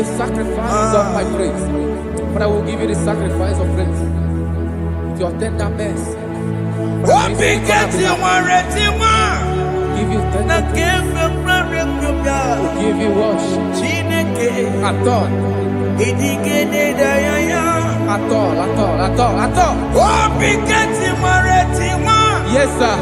the sacrifice of my praise. Father, I will give you the sacrifice of praise. With your tender mercy. Give you tender praise. We'll give you worship. At all. Yes, sir.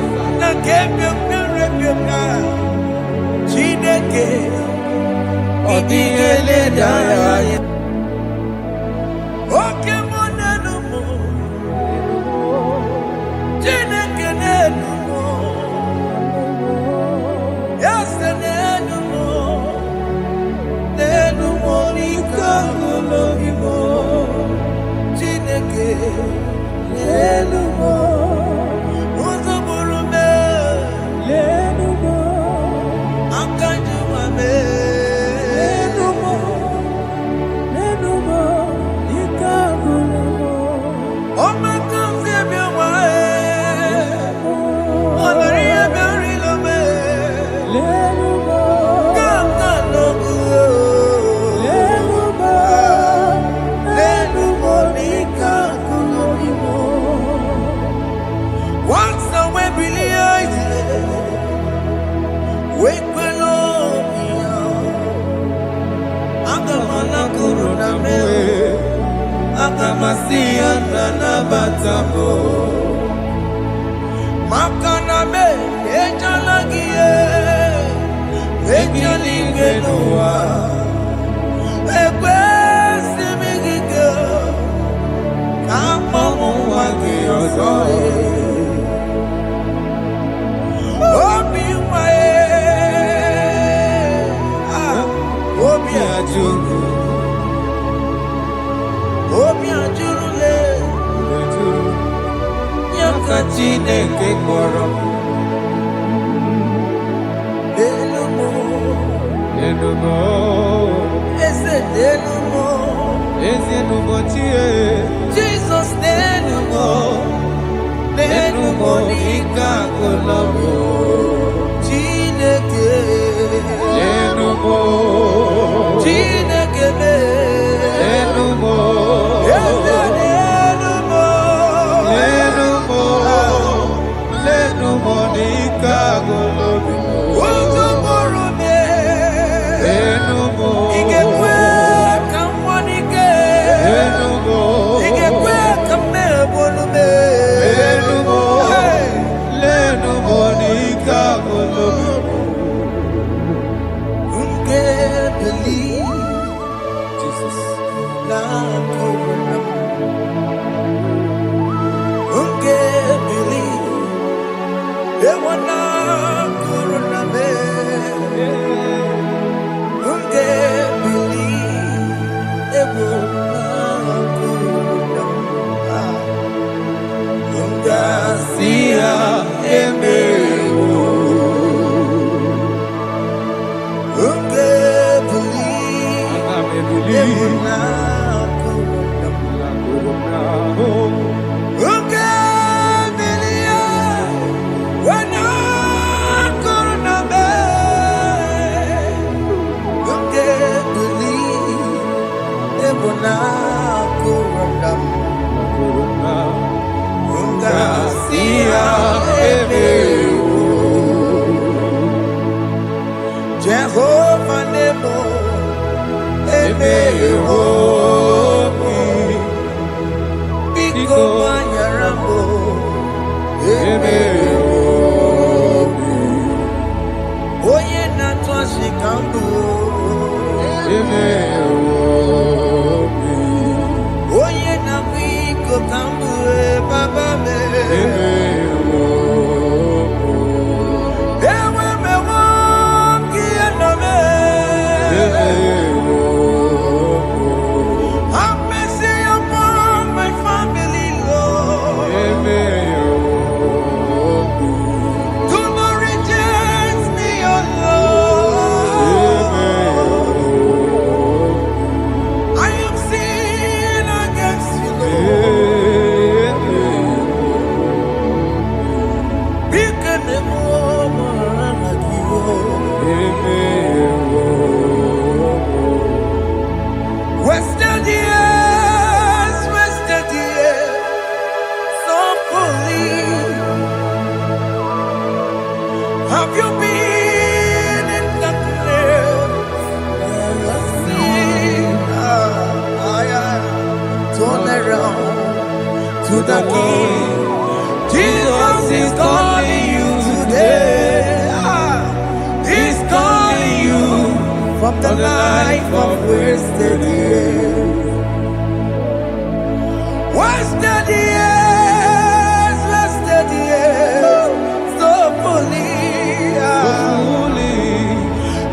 Have you been in the grave? Turn around to the King. Jesus is calling you today. He's calling you from the life of wasted years. Wasted years, wasted years, so fully.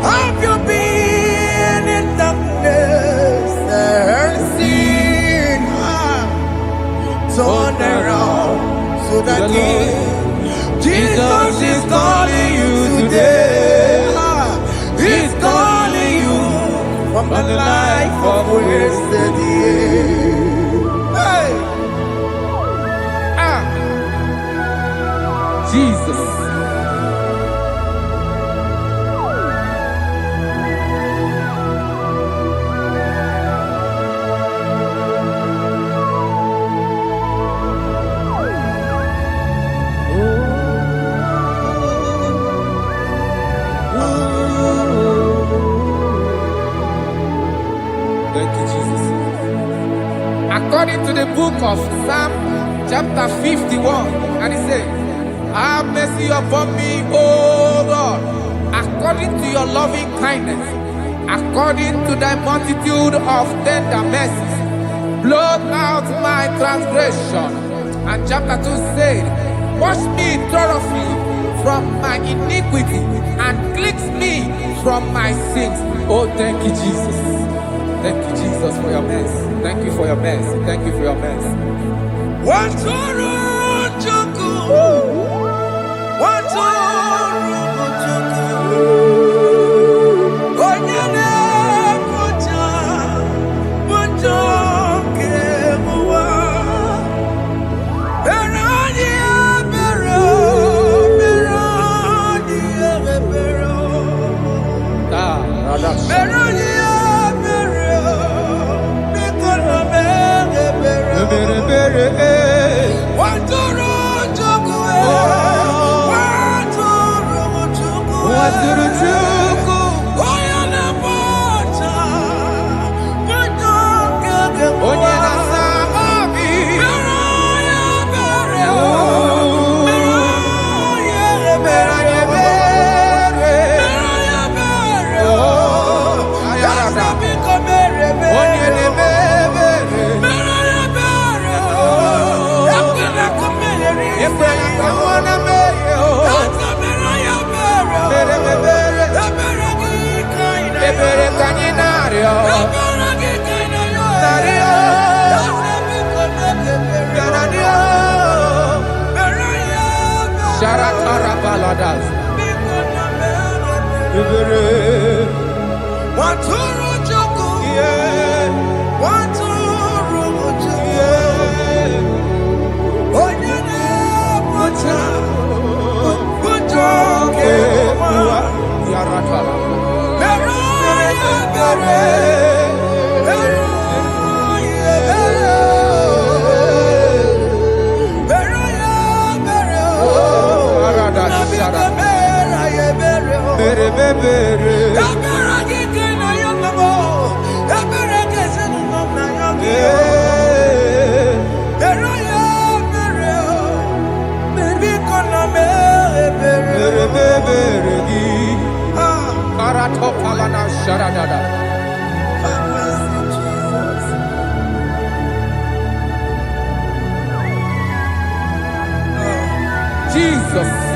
Have you been in darkness and seen? Turn around to the King. Jesus is calling you today. He's calling you from the life of wasted years. Hey. Jesus. Thank you, Jesus. According to the book of Psalm chapter 51, and it says, have mercy upon me, O Lord, according to your loving kindness, according to thy multitude of tender mercies, blot out my transgression. And chapter 2 said, wash me thoroughly from my iniquity and cleanse me from my sins. Oh, thank you, Jesus. Thank you, Jesus, for your mercy. Thank you for your mercy. Thank you for your mercy. Jesus.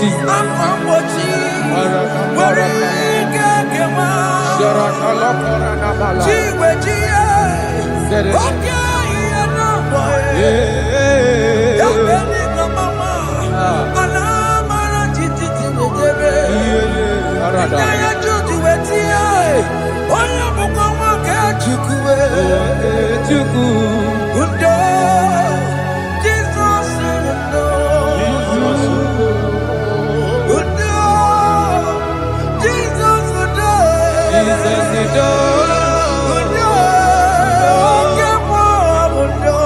Jesus. Akwambochi. Warike kema. Chiwejiye. Okay, boy. Yabeni kamama. Alamara titi nedebe. Inaya juju wetie. Oya mukama ke chukwe. Undo. Jesus undo. Undo. Jesus undo. Jesus undo. Undo. Kemo undo.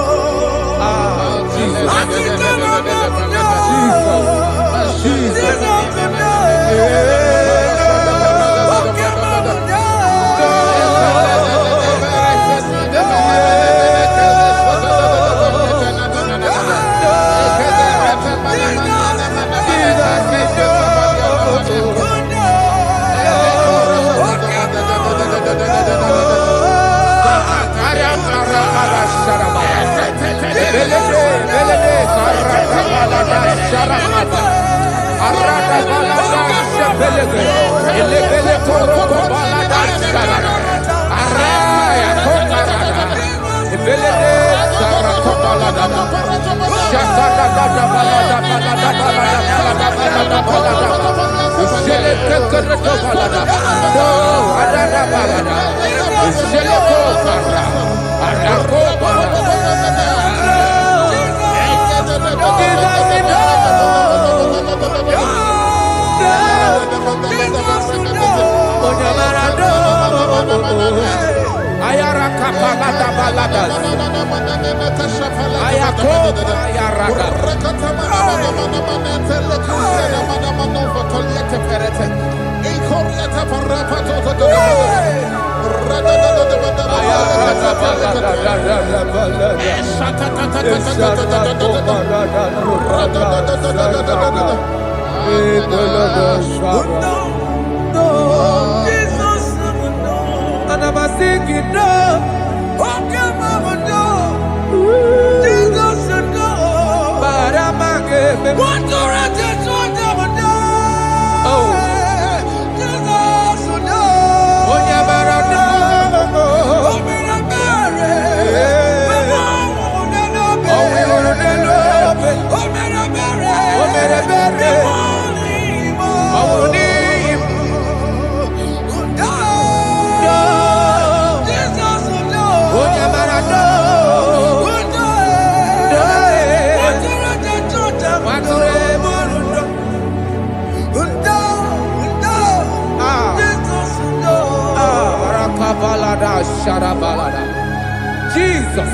Jesus.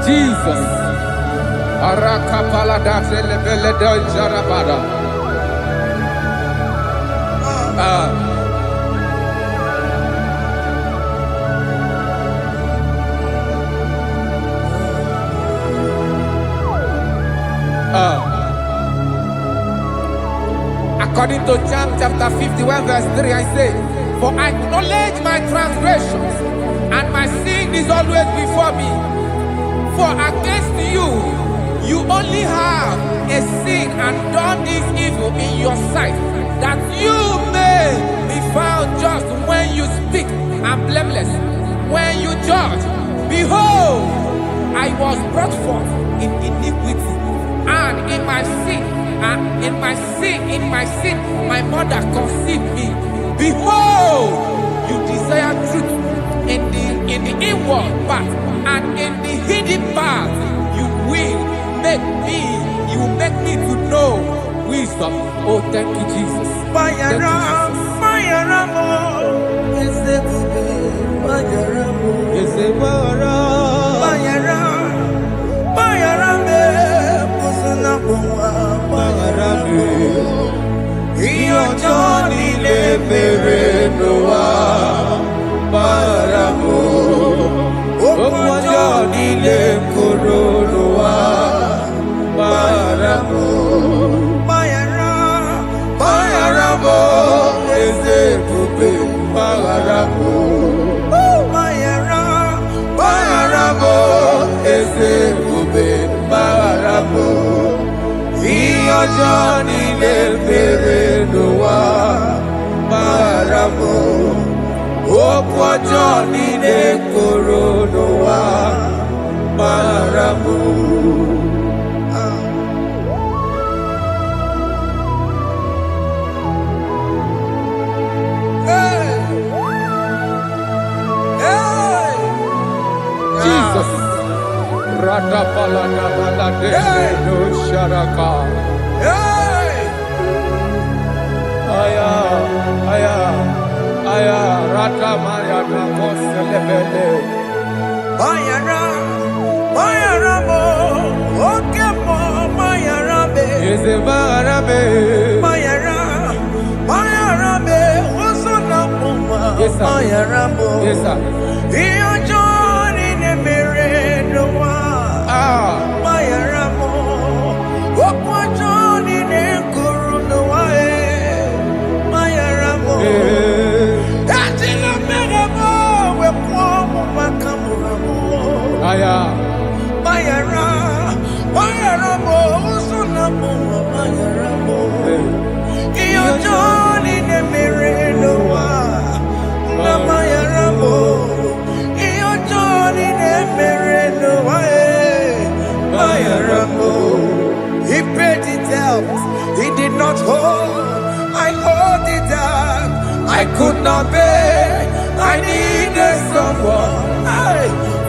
Jesus. Arakapalada zelebeleda jarabada. According to John chapter 51 verse 3, I say, for I acknowledge my transgressions, and my sin is always before me. For against you, you only have a sin and done this evil in your sight, that you may be found just when you speak, and blameless when you judge. Behold, I was brought forth in iniquity, and in my sin, my mother conceived me. Behold, you desire truth in the inward part, and in the hidden part you will make me to know wisdom. Oh, thank you, Jesus. Thank ọjọ́ nílé bèrè ló wá bára mọ́. Òkú ọjọ́ nílé kóró ló wá bára mọ́. Jesus. Rata palada balade no sharaka. Aya, aya, aya. Rata maya na koselebele. Mayara, mayara mo, oke mo, mayara be. Yeze mayara be. Mayara, mayara be, osona muma. Yes sir. Mayara mo. Yes sir. Iyo joni ne mere no wa. Mayara mo, okwa joni ne kuru no wa Mayara mo. Atila mere mo, we kwa mo makamura mo. Aya. Mayara, mayara mo, usuna mo, mayara mo. Iyo joni ne mere no wa. Na mayara mo. Iyo joni ne mere no wa. Mayara mo. He paid it out. He did not hold. I hold it out. I could not bear. I needed someone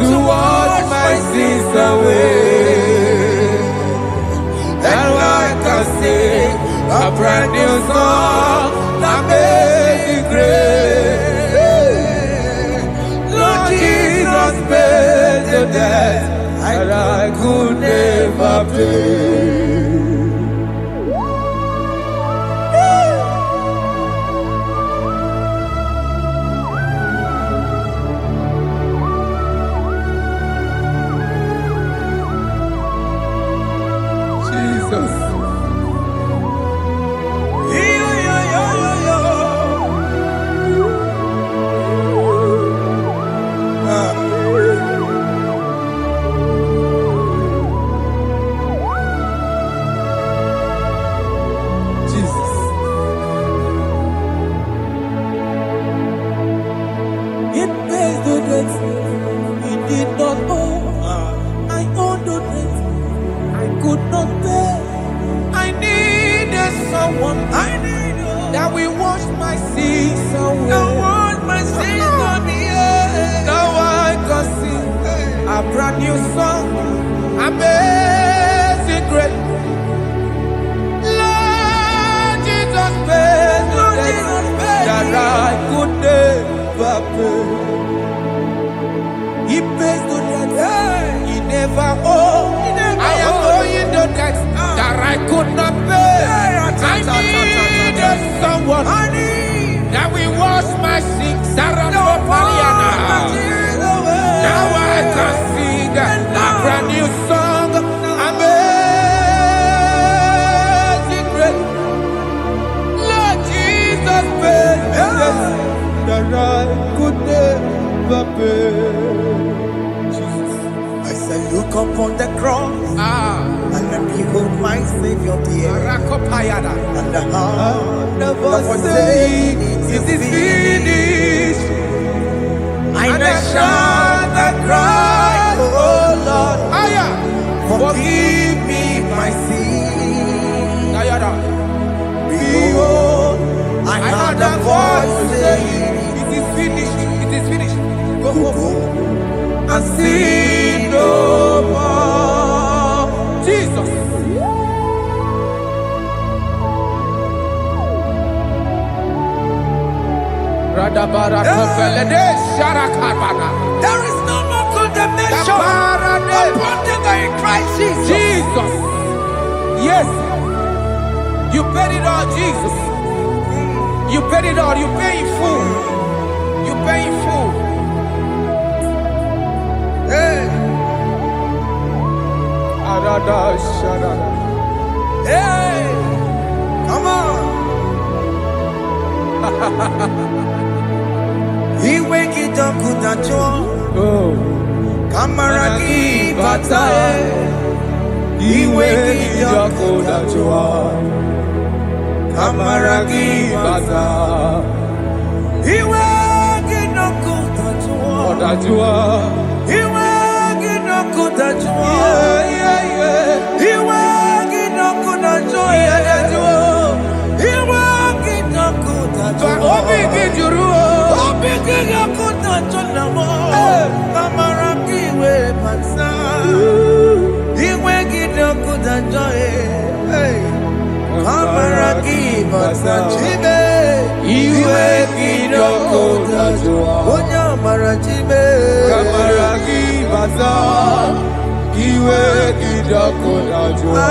to wash my sins away. And I can sing a brand new song, Amazing Grace. Lord Jesus paid the debt that I could never pay. Jesus. Jesus. It pays the debt he did not owe. I owe the debt I could not pay. I needed someone that will wash my sins away. I want my sins on the earth. Now I can sing a brand new song, Amazing Grace. Lord Jesus paid the debt that I could never pay. He pays the debt he never owed. I am owing the debt that I could not pay. I needed someone that will wash my sins. Now I can sing a brand new song, Amazing Grace. Lord Jesus paid the debt that I could never pay. Jesus. I said, look upon the cross and then behold my Savior dear. Rakopayada. And the heart The that voice was saying, saying, it is finished. And I shout and cry, oh Lord, Aya. forgive me my sin. Ayada. Behold, I heard a voice saying, it is finished. It is finished. Go go home and sin no more. Jesus. There is no more condemnation upon them that in Christ Jesus. Jesus. Yes. You paid it all, Jesus. You paid it all. You pay in full. You pay in full. Hey, hey, come on. He wake it up, kudacho. Oh. Kamaraki batae. He wake it up, kudacho. Kamaragi bata. Iwe ginoko tajua. Odajua. Iwe ginoko tajua. Iwe ginoko tajua. Iwe ginoko tajua. Obi gijuru. Obi ginoko tajua. Kamaragi we bata. Iwe ginoko tajua. Kamaragi bata chibe. Iwe gidoko tajua. Onya marachibe. Kamaragi bata. Iwe gidoko tajua.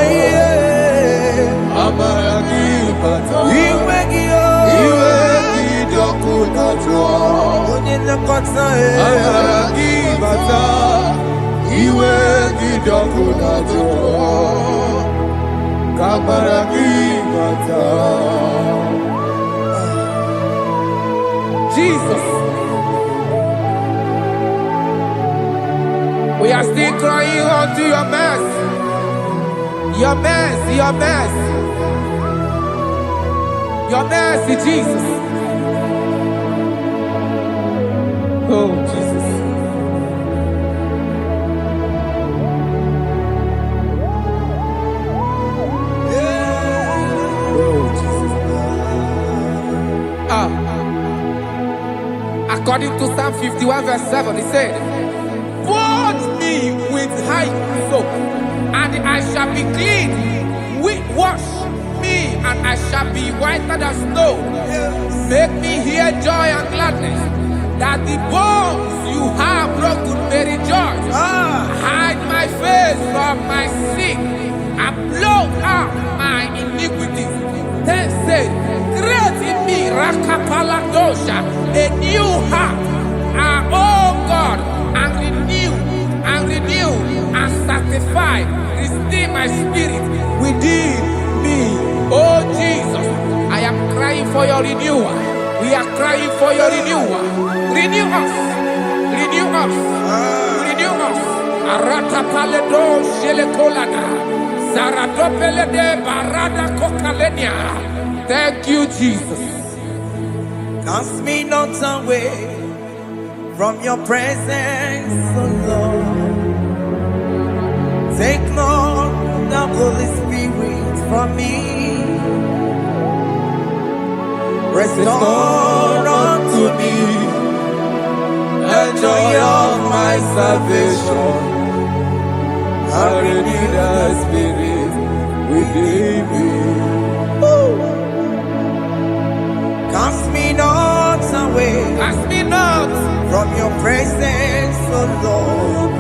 Kamaragi bata. Iwe giyo. Iwe gidoko tajua. Onye nakota Kamaragi bata. Iwe gidoko tajua. Kamaragi bata. Jesus. We are still crying unto your mercy. Your mercy, your mercy. Your mercy, Jesus. Oh, Jesus. Oh, Jesus. According to Psalm 51 verse 7, he said, "Wash me with hyssop, and I shall be clean. Wash me, and I shall be whiter than snow. Make me hear joy and gladness, that the bones you have broken may rejoice. Hide my face from my sin, and blot out my iniquities. Then say, create in me Rakapaladosha, a new heart, oh God, and renew, and sanctify, restore my spirit within me." Oh Jesus, I am crying for your renewal. We are crying for your renewal. Renew us, renew us, renew us. Aratapaledo shelekolada, zaradopelede barada kokalenia. Thank you, Jesus. Cast me not away from your presence, O Lord. Take not the Holy Spirit from me. Restore unto me the joy of my salvation, and renew the spirit within me. Cast me not away. Cast me not from your presence, O Lord.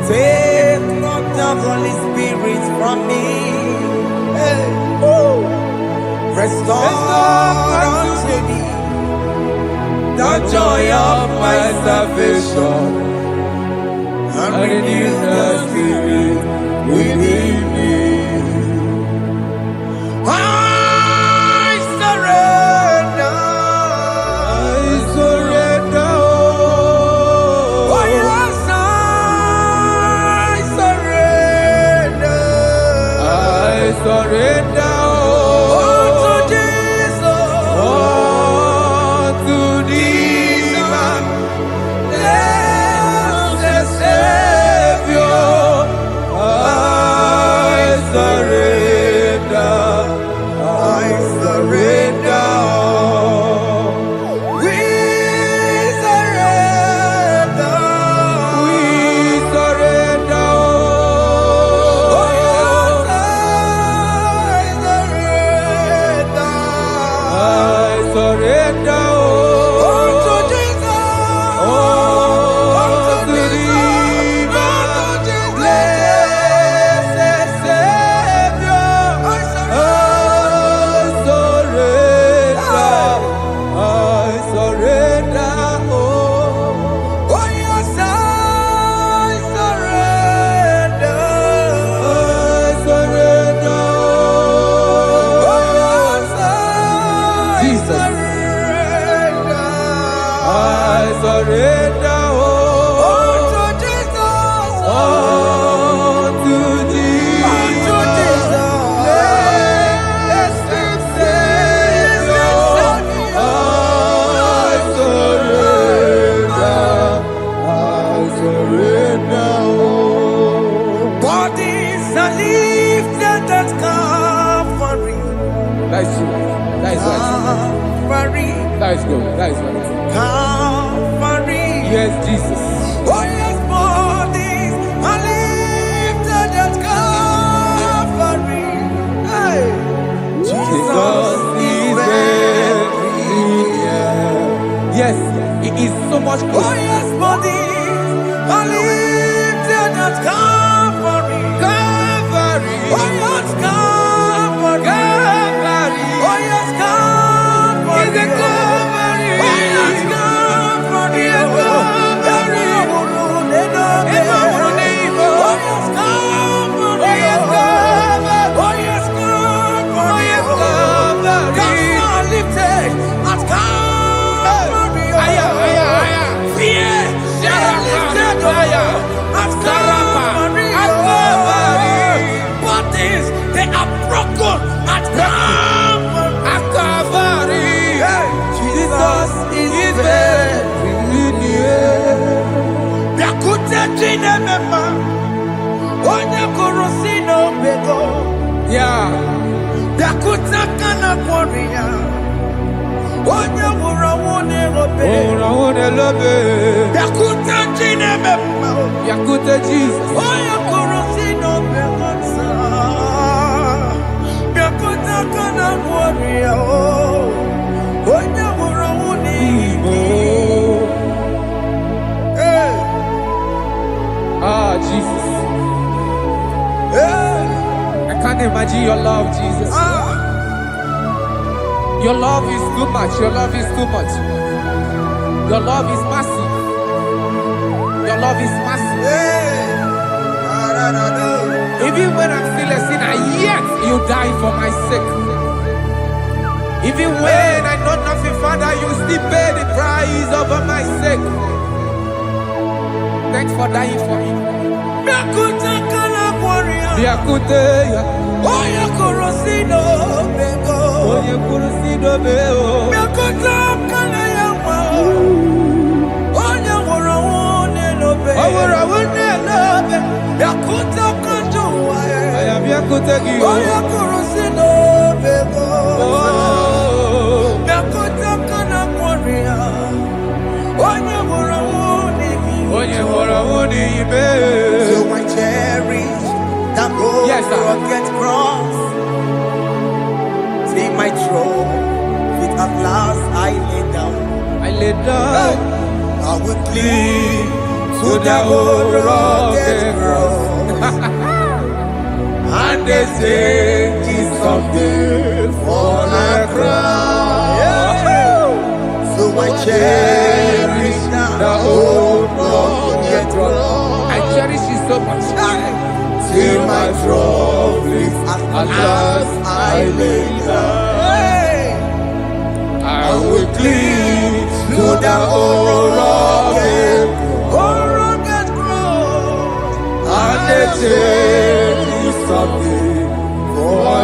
Take not the Holy Spirit from me. Restore unto me the joy of my salvation, and renew the spirit within me. I surrender. Oh yes, I surrender. Surrender. That is true. That is right. Calvary. That is good. That is right. Calvary. Yes, Jesus. Oh yes, bodies are lifted at Calvary. Hey. Jesus is very near. Yes, it is so much Oh closer. yes, bodies are lifted at Calvary. Calvary. Oh yes, Calvary. Calvary. Oh yes, Calvary. Is it Calvary? Oh yes, Calvary. Yes, Calvary. Oh yes, Calvary. Oh yes, Calvary. Oh yes, Calvary. Oh yes, Calvary. Gods are lifted at Calvary. Aya, aya, aya. Fear is lifted at Calvary. At Calvary. Bodies, they are broken at Calvary. At Calvary. Jesus is very near. Yakute chinemema, onye kurusino bego. Yeah. Yakuta kana kworiya, onye wurawune robe. Oh, I love it. Yakuta chinemema, Yakute Jesus. onye kurusino bego sa. Yakuta kana kworiya, onye wurawune Igbo. Hey, Ah, Jesus. hey, I can't imagine your love, Jesus. Your love is too much. Your love is too much. Your love is massive. Your love is massive. hey. Even when I'm still a sinner, yet you die for my sake. Even when I know nothing, Father, you still pay the price over my sake. Thanks for dying for me. Yakuta kana kworiya, Yakute, onye kurusino bego. onye kurusido beo. Yakuta kana yawa, onye wurawune lobe. Owura wune lobe. Yakuta kanjuwa, I am Yakute Gio. onye kurusino bego. Oh, Yakuta kana kworiya, onye wurawune onye hora wune ibe. So I cherish that gold Yes, sir. rugged cross. See my throne, with at last I lay down. I lay down I will cling to the old rugged cross. and they say it's someday for a crown. So I cherish The old rugged cross. I cherish it so much. till my throne with at last I lay down. I will cling to the old rugged cross. and they say it's someday for a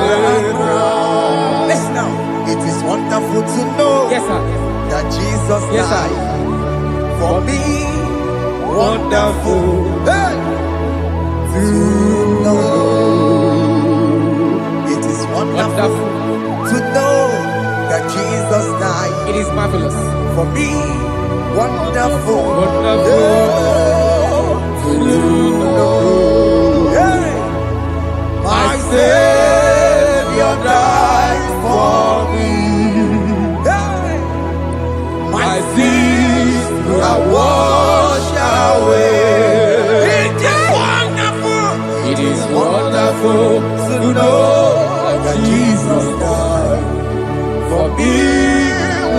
crown. Listen now, it is wonderful to know Yes, sir. that Jesus Yes, sir. died for me. Wonderful. Hey! To know. It is wonderful Wonderful. to know that Jesus died It is marvelous. for me. Wonderful. Wonderful. To know. Hey! My Savior died for me. Hey! My sins are washed away. It is wonderful. It is wonderful to know that Jesus died for me.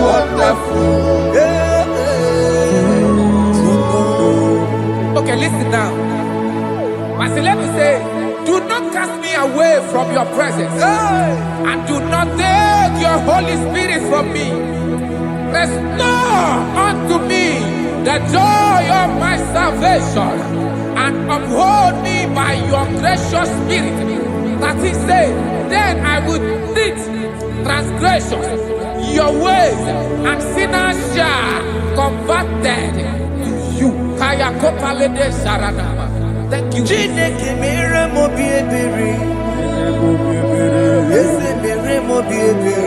Wonderful. Okay, listen now. Pastor, let me say, do not cast me away from your presence, and do not take your Holy Spirit from me. Restore unto me the joy of my salvation, and uphold me by your gracious spirit. That is said, then I would teach transgressions your ways, and sinners shall converted to you. Kaya kopalede sharanama. Thank you. Chineke mere mo bi ebere. Eze mere mo bi ebere.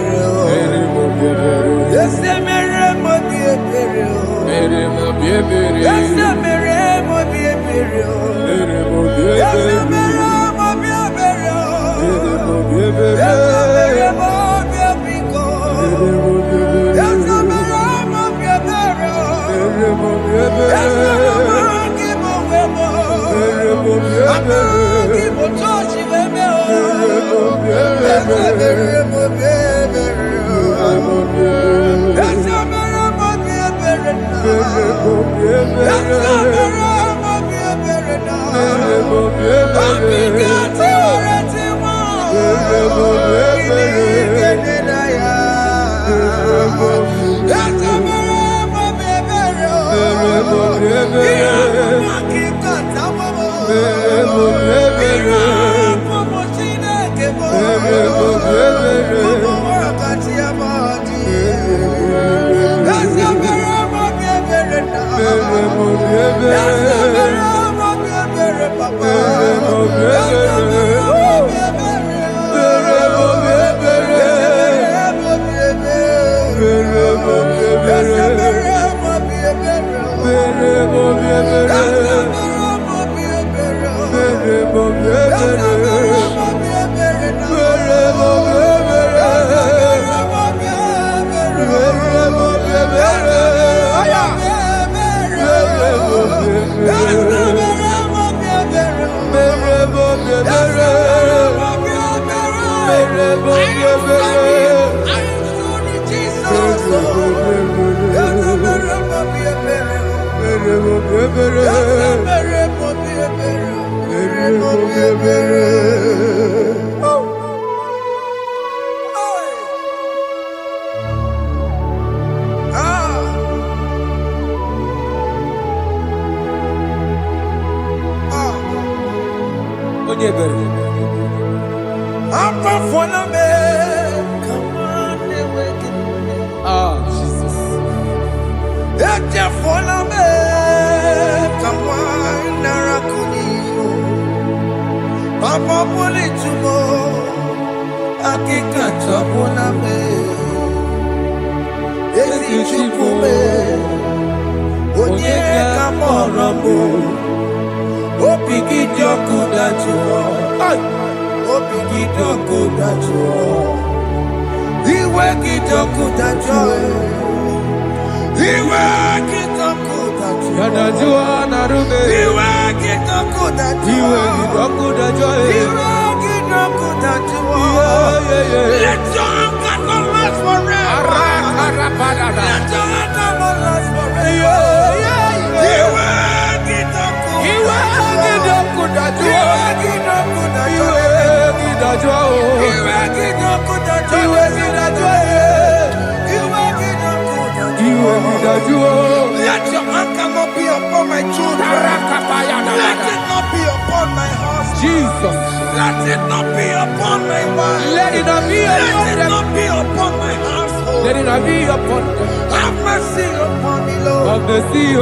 Let your anger not be upon my children. Let it not be upon my husband. Jesus. Let it not be upon my wife. Let it not be upon Let it not be upon my household. Let it not be upon them. Have mercy upon me, Lord. Of the sea,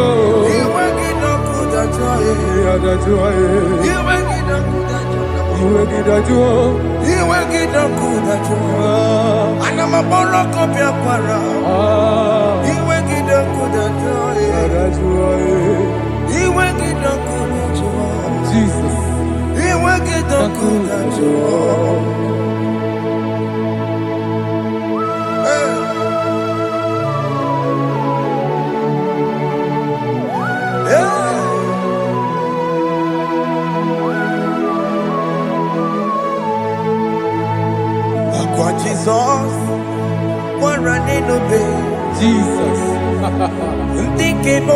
Jesus. Jesus, one running obey. Jesus. Thinking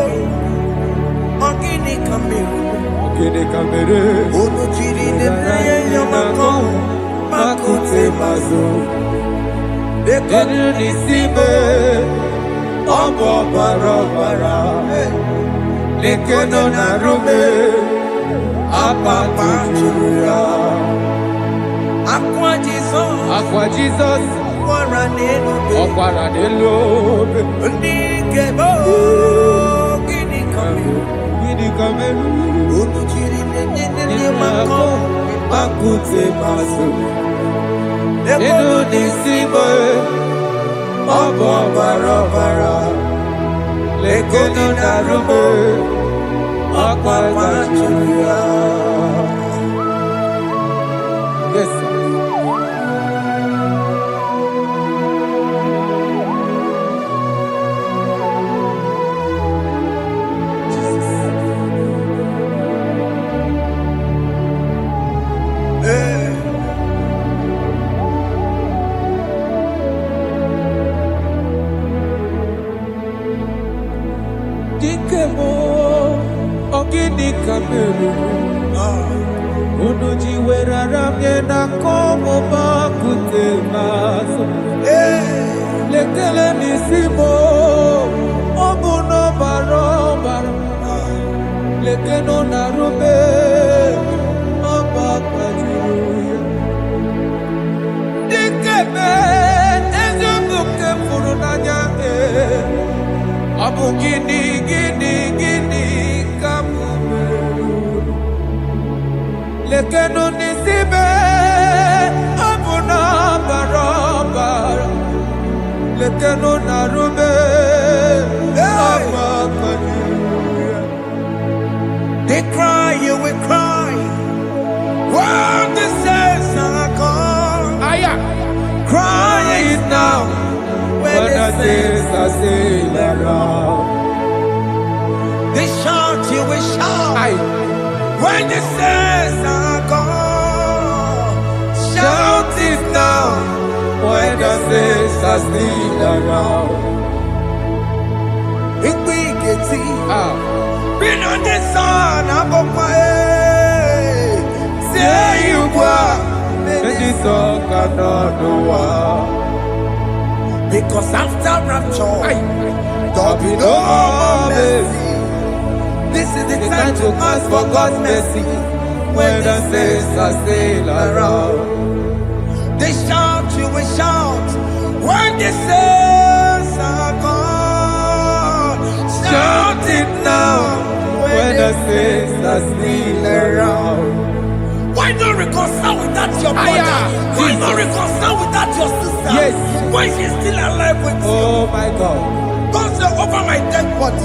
Ogini Kamiru. Ogini Kamiru. Onuchiri de Naya Yamako. Makute Mazo. Denu Nisibe. Obo Barabara. Lekeno Narume. Apa Julia. Aqua Jesus. Aqua Jesus. Okwara nelo. Ndikebo. Gini Kamiru. Gini Kamiru. Onuchiri de Naya Yamako. Makute Mazo. Denu Nisibe. Obo Barabara. Lekeno Narume. Apa Julia. Yes, sir. meru. Unu jiwerara mye na komo bakute maso. Lekele nisimo obuno barobara. Lekeno narube obakwajiruya. Dikeme ezubuke furunanya abu gini kamumeru. Lekeno nisibe obuno barobara. Lekeno narube obakwajiruya. They cry, you will cry. When the saints are gone, cry it now. When the saints are still around, they shout, you will shout. When the saints are gone, shout it now. When the saints are still around. If we get it. Been on the sun, I'm on my head. Say you were, and the song cannot do. Because after rapture, there'll be no more mercy. This is the time to ask for God's mercy. When the saints are still around, they shout, you will shout. When the saints are gone, shout it now. When the saints are still around. Why not reconcile with that your brother? Why not reconcile with that your sister? Yes. Why she's still alive with you? Oh my God. Don't say over my dead body.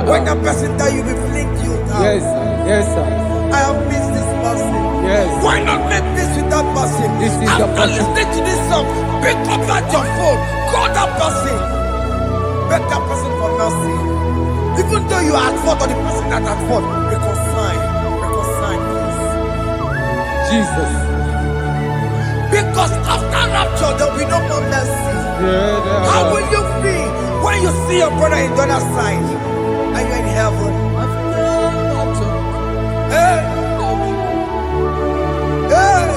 When the person that you will fling you down. Yes, yes, sir. I have missed this person. Yes. Why not make peace with that person? This is after listening to this song, pick up that your phone, call that person, beg that person for mercy. Even though you are at fault or the person that at fault, reconcile, please. Jesus. Because after rapture, there will be no more mercy. Yeah, how will you feel when you see your brother in the other side? Are you in heaven? Hey. Hey.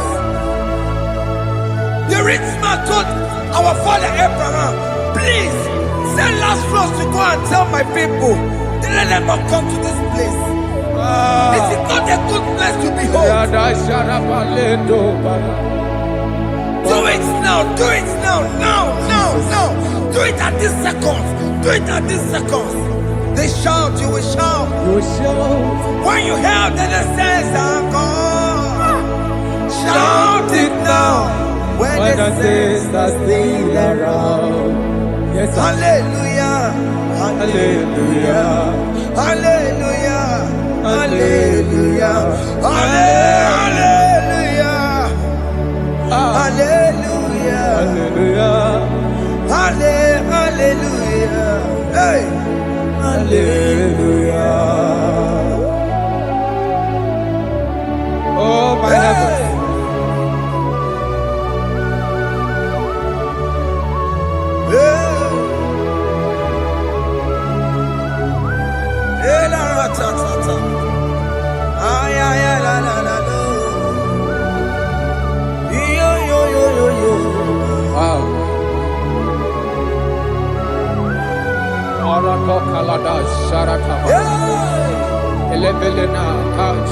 The rich man told our father Abraham, please send Lazarus to go and tell my people, let them not come to this place. This is not a good place to behold. Do it now, do it now. Do it at this second. Do it at this second. They shout, you will shout. You shout. When you hear that the saints are gone, shout it now. When the saints are still around. Yes, hallelujah. Hallelujah. Hallelujah. Hallelujah. Hallelujah. Hallelujah. Hallelujah. Hallelujah. Hey. Hallelujah. Oh my heavens.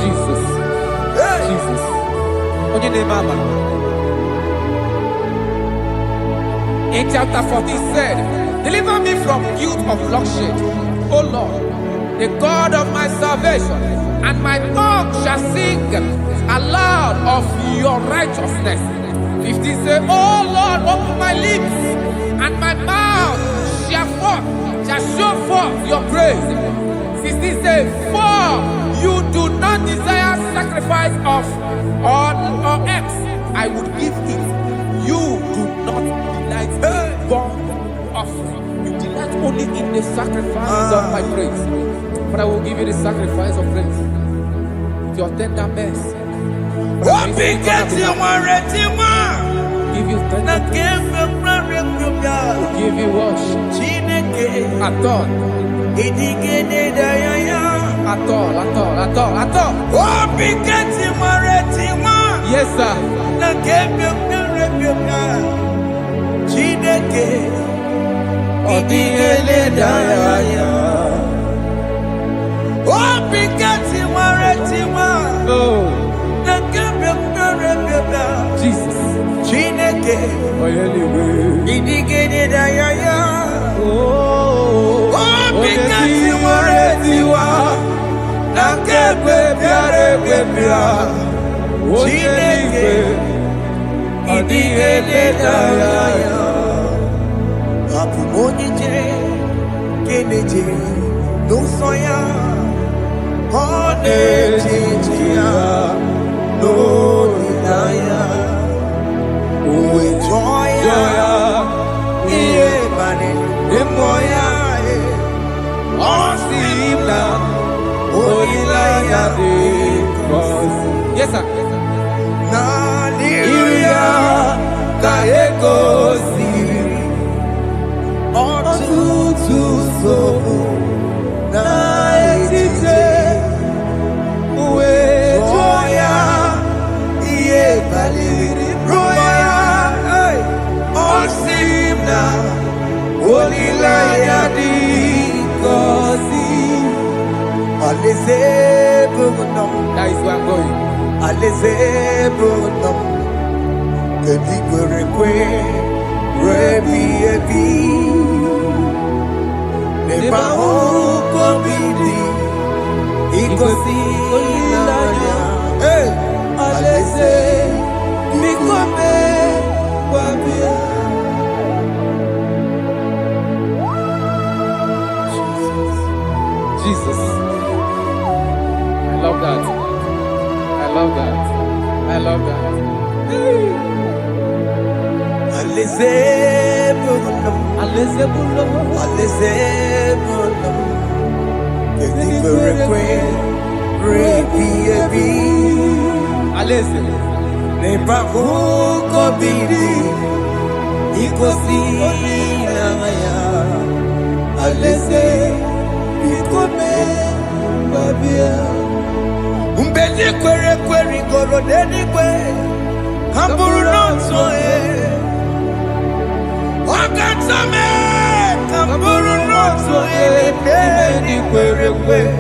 Jesus. Jesus. In chapter 14 said, deliver me from guilt of bloodshed, O Lord, the God of my salvation, and my tongue shall sing aloud of your righteousness. 15 say, O Lord, open my lips, and my mouth shall show forth your praise. 16 say, for you do not desire sacrifice of or eggs, I would give it. You do not delight in burnt offering. You delight only in the sacrifice of my praise. But I will give you the sacrifice of praise. With your tender mercy. Give you tender will give you worship. Adore. At all, at all, at all, at all. Oh, Bigati Maretima. Yes, sir. Na Kebioka. Chineke. Odigele Daya. Oh, Bigati Maretima. Oh, Na Kebioka. Jesus. Chineke. Odigele Daya. Oh, Bigati Maretima. Na Kebioka. Chineke. Odigele Daya. Abu Monije, Keneje, no soya, Honejia, no Nidaya, Uwe Joya, Iye Bane, Emoya, Osimna, Onilaya de Cross. Yes, sir. Naliria, Kaeko Siri. Ọtụtụ nsogbu na-etite uwe jụọ ya ihe baliri rụọ ya ọ sị m na olileanya dị ngọzi Alaeze bụ nọ m That is where I'm going. Alaeze bụ nọ m kedu kwere kwe rebi ebi Neba huko bidi ikosi ilanya Alaeze mikome wabia Jesus. I love that. I love that. I love that. Alaeze bunam Alaeze bulo. Alaeze bunam Kedi berekwe rebi ebi Alaeze. Neba huko bidi ikosi ilanya Alaeze mikome wabia Mbedi kwere kwere goro denigwe Hamburu nonso Wakatame Hamburu nonso Mbedi kwere kwere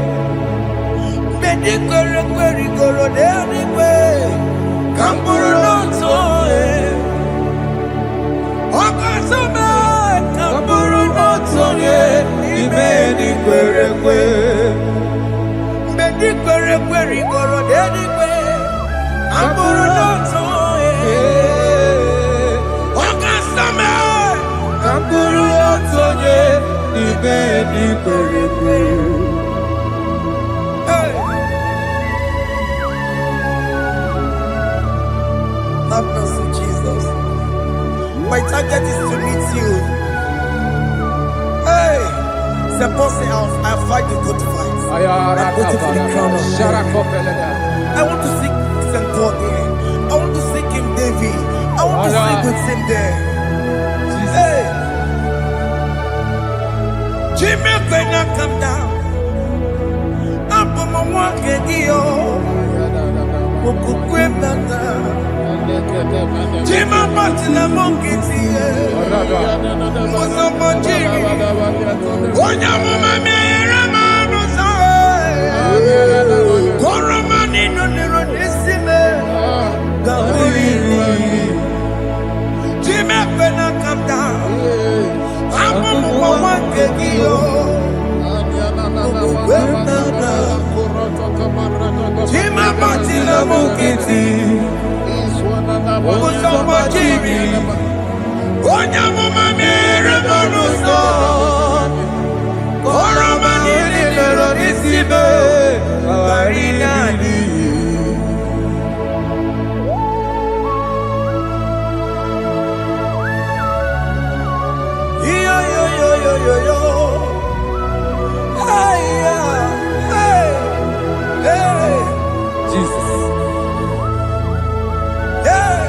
Mbedi kwere kwere goro denigwe Hamburu nonso Wakatame Hamburu nonso Mbedi kwere kwere Mbedi kwere kwere goro denigwe Hamburu nonso Wakatame Hamburu nonso Mbedi kwere kwere Have mercy, Jesus. My target is to meet you. Hey, c'est pensé I fight the good fight. I put it in the crown of I want to seek St. God there. I want to seek King David. I want to sing with him there. Hey, Jimmy cannot come down. I'm on my walk again. Jima Martina Monkiti, Mosamo Jiri, Onyamuma Mera Koromani no Nironisime, Gawiri, Jima Pena come down, Amu Mawangegio, Jima Martina Monkiti. Mosamo Jiri, Onyamuma Mera Koromani Nironisime, Gawiri. Yo. Hey, hey. Jesus. Hey.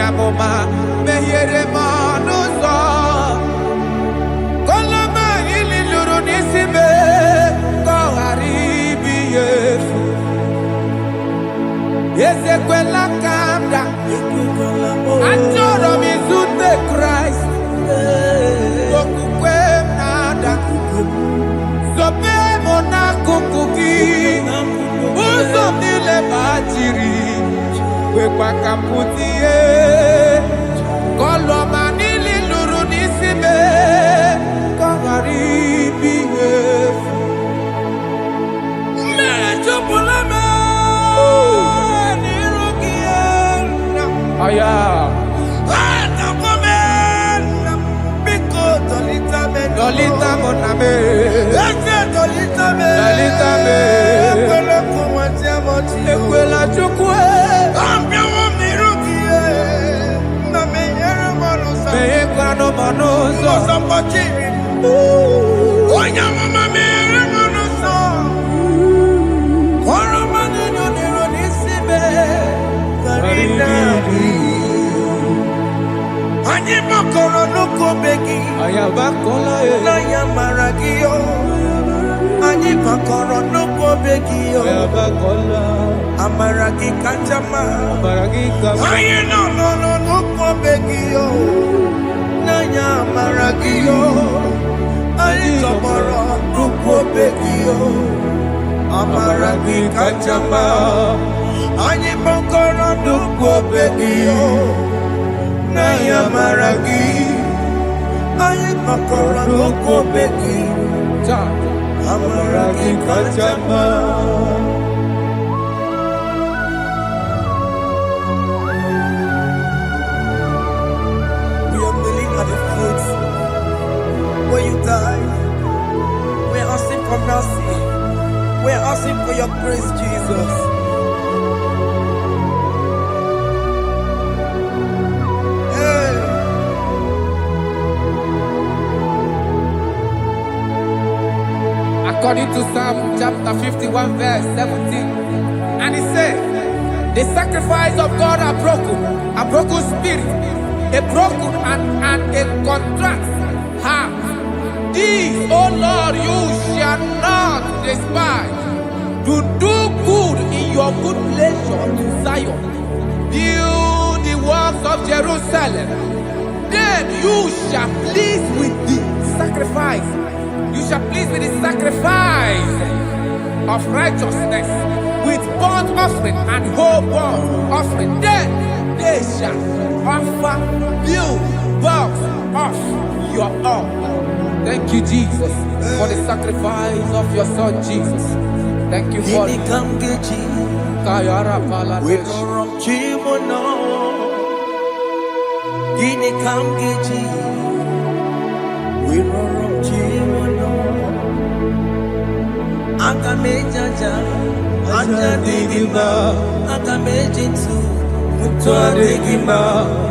amụma mehiere m ọnụ ụzọ koloma ili lụrụ n'isi me ka ọ ghara ibi ya efu ezekwela ka m da achọrọ m izute Kraịst okwukwe m na-ada zobe m n'akụkụ gị ụzọ m niile gbachiri wekwa ka m pụta ihe kọlọma niile lụrụ n'isi me ka ọ ghara ibi ihe efu mmehie jupụla m n'iru gị aya Dolita mo na me, dolita me, ekwela chukwe, me ekwano manoso, onya mama me manoso, koro manino niro nisibe, karina Ani makoro nuko begi ayabakola na yamaragio Ani makoro nuko begi ayabakola amaragi kanjama amaragi kama Aye no nuko begi na yamaragio Ani tomoro nuko begi amaragi kanjama Ani makoro nuko begi Naya maragi, aye makora loko beki, amaragi kachama. We are kneeling at the foot where you died. We are asking for mercy. We are asking for your grace, Jesus. According to Psalm chapter 51 verse 17, and he said, the sacrifice of God are broken spirit, a broken and a contrite heart. This, O Lord, you shall not despise. To do good in your good pleasure to Zion. Build the works of Jerusalem. Then you shall please with the sacrifice. You shall please with the sacrifice of righteousness, with burnt offering and whole burnt offering. Then they shall offer build works of your own. Thank you, Jesus, for the sacrifice of your Son, Jesus. Thank you for it. Agamejaja, ajadigima, agamejitu, mutuadigima,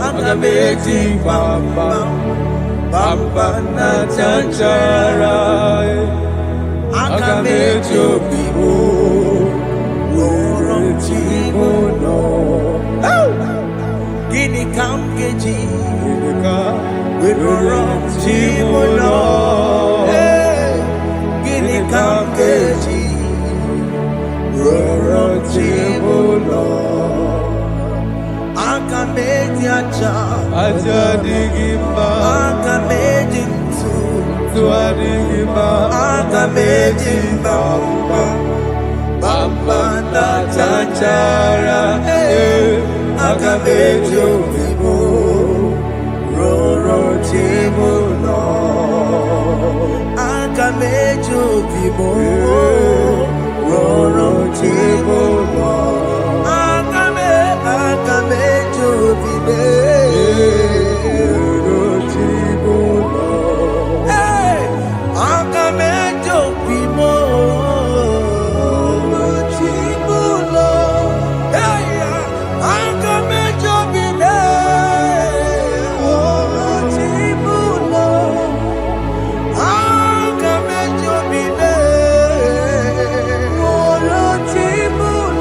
agamejibamba, bamba na janjara, agamejobibo, worochimono. Gini kamgeji, worochimono. Kamgeji, Rorochimulo, Akameji aja digima, Akameji tuadigima, Akameji bamba na chanchara, Akameji obibo, Rorochimulo. Akamejo bibo, roro chibo lo. Akamejo bibe, roro chibo lo. Akamejo bibo, roro chibo lo. Akamejo bibe, roro chibo lo. Akamejo bibe, roro chibo lo.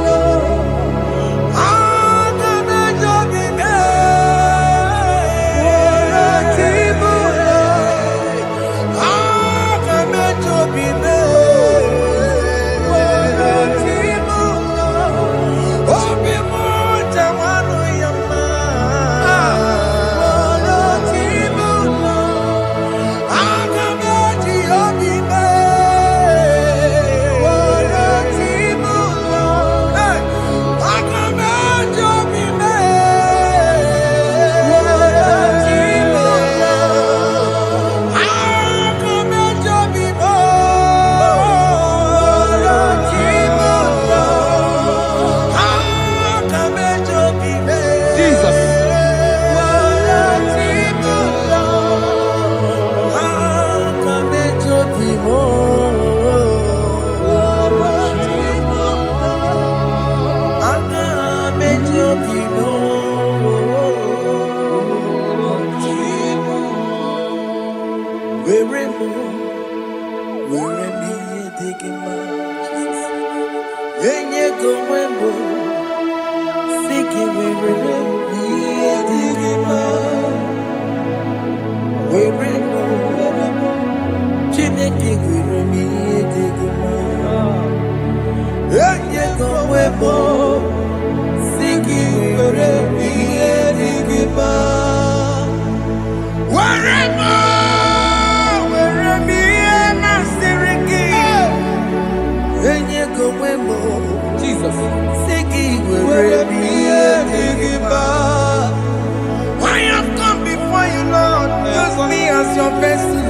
as your vessel.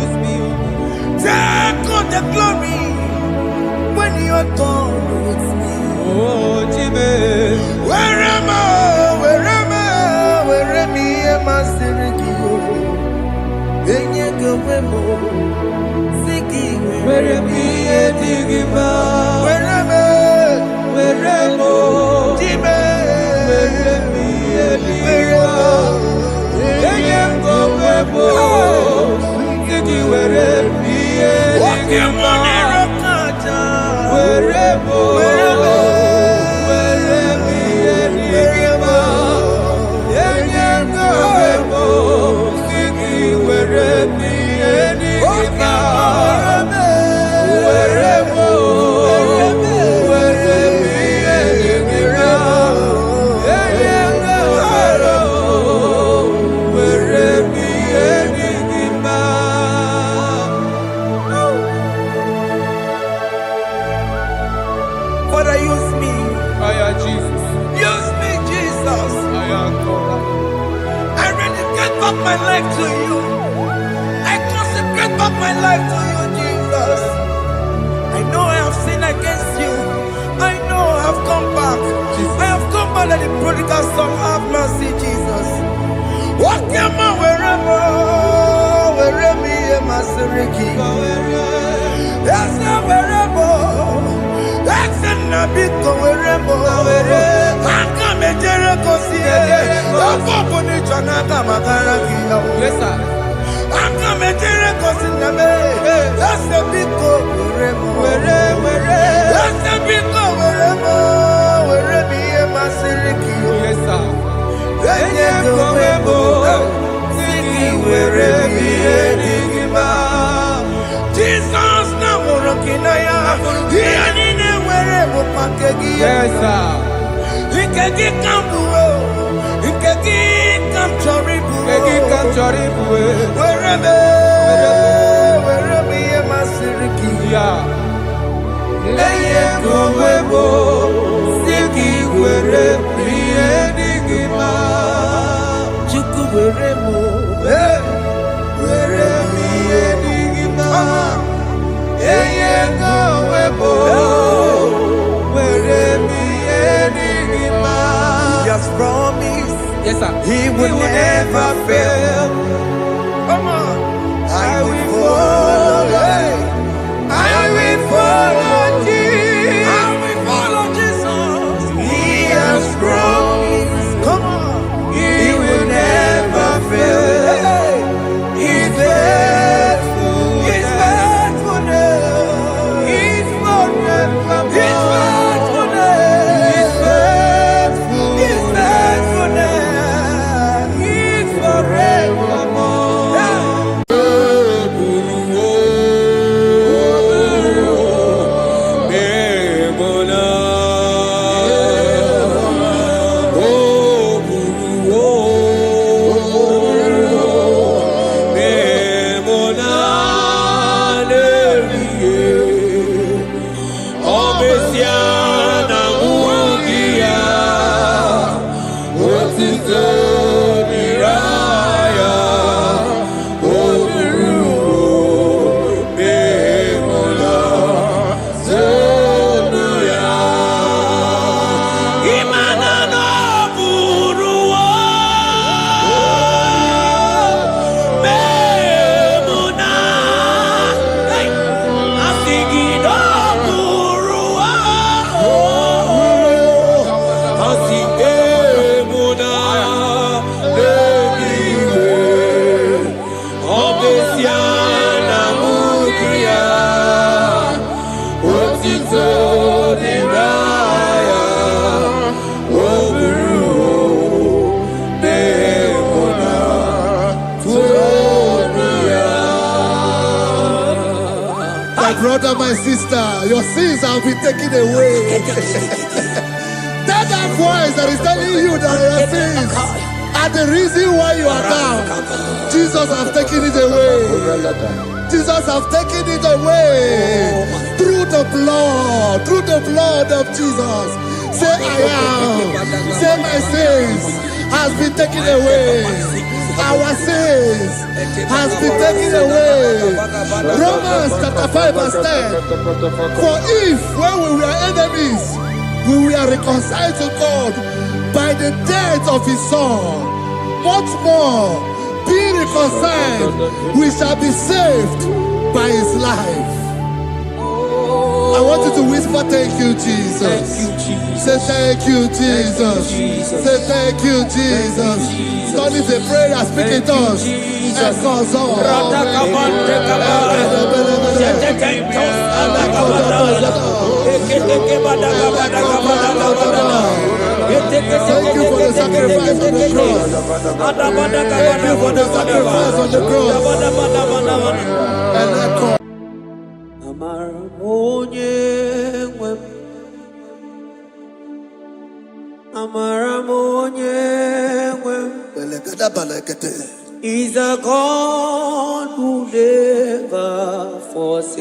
Use me, Take all the glory when you are done with me. oh Jimmy. Where am I? Where am I? Where am I? Maserigio. Enye gowemo. Sigi. Where me a digima? Where am I? Where am I? Jimmy. Where me a digima? Enye gowemo. Sigi where me a digima? Where am I? Father, use me. Jesus. Use me, Jesus. I am God. I dedicate back my life to you. I consecrate back my life to you, Jesus. I know I have sinned against you. I know I have come back. I have come back like the prodigal son. Have mercy, Jesus. What am I? Wherever me and my Seriki. Yes, wherever. That's a bit wherever. I come and Jericho see it. Yes, sir. I come and Jericho see the man. That's a bit wherever. That's a bit wherever me and my Seriki. Yes, sir. Jesus na worokina ya yani ne wherever pakegi. Yes, sir. Ikegi kambuo, ikegi kamchoribu, Kegi kam choribu. wherever ye masiriki. Yeah. Eye kowebo. Sigi where me enigma. Chuku wherever, Where me enigma. Eye kowebo. Where me enigma. He has promised Yes, sir. He will never fail. Come on, I will follow. I will follow Jesus. I will follow Jesus. He has promised. Come on, He will never fail. He's faithful. He's faithfulness. He's forever. His faithfulness. He's faithful. His faithfulness. He's forevermore. Brother, my sister, your sins have been taken away. Tell that voice that is telling you that your sins are the reason why you are down. Jesus has taken it away. Jesus has taken it away. Through the blood of Jesus. Say I am. Say my sins has been taken away. our sins has been taken away. Romans chapter 5 verse 10. For if when we were enemies, we were reconciled to God by the death of his son, much more, being reconciled, we shall be saved by his life. I want you to whisper, thank you, Jesus. Thank you, Jesus. Say thank you, Jesus. Say thank you, Jesus. Turn it a prayer, speak in tongues. Thank you for the sacrifice on the cross. Thank you for the sacrifice on the cross. And echo. He's a God who never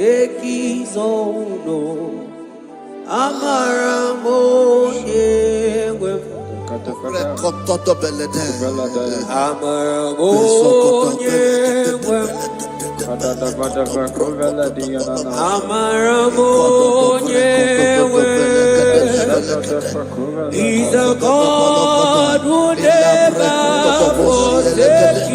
forsake his own. He's a God who never forsake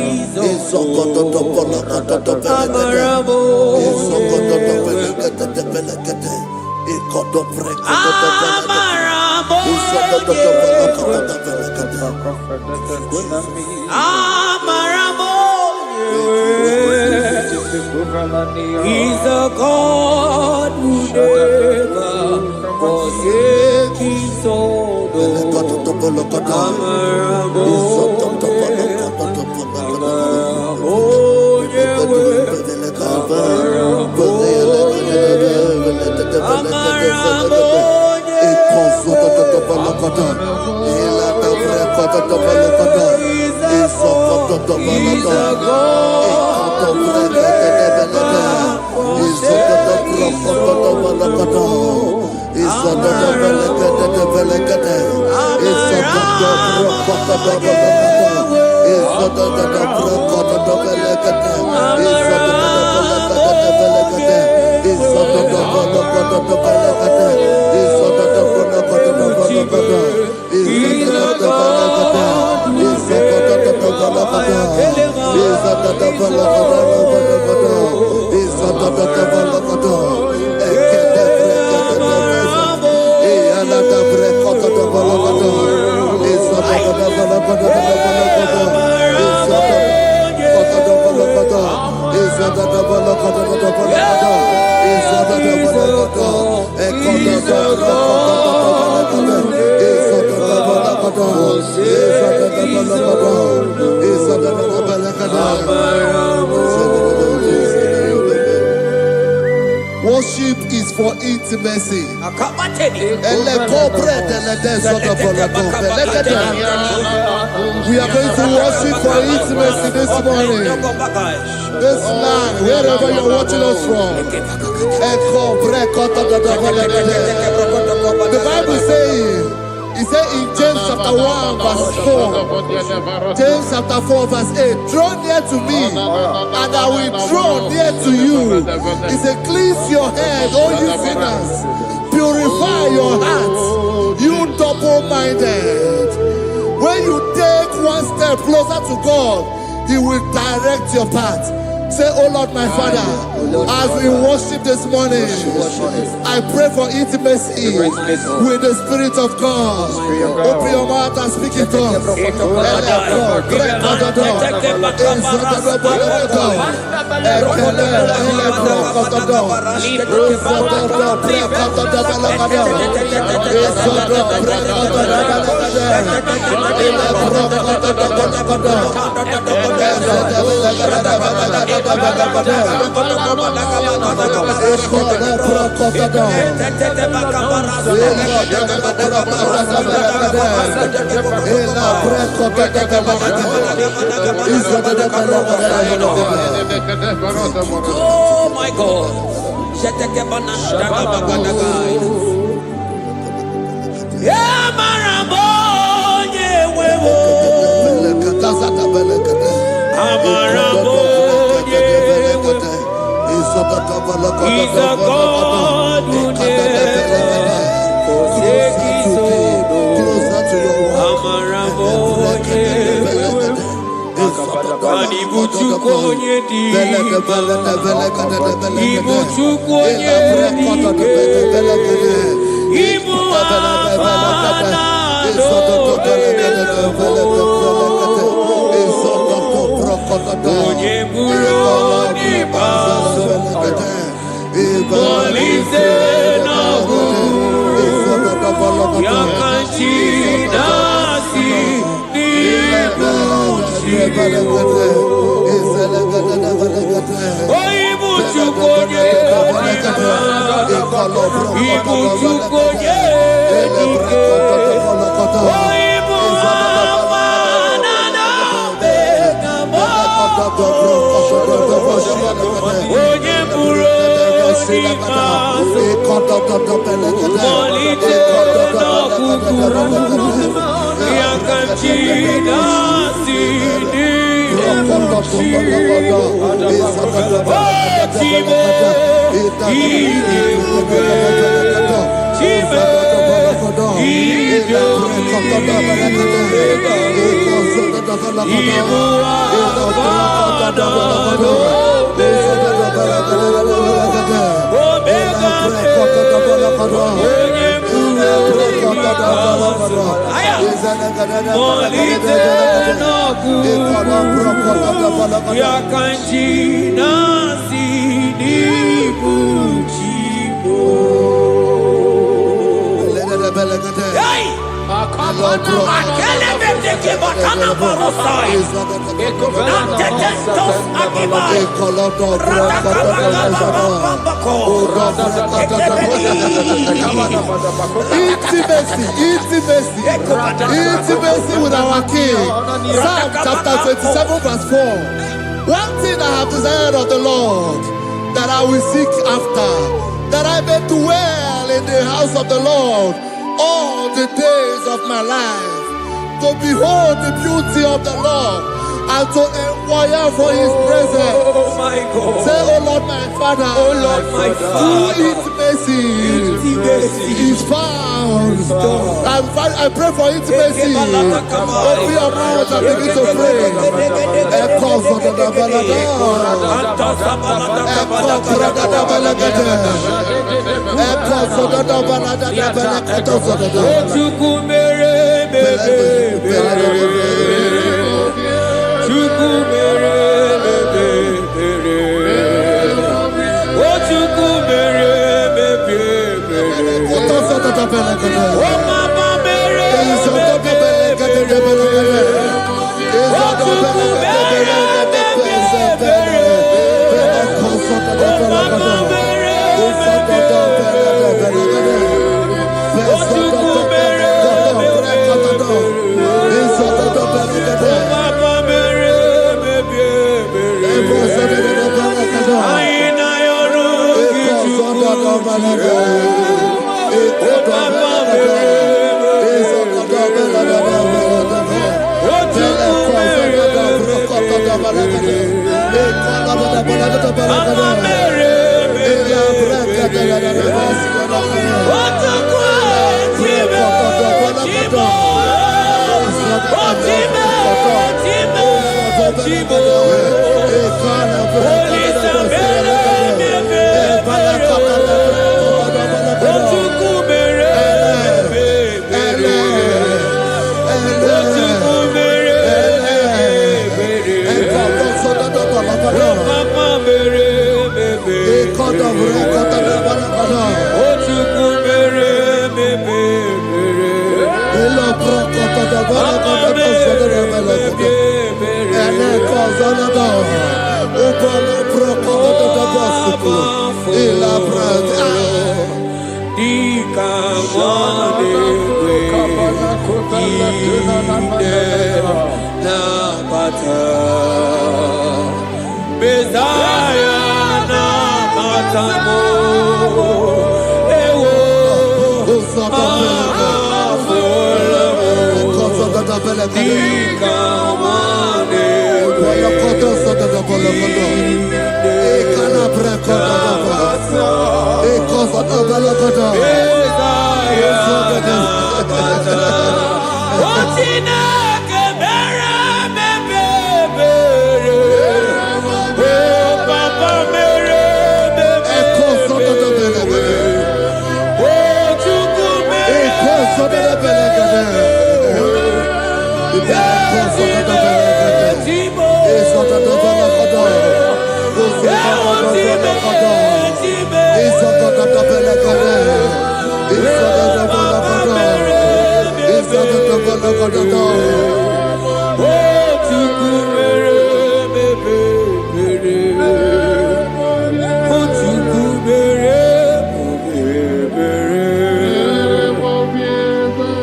his own. He's a God who never forsake his own. Worship is for intimacy. We are going to worship for intimacy this morning. This night, wherever you're watching us from. The Bible says, it says in James chapter 1 verse 4, James chapter 4 verse 8, draw near to me and I will draw near to you. It says, cleanse your head, all you sinners, purify your hearts, you double-minded. When you take one step closer to God, he will direct your path. Say, oh Lord, my Father, as we worship this morning, I pray for intimacy with the Spirit of God. Open your mouth and speak in tongues. Oh my God. Yeah, He's a God who never forsakes his own. Amaramoye. Ibuchukonye dike. Ibuchukonye dike. Ibu afana onye buru onye baso Molise n'ọgụ ya ka chi na-asị n'ibu chi Ibu Chukwu onye Ibu Chukwu onye dike Ibu Alpha na Omega onye buru onye ikpeazụ malite n'ọgwụgwụ ya ka chi na-asị n'ihu chi Chime ije ube Chime ije Ibu Alpha Omega onye buru ikpeazụ malite n'ọgwụgwụ ya ka chi na-asị n'ibu Chigbo. Intimacy with our King. Psalm chapter 27 verse 4. One thing I have desired of the Lord, that I will seek after, that I may dwell in the house of the Lord all the days of my life, to behold the beauty of the Lord and to inquire for his presence. Oh my God. Say, oh Lord my Father, oh Lord my Father, intimacy is found. I pray for intimacy. Open your mouth and begin to pray.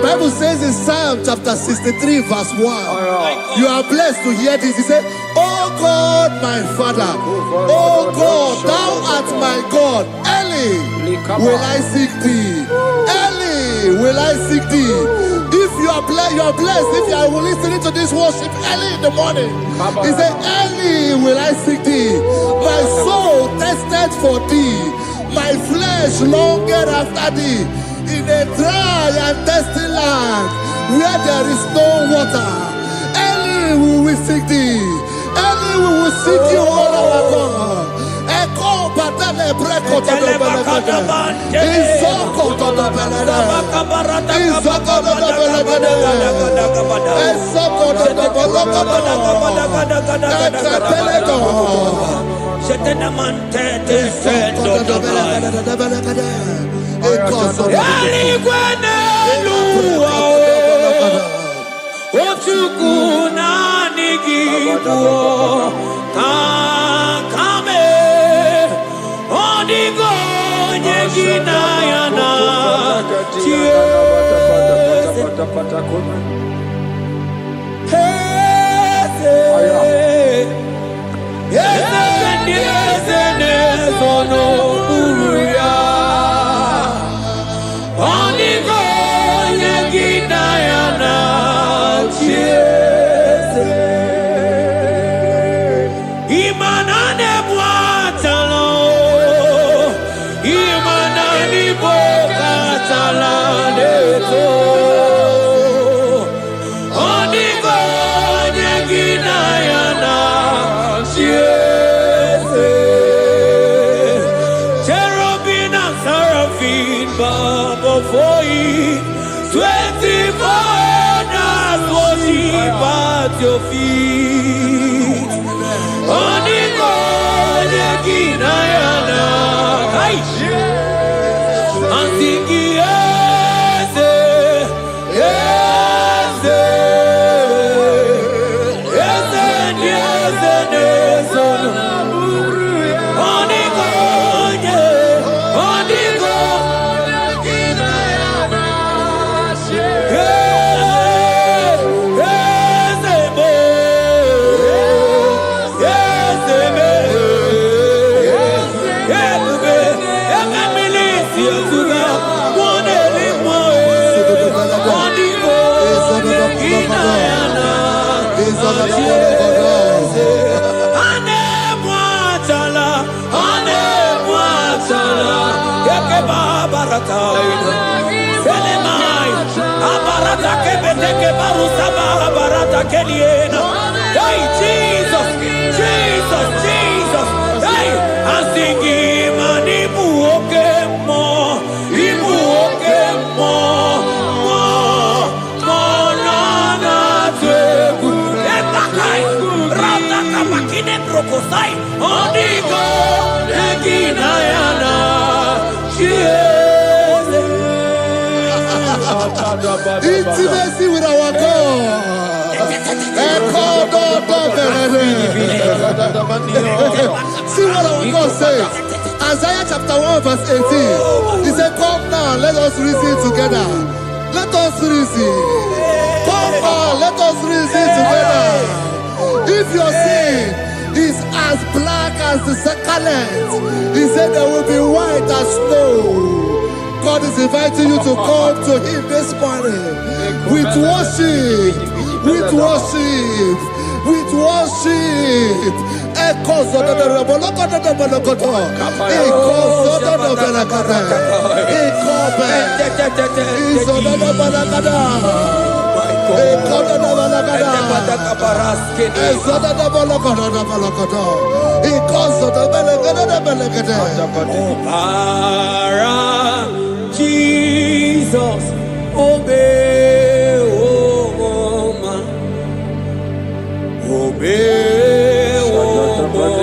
Bible says in Psalm chapter 63 verse 1, you are blessed to hear this. He said, "Oh God, my Father, oh God, thou art my God. Early will I seek thee. Early will I seek thee." If you are blessed if you are listening to this worship early in the morning. He said, "Early will I seek thee. My soul thirsted for thee. My flesh longed after thee. In a dry and thirsty land where there is no water. Early will we seek thee. Early we will seek you, O our God. Echo batale breko to the belagada. Izoko to the belagada. Izoko to the belagada. Izoko to the belagada. At your feet, I'm thinking, yes, yes, yes, yes, yes, Hey, Jesus, Jesus, Jesus. Hey, I'm singing, man, Ibu more, intimacy with our God. See what our God says. Isaiah chapter 1 verse 18. He said, "Come now, let us reason together. Let us reason. Come on, let us reason together. If your sin is as black as the scarlet, he said there will be white as snow." God is inviting you to come to him this morning with worship, with worship. Jesus, obey, oh man, obey, oh man,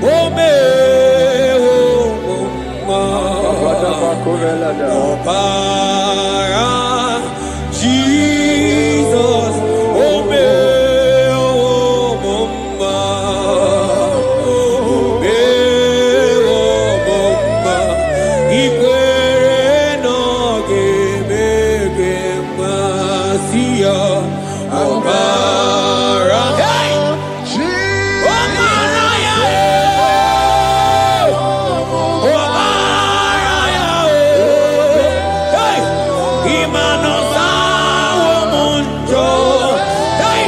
obey, oh man, Jesus, obey, oh man, obey, oh man, ikwere no ga-eme masia ọbara. Hey! Ọbara ya ọbara ya hey! Imano sawo munjo hey!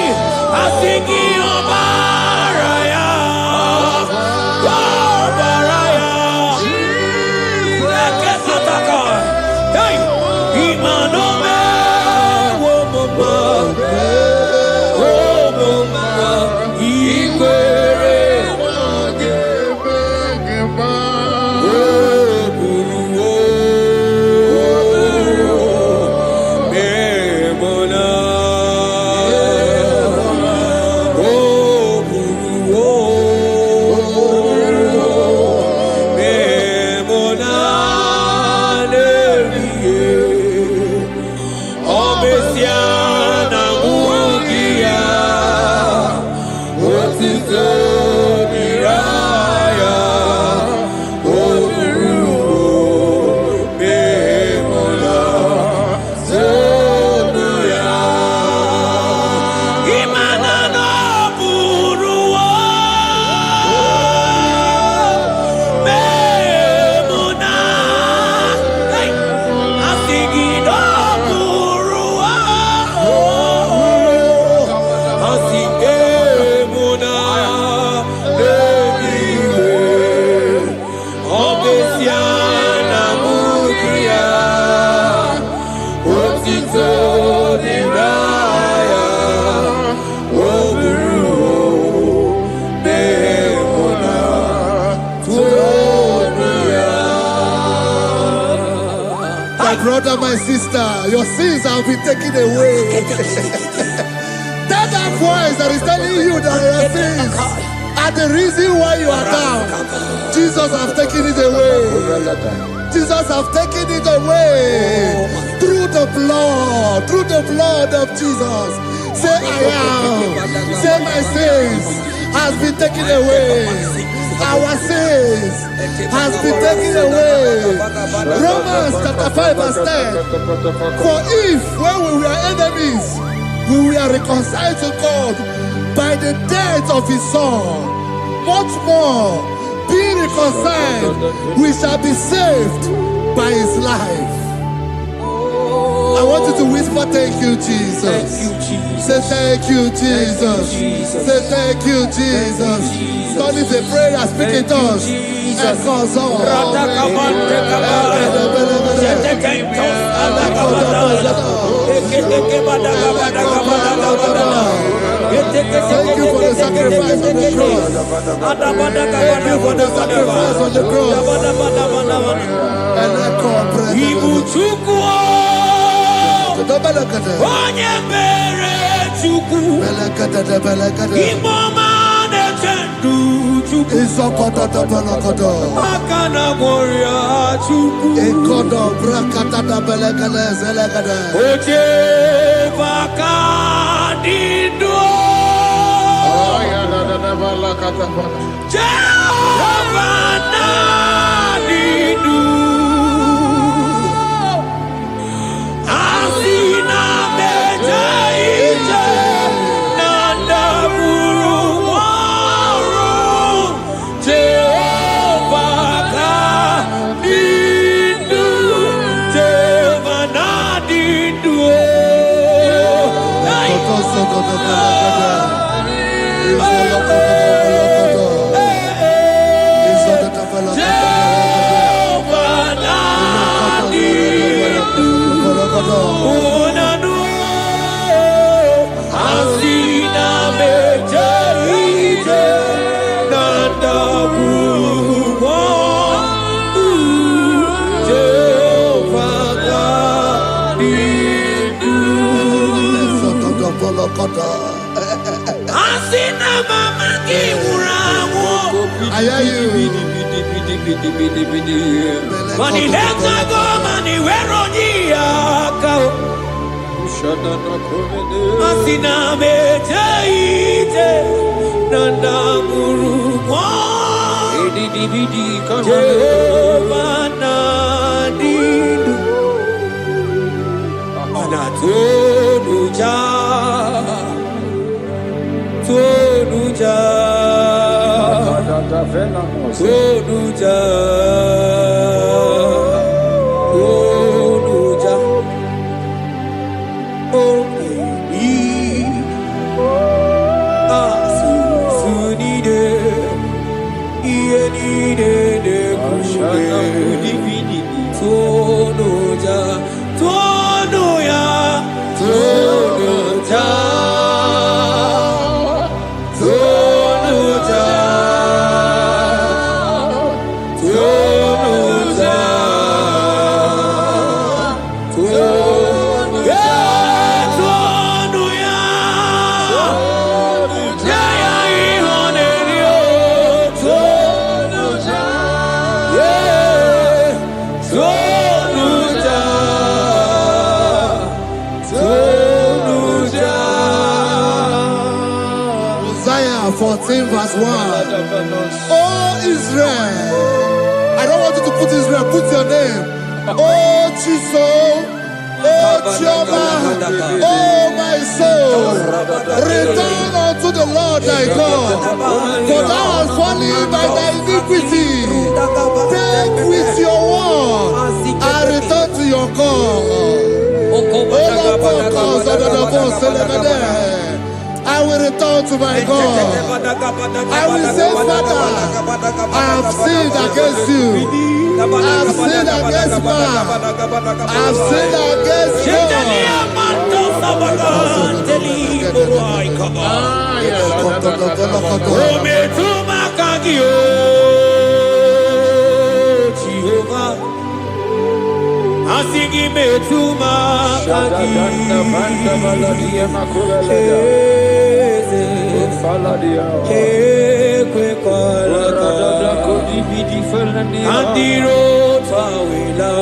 Asiki ọbara ya Eke sataka hey! Imano me wo mama My brother, my sister, your sins have been taken away. Tell that voice that is telling you that your sins are the reason why you are down. Jesus has taken it away. Jesus has taken it away. Through the blood of Jesus. Say I am. Say my sins has been taken away. Our sins has been taken away. Romans chapter 5 verse 10. For if when we were enemies, we were reconciled to God by the death of his son, much more, being reconciled, we shall be saved by his life. I want you to whisper, thank you, Jesus. Thank you, Jesus. Say thank you, Jesus. Say thank you, Jesus. Turn it a prayer, speak in tongues. Thank you for the sacrifice on the cross. Thank you for the sacrifice on the cross. Onye mere Chukwu Imoma na-echendu Chukwu Aka na gboria Chukwu Oche baka dindo Jehovah na dindo I hear you. Mani lenga goma ni weronia kao. Asina mejaite nanda murugwa. Jehova nadidu anatonuja tonuja. Tonuja, Tonuja, oh baby, Sunide, Ienide de Tonuja, Tonuya, Tonuja. Isaiah 14 verse 1. Oh Israel, I don't want you to put Israel, put your name. Oh Chiso, oh Chioma, oh my soul, return unto the Lord thy God, for thou hast fallen by thy iniquity. Take with your word and return to your God. I will return to my God. I will say, Father, I have sinned against you. I have sinned against man. I have sinned against God. Asigi metuma kaki kwe kwalaka andiro tawila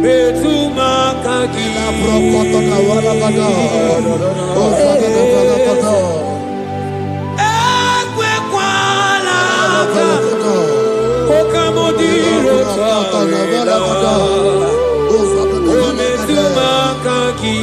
metuma kaki kwe kwalaka okamodiro tawila ometuma kaki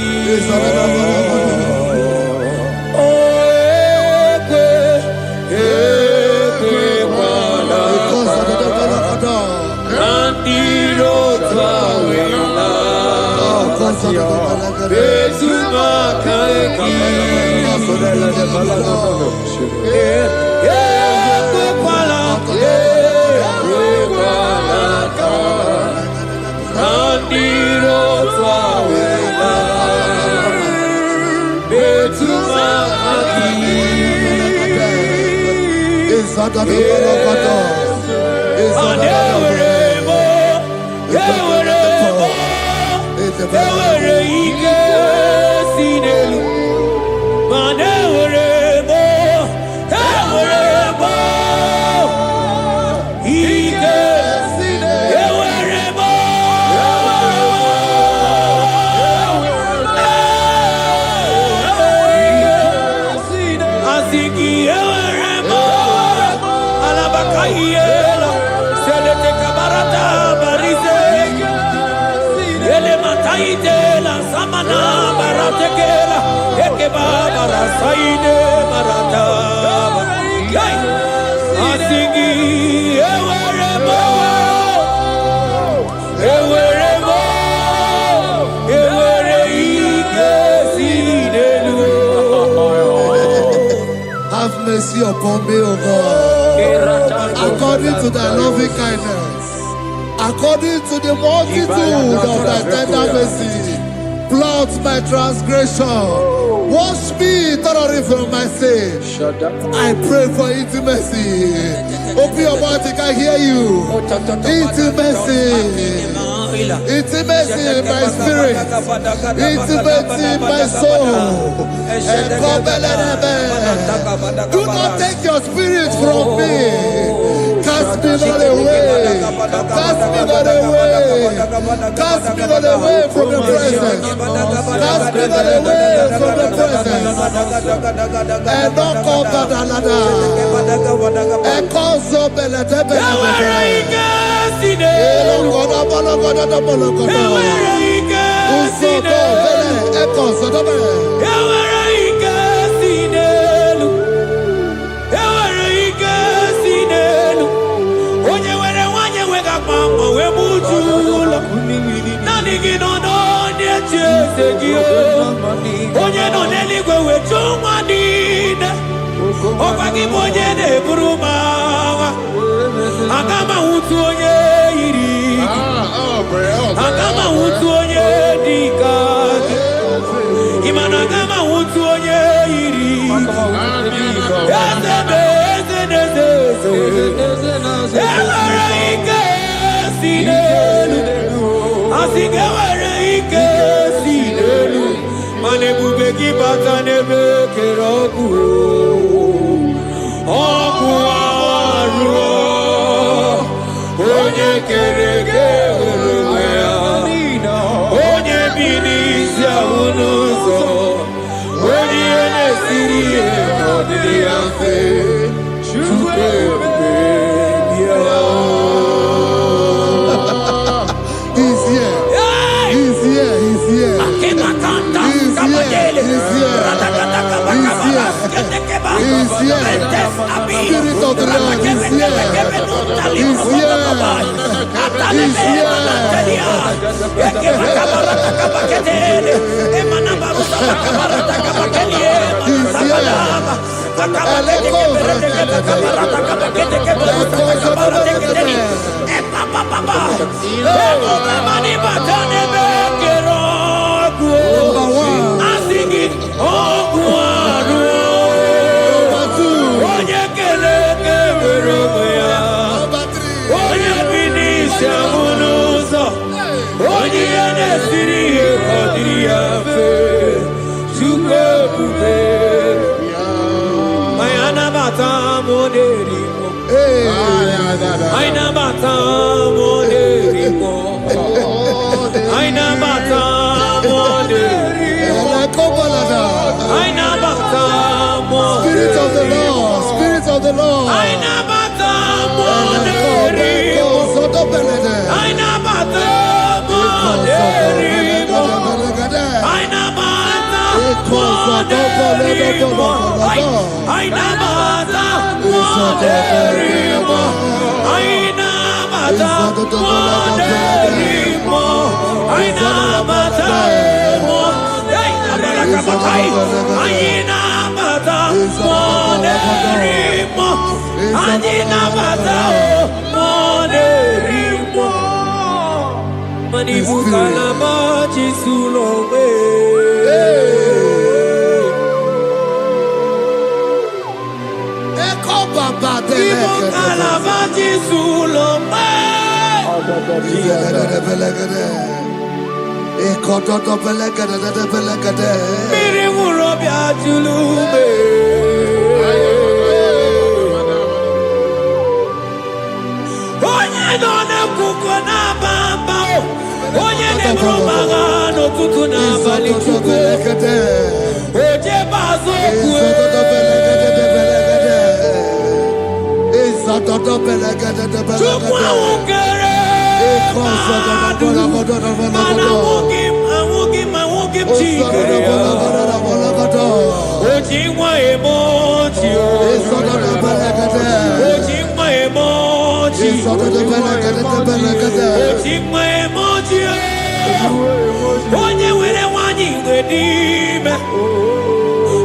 upon me, O God, according to thy loving kindness, according to the multitude of thy tender mercy. Blot my transgression, wash me thoroughly from my sin. I pray for intimacy. Open your mouth, I can hear you. Intimacy. Intimacy in my spirit, intimacy in my soul. Do not take your spirit from me. Cast me not away. Cast me not away. Cast me not away from the presence. Cast me not away from the presence. And not come back another. And call so Spirit of the Lord is here. He's here. He's here. Spirit of the Lord, Spirit of the Lord.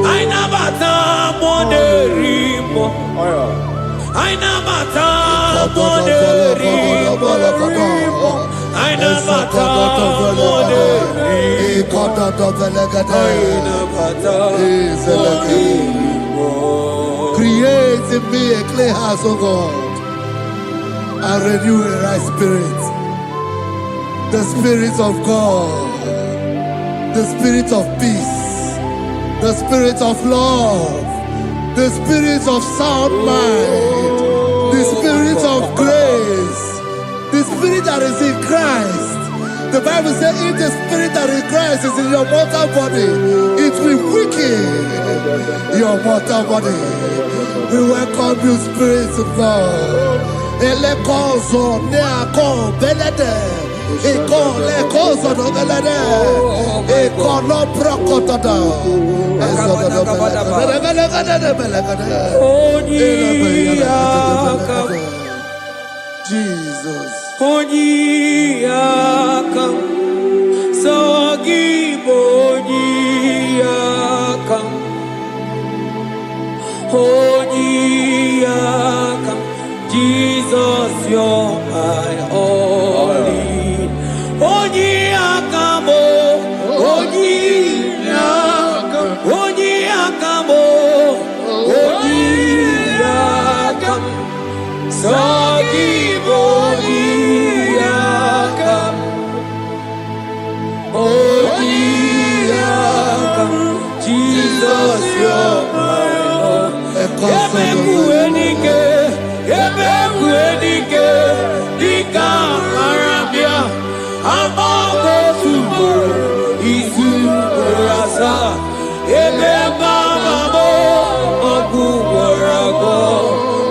I never mata moderimo. Aina mata moderimo. Aina mata moderimo. Aina mata moderimo. Create in me a clean house, O God, and renew a right spirit. The spirit of God, the spirit of peace, the spirit of love, the spirit of sound mind, the spirit of grace, the spirit that is in Christ. The Bible says if the spirit that is in Christ is in your mortal body, it will weaken your mortal body. We welcome you, Spirit of God. Elekozo neako belede. Eko lekozo no belede. Eko no prokotada. Jesus. Onyiyakam, Sogibo Onyiyakam, Onyiyakam, Jesus, you're my only. Onyiyakam, Onyiyakam, Onyiyakam, Onyiyakam, Sogibo Onyiyakam, Onyiyakam, Jesus, you're my own. Ebekuenike, ebekuenike, dika arabia, amago tubo, isu rasa, ebebamamo, oguwarago,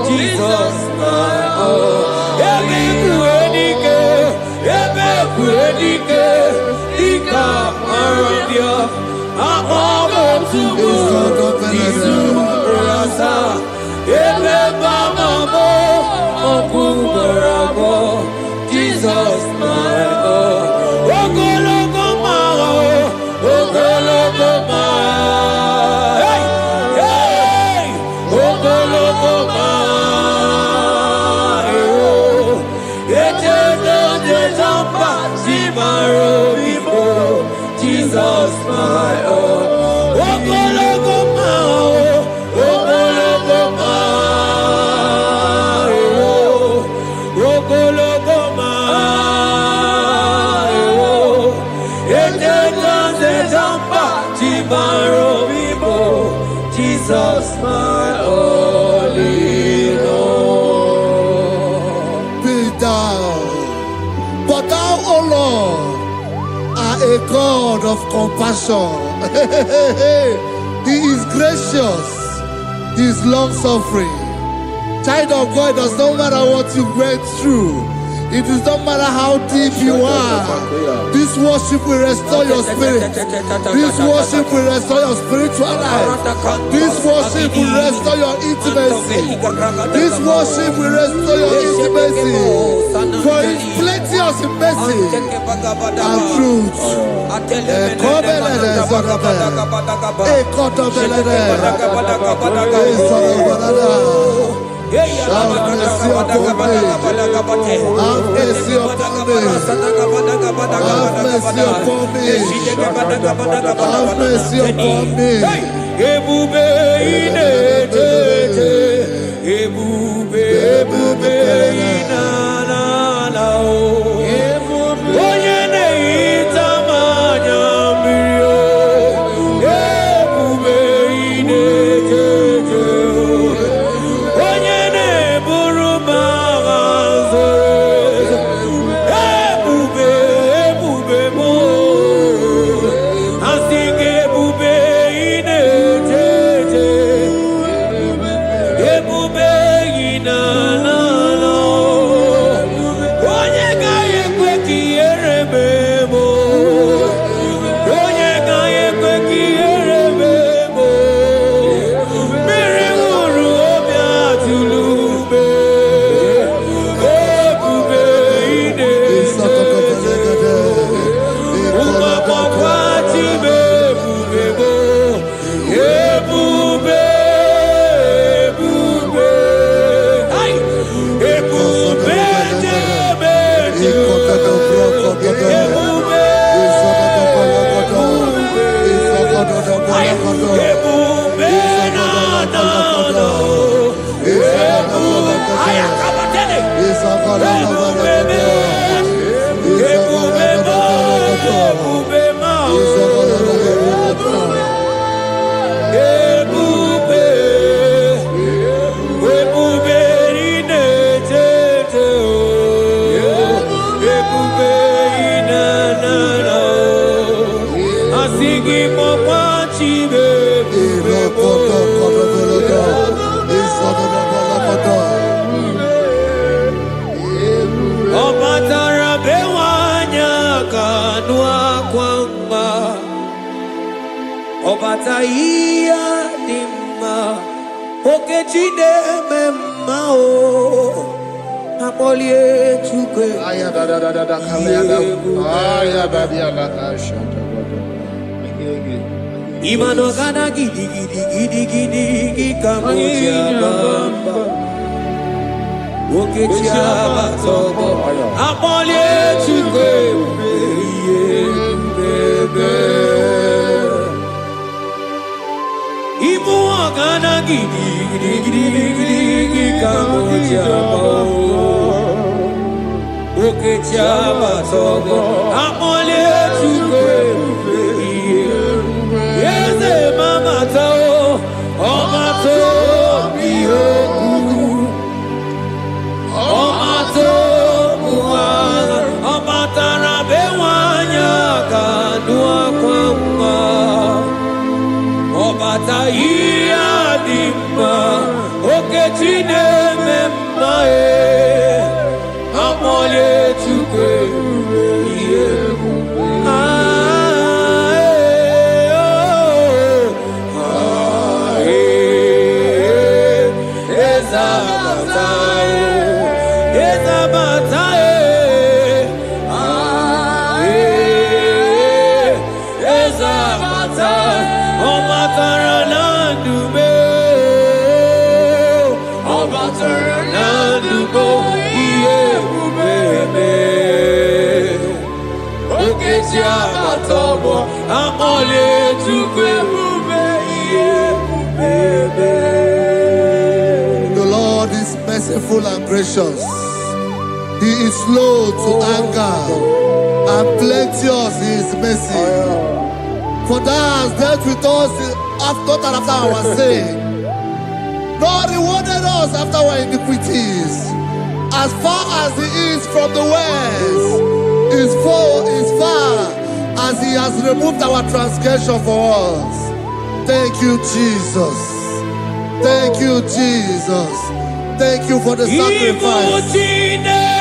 Jesus, my own. Ebekuenike, ebekuenike, dika arabia, amago tubo, isu rasa, ebebamamo, oguwarago, Jesus, my own. Ogologo mao, ogologo mao, hey, hey, ogologo mao, eternal desamba, simaro vivo, Jesus, my own. Ogologo mao, ogologo mao, ogologo mao, eternal desamba, simaro vivo, Jesus, my only Lord. Be thou, but thou, O Lord, are a God of compassion. He is gracious. He is long suffering. Child of God, it does not matter what you went through. It does not matter how deep you are. This worship will restore your spirit. This worship will restore your spiritual life. This worship will restore your intimacy. This worship will restore your intimacy. For His plenty of mercy and truth. Have mercy upon me. Have mercy upon me. Have mercy upon me. Have mercy upon me. Ebube inetete, ebube, ebube inanana o. Onye na-ehita mmanya mmiri o. Ebube inetete o. Onye na-eburu m agha nzọ. Ebube, ebube m o. Asị gị ebube inetete. Ebube inanana o. Onye ga-enye Obataia dimma okechide memao apolie tukwe Aya da da da da da kalenda. Aya da dia la ashata. imano kana gidi kamoja bamba okechia batogo apolie tukwe bebe Ibu agana gidi kamoja oke chaba togo amole chukwe yeze mama tao omato bihoku omato buana omatara bewanya kanua kwamba Obataia dimma okechine memmae amole chukwe The Lord is merciful and gracious. He is slow to anger and plenteous in his mercy. For thou hast dealt with us after our sin, nor rewarded us after our iniquities. As far as the east from the west is far as he has removed our transgression for us. Thank you, Jesus. Thank you, Jesus. Thank you for the sacrifice.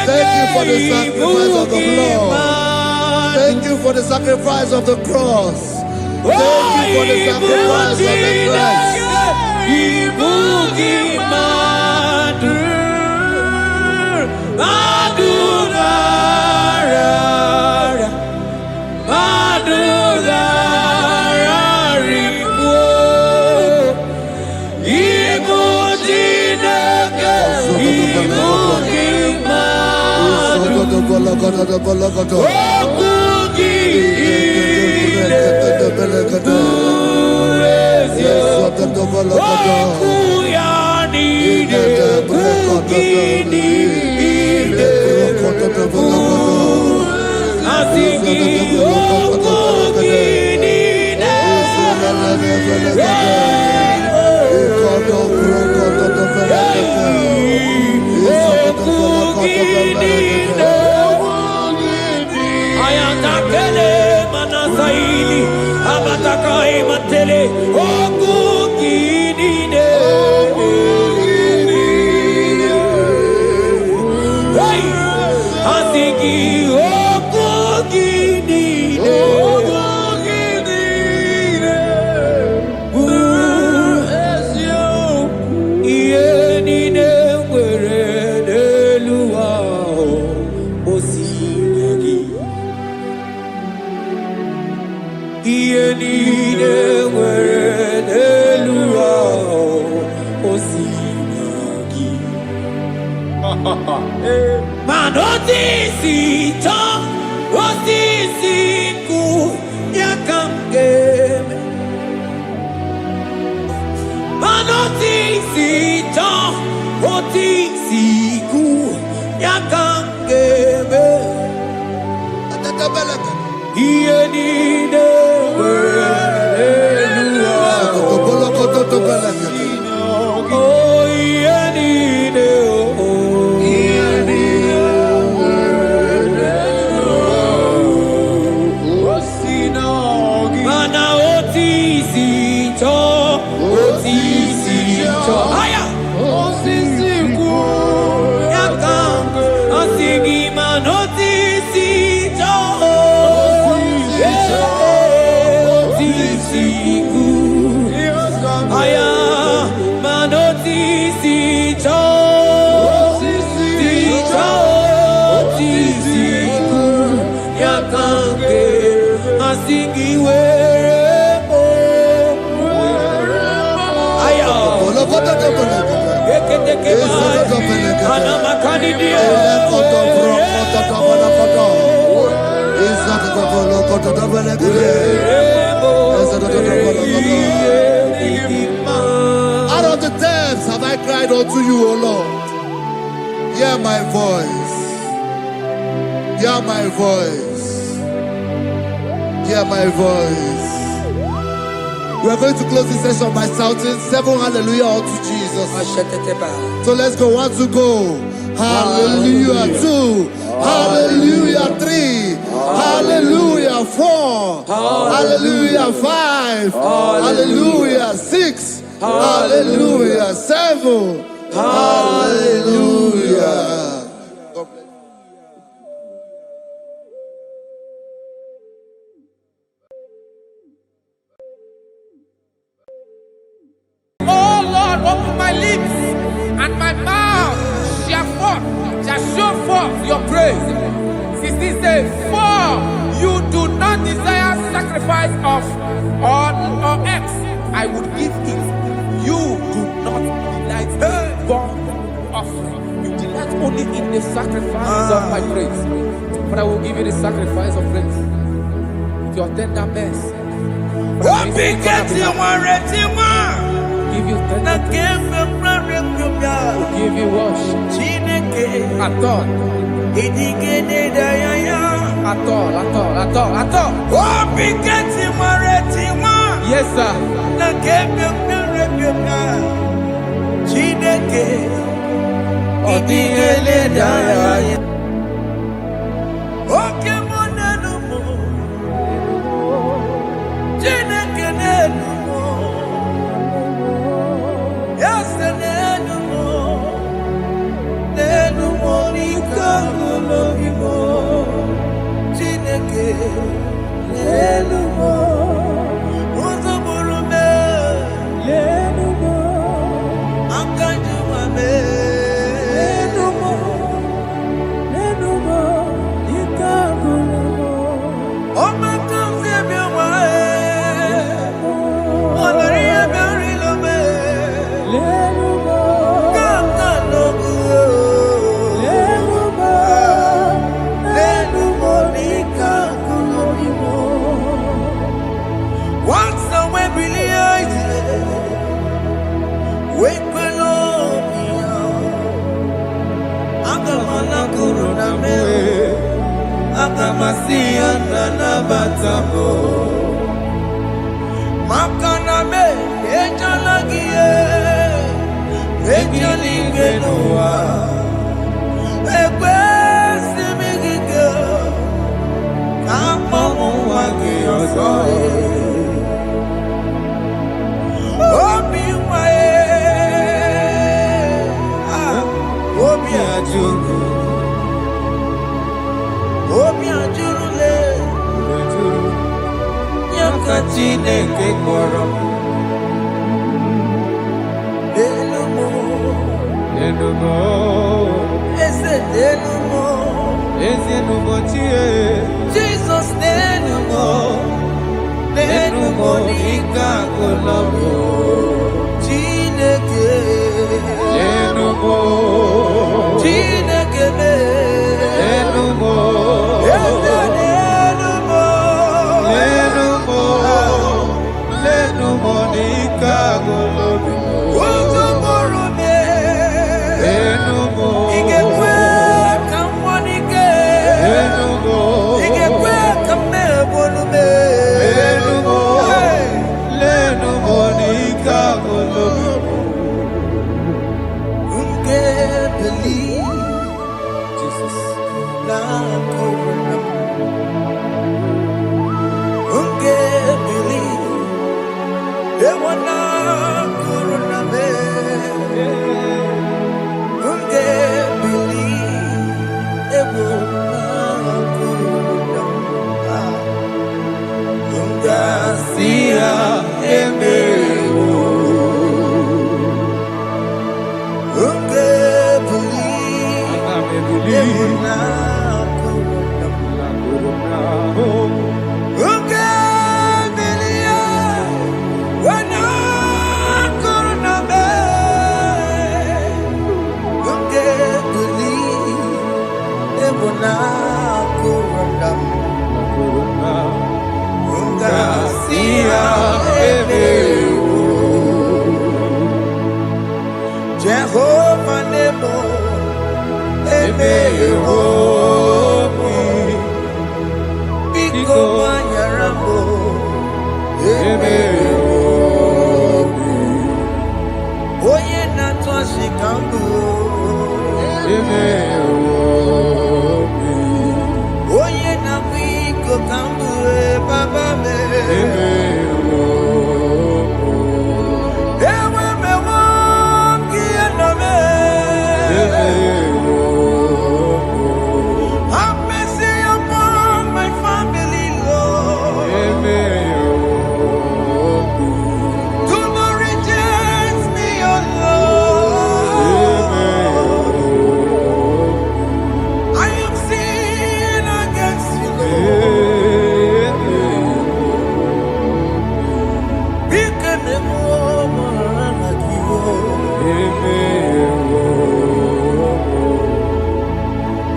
Thank you for the sacrifice of the blood. Thank you for the sacrifice of the cross. Thank you for the sacrifice of the Christ. Manoti si Out of the depths have I cried unto you, O Lord. Hear my voice. Hear my voice. Hear my voice. We are going to close this session by shouting 7 hallelujah unto Jesus. So let's go. 1, 2, go. Hallelujah. 2. Hallelujah. 3. Hallelujah. 4. Hallelujah. 5. Hallelujah. 6. Hallelujah. 7. Hallelujah. Oh Lord, open my lips, and my mouth shall show forth your praise. 16 says, for you do not desire sacrifice of or X, I would give it. You do not delight in burnt offering. You delight only in the sacrifice of my praise. But I will give you the sacrifice of praise with your tender mercy. Give you tender give you worship. At all. Yes, sir. Jesus,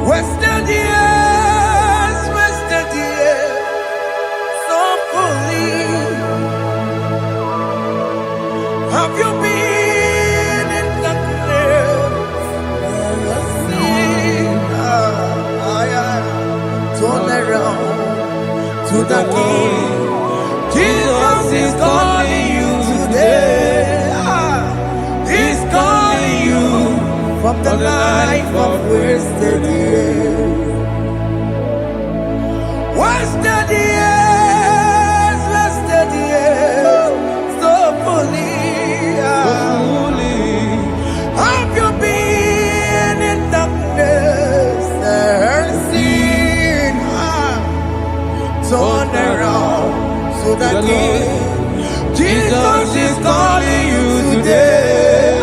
Wasted years, so fully. Have you been in darkness? Turn around to the King. Jesus is calling you today. He's calling you from the life of wasted years. Wasted years, so fully. Have you been in darkness and seen? Turn around to the King. Jesus is calling you today.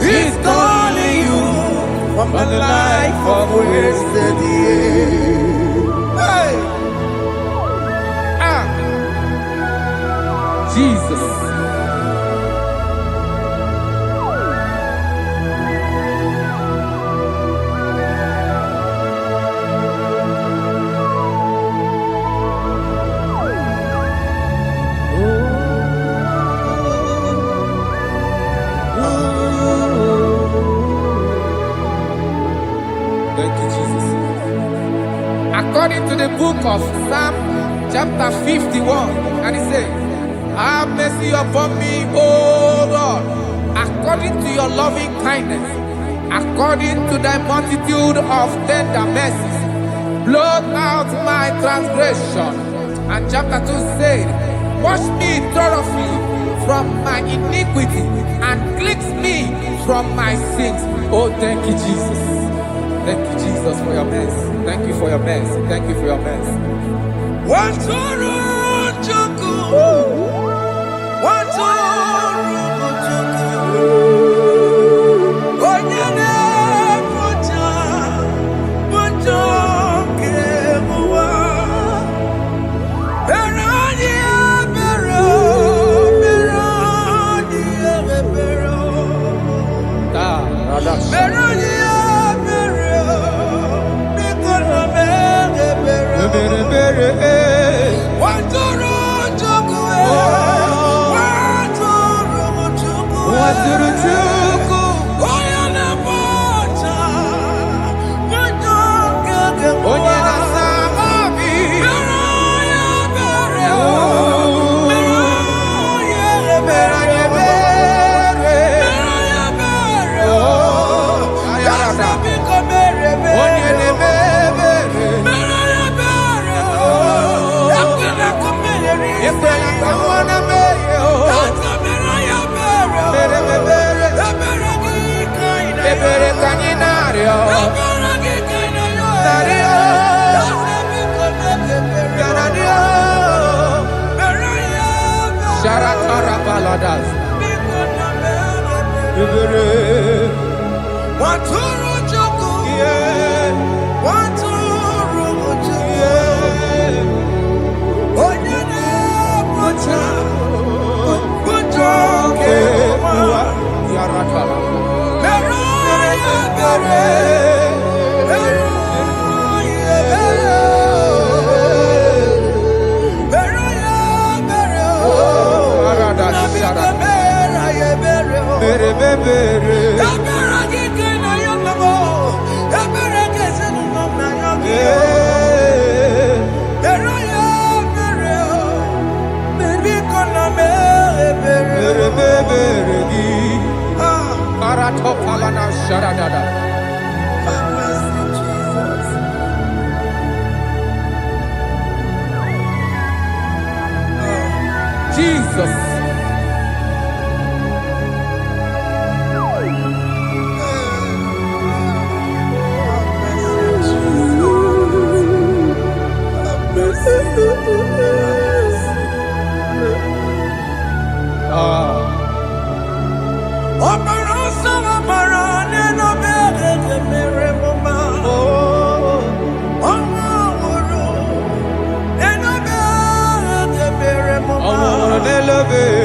He's calling you from the life of wasted years. Hey. Jesus. Thank you, Jesus. According to the book of Psalm, chapter 51, and it says, have mercy upon me, O Lord, according to your loving kindness, according to thy multitude of tender mercies, blot out my transgression. And chapter 2 said, wash me thoroughly from my iniquity and cleanse me from my sins. Oh, thank you, Jesus. Thank you, Jesus, for your mercy. Thank you for your mercy. Thank you for your mercy. Jesus. Love it.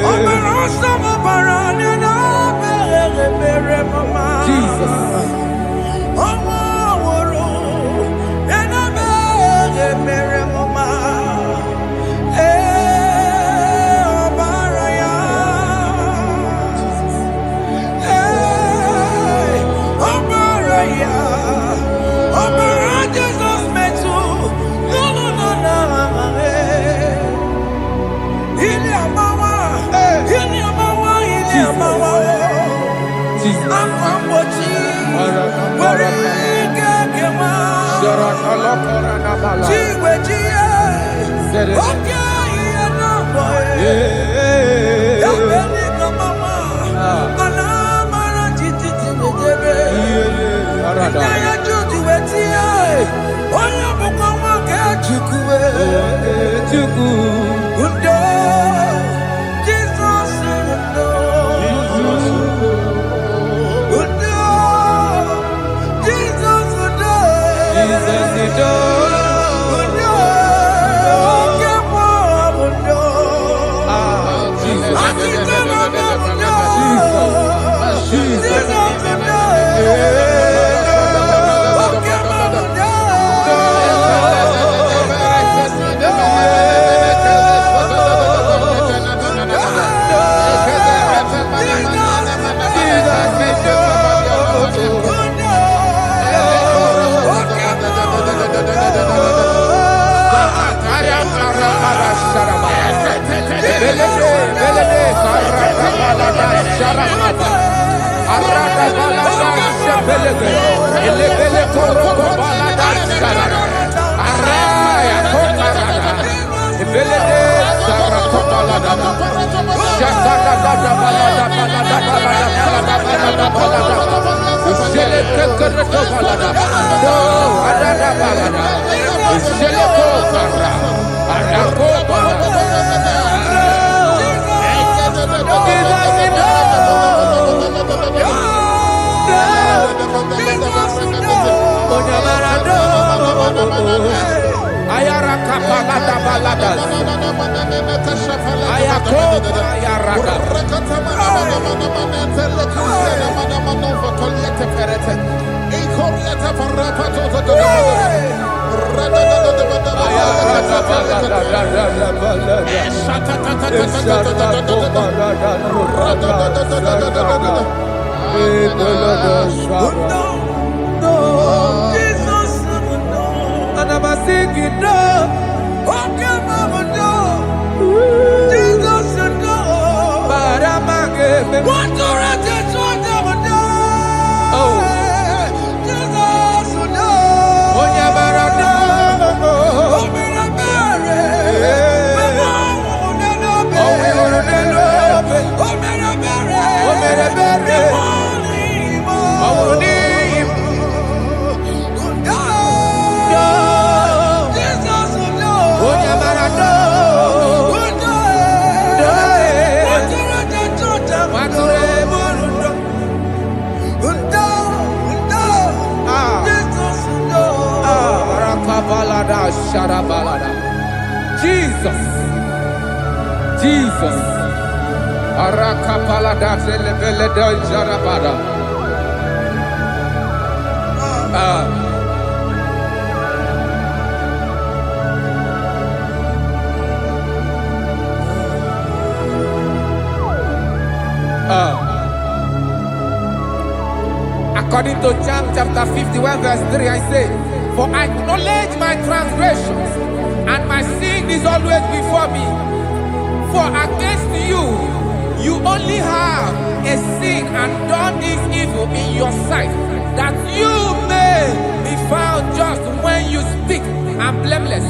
Jesus. Akwambochi. Warike kema. Chiwe chiye. Oke iye namboye. Yabeni kamama. Alamara tititi mejebe. Inaya juti wetie. Oya mukama ke chukwe. Undo. Jesus undo. Undo. Jesus undo. Undo. Okemo undo. Akitema undo. Jesus undo. Okemo undo. Jesus. Jesus. Arakapalada zelebeleda jarabada. According to John chapter 51 verse 3, I say, for I acknowledge my transgressions, and my sin is always before me. For against you, you only have a sin and done this evil in your sight, that you may be found just when you speak, and blameless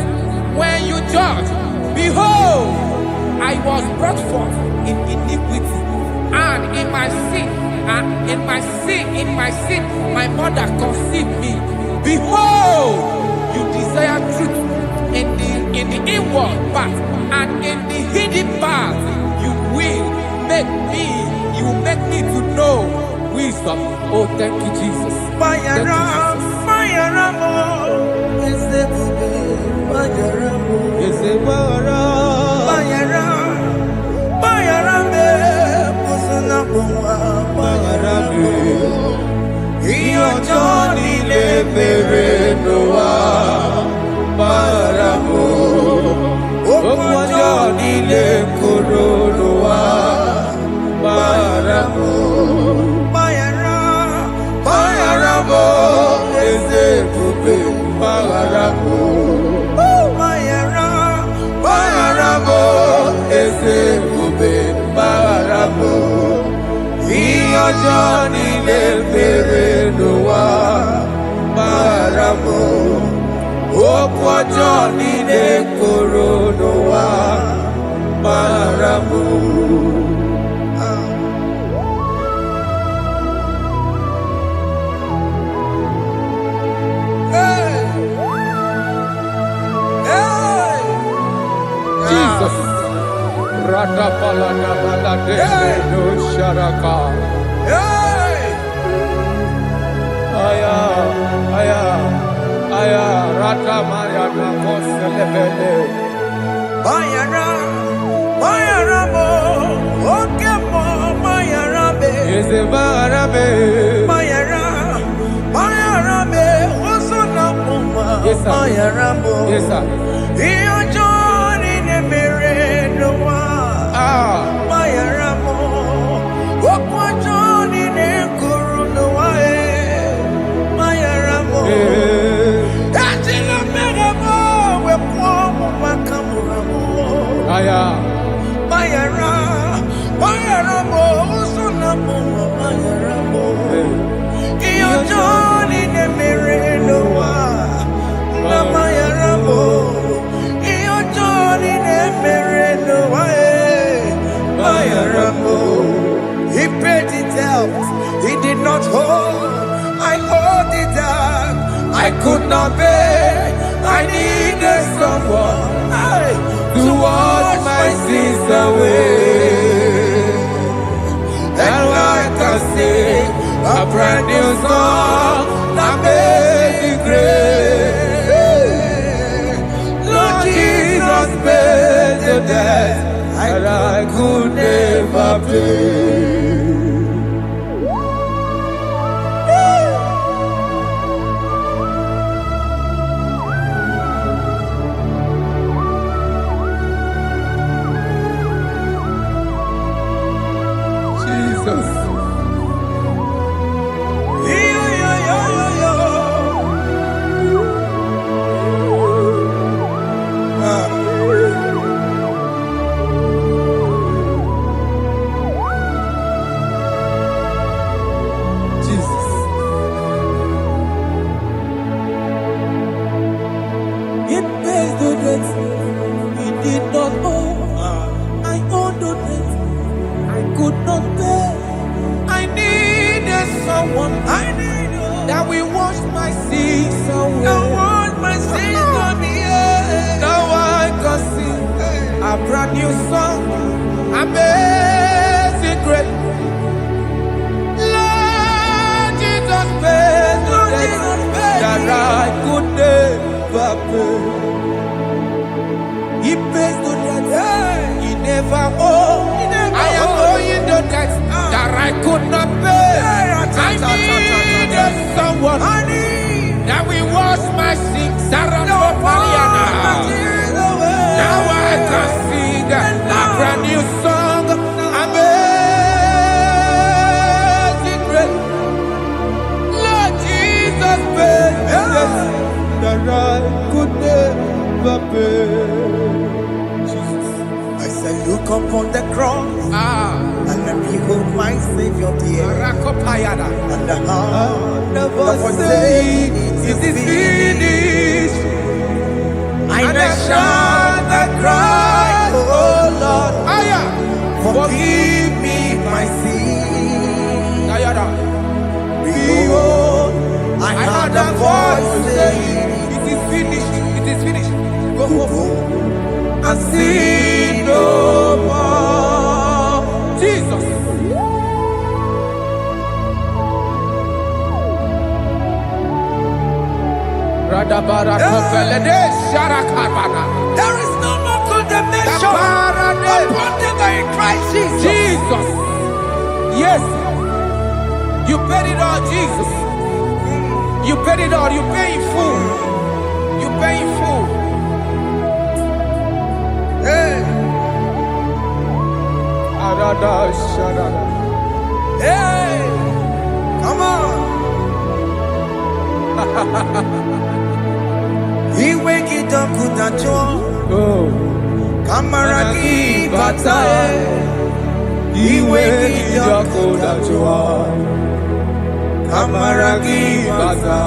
when you judge. Behold, I was brought forth in iniquity, and in my sin, my mother conceived me. Behold, you desire truth in the inward part, and in the hidden part you will make me to know wisdom. Oh, thank you, Jesus. Thank you, ọjọ́ nílé fèrè ló wá bára mọ́. Okú ọjọ́ nílé kòrò ló wá bára mọ́. Jesus. Radapalada balade no sharaka. Aya, aya, aya, rata mariana koselebele. Bayara, bayara mo, oke mo, bayara be. Yeze barabe. Bayara, bayara be, osuna puma. Yes, sir. Bayara mo. Yes, sir. Iyo joni ne mere no wa. Bayara mo, okwa joni ne kuru no wa. Bayara mo. Ajila mere mo, we kwa mo makamura mo. Aya. Bayara, bayara mo, usuna mo, bayara mo. Iyo joni ne mere no wa. Na bayara mo. Iyo joni ne mere no wa. Bayara mo. He paid it out. He did not hold. I owed it out. I could not pay. I needed someone To wash my sins away. And I can sing a brand new song that made me great. Lord Jesus paid the debt that I could never pay. Jesus. Jesus. It pays the debt we did not owe. I owed the debt I could not pay. I needed someone. I needed that will wash my sins away. I want my sins on the air. Now I can sing a brand new song. Amazing grace. Lord Jesus paid the debt that I could never pay. He pays the debt he never owed. I am owing the debt that I could not pay. I needed someone that will wash my sins. Now I can sing a brand new song. Amazing grace. Lord Jesus paid the debt that I could never pay. Jesus. I say, look upon the cross and then behold my Savior dear. Rakopayada. And the heart The voice voice saying, saying, it is finished. I And I shall shout and cry, oh Lord, Aya. forgive me my sin. Ayada. Behold, I heard a voice saying, It is finished. It is finished. Go go home. and sin no more. Jesus. Radabara kofelede sharakabana. There is no more condemnation Dabarade. upon them that are in Christ Jesus. Jesus. Yes. You paid it all, Jesus. You paid it all. You pay in full. You pay in full. Hey, Arada sharada. hey, come on. He wake it up, put a jaw. Oh. Kamaraki batae. Iwe kijoko dajua Kamaragi bata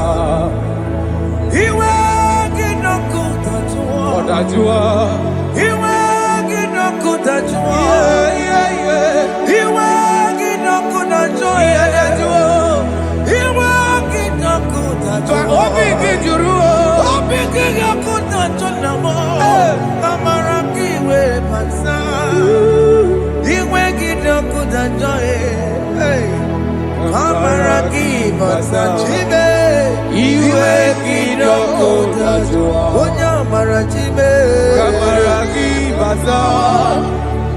Iwe kijoko dajua Iwe kijoko dajua Iwe kijoko dajua Iwe kijoko dajua Obi kijuru Obi kijoko dajua Kamaragi we bata Iwe kijoko dajua Kamaragi bata chibe Iwe kijoko dajua Onya marachibe Kamaragi bata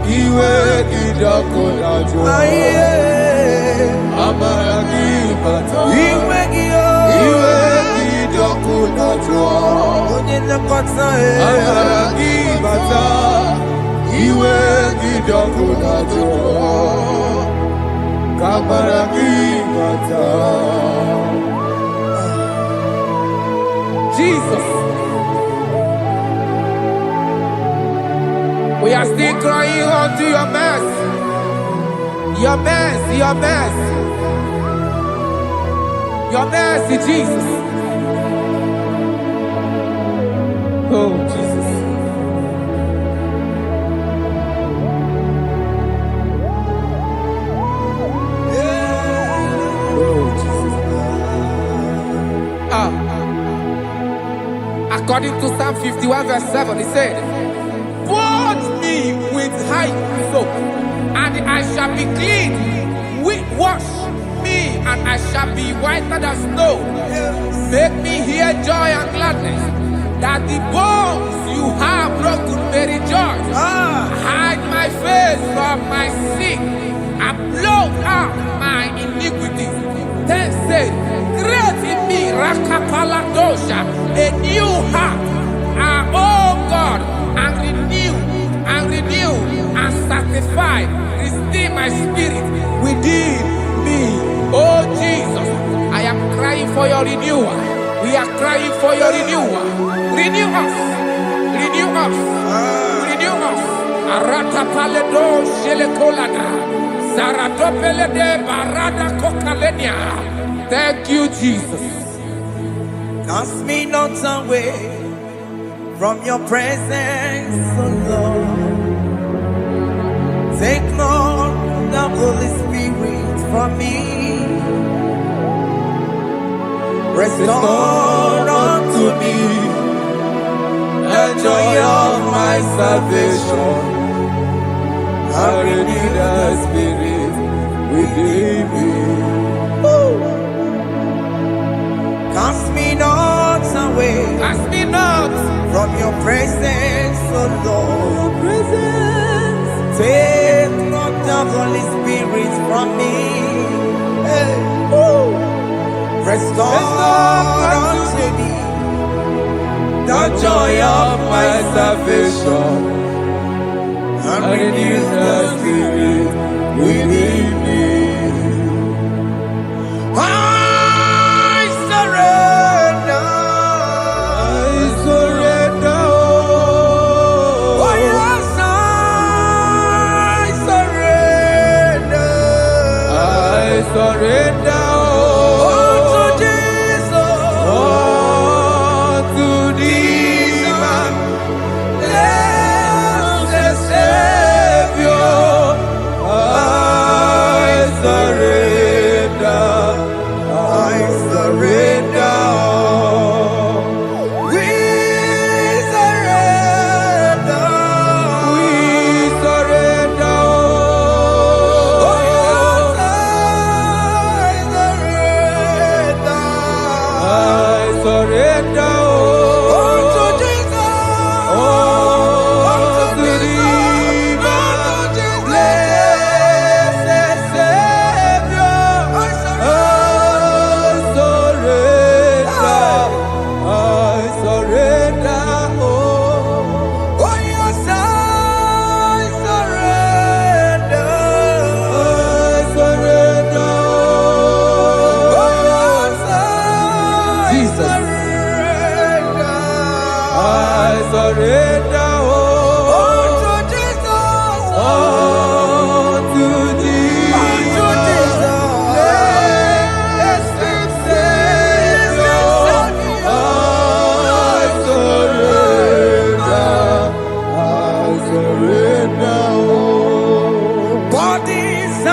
Iwe kijoko dajua Kamaragi bata Iwe kijoko dajua Onye nakota Kamaragi bata Iwe kijoko dajua Kamaragi bata Jesus. We are still crying unto your mercy. Your mercy, your mercy. Your mercy, Jesus. Oh, Jesus. Oh, Jesus. According to Psalm 51 verse 7, he said, "Wash me with high soap, and I shall be clean. Wash me, and I shall be whiter than snow. Make me hear joy and gladness, that the bones you have broken may rejoice. Hide my face from my sin, and blot out my iniquities. Then say, create in me Rakapaladosha, a new heart, oh God, and renew, and sanctify, restore my spirit within me." Oh Jesus, I am crying for your renewal. We are crying for your renewal. Renew us, renew us, renew us. Arata paledo shelekolada, zaratopele de barada kokalenia. Thank you, Jesus. Cast me not away from your presence, oh Lord. Take not the Holy Spirit from me. Restore unto me the joy of my salvation, and renew the spirit within me. Cast me not away, Cast me not from your presence, oh Lord. Take not the Holy Spirit from me. Hey. Restore unto me the joy of my salvation, and renew the spirit within me. I surrender. Oh yes, I surrender. I surrender.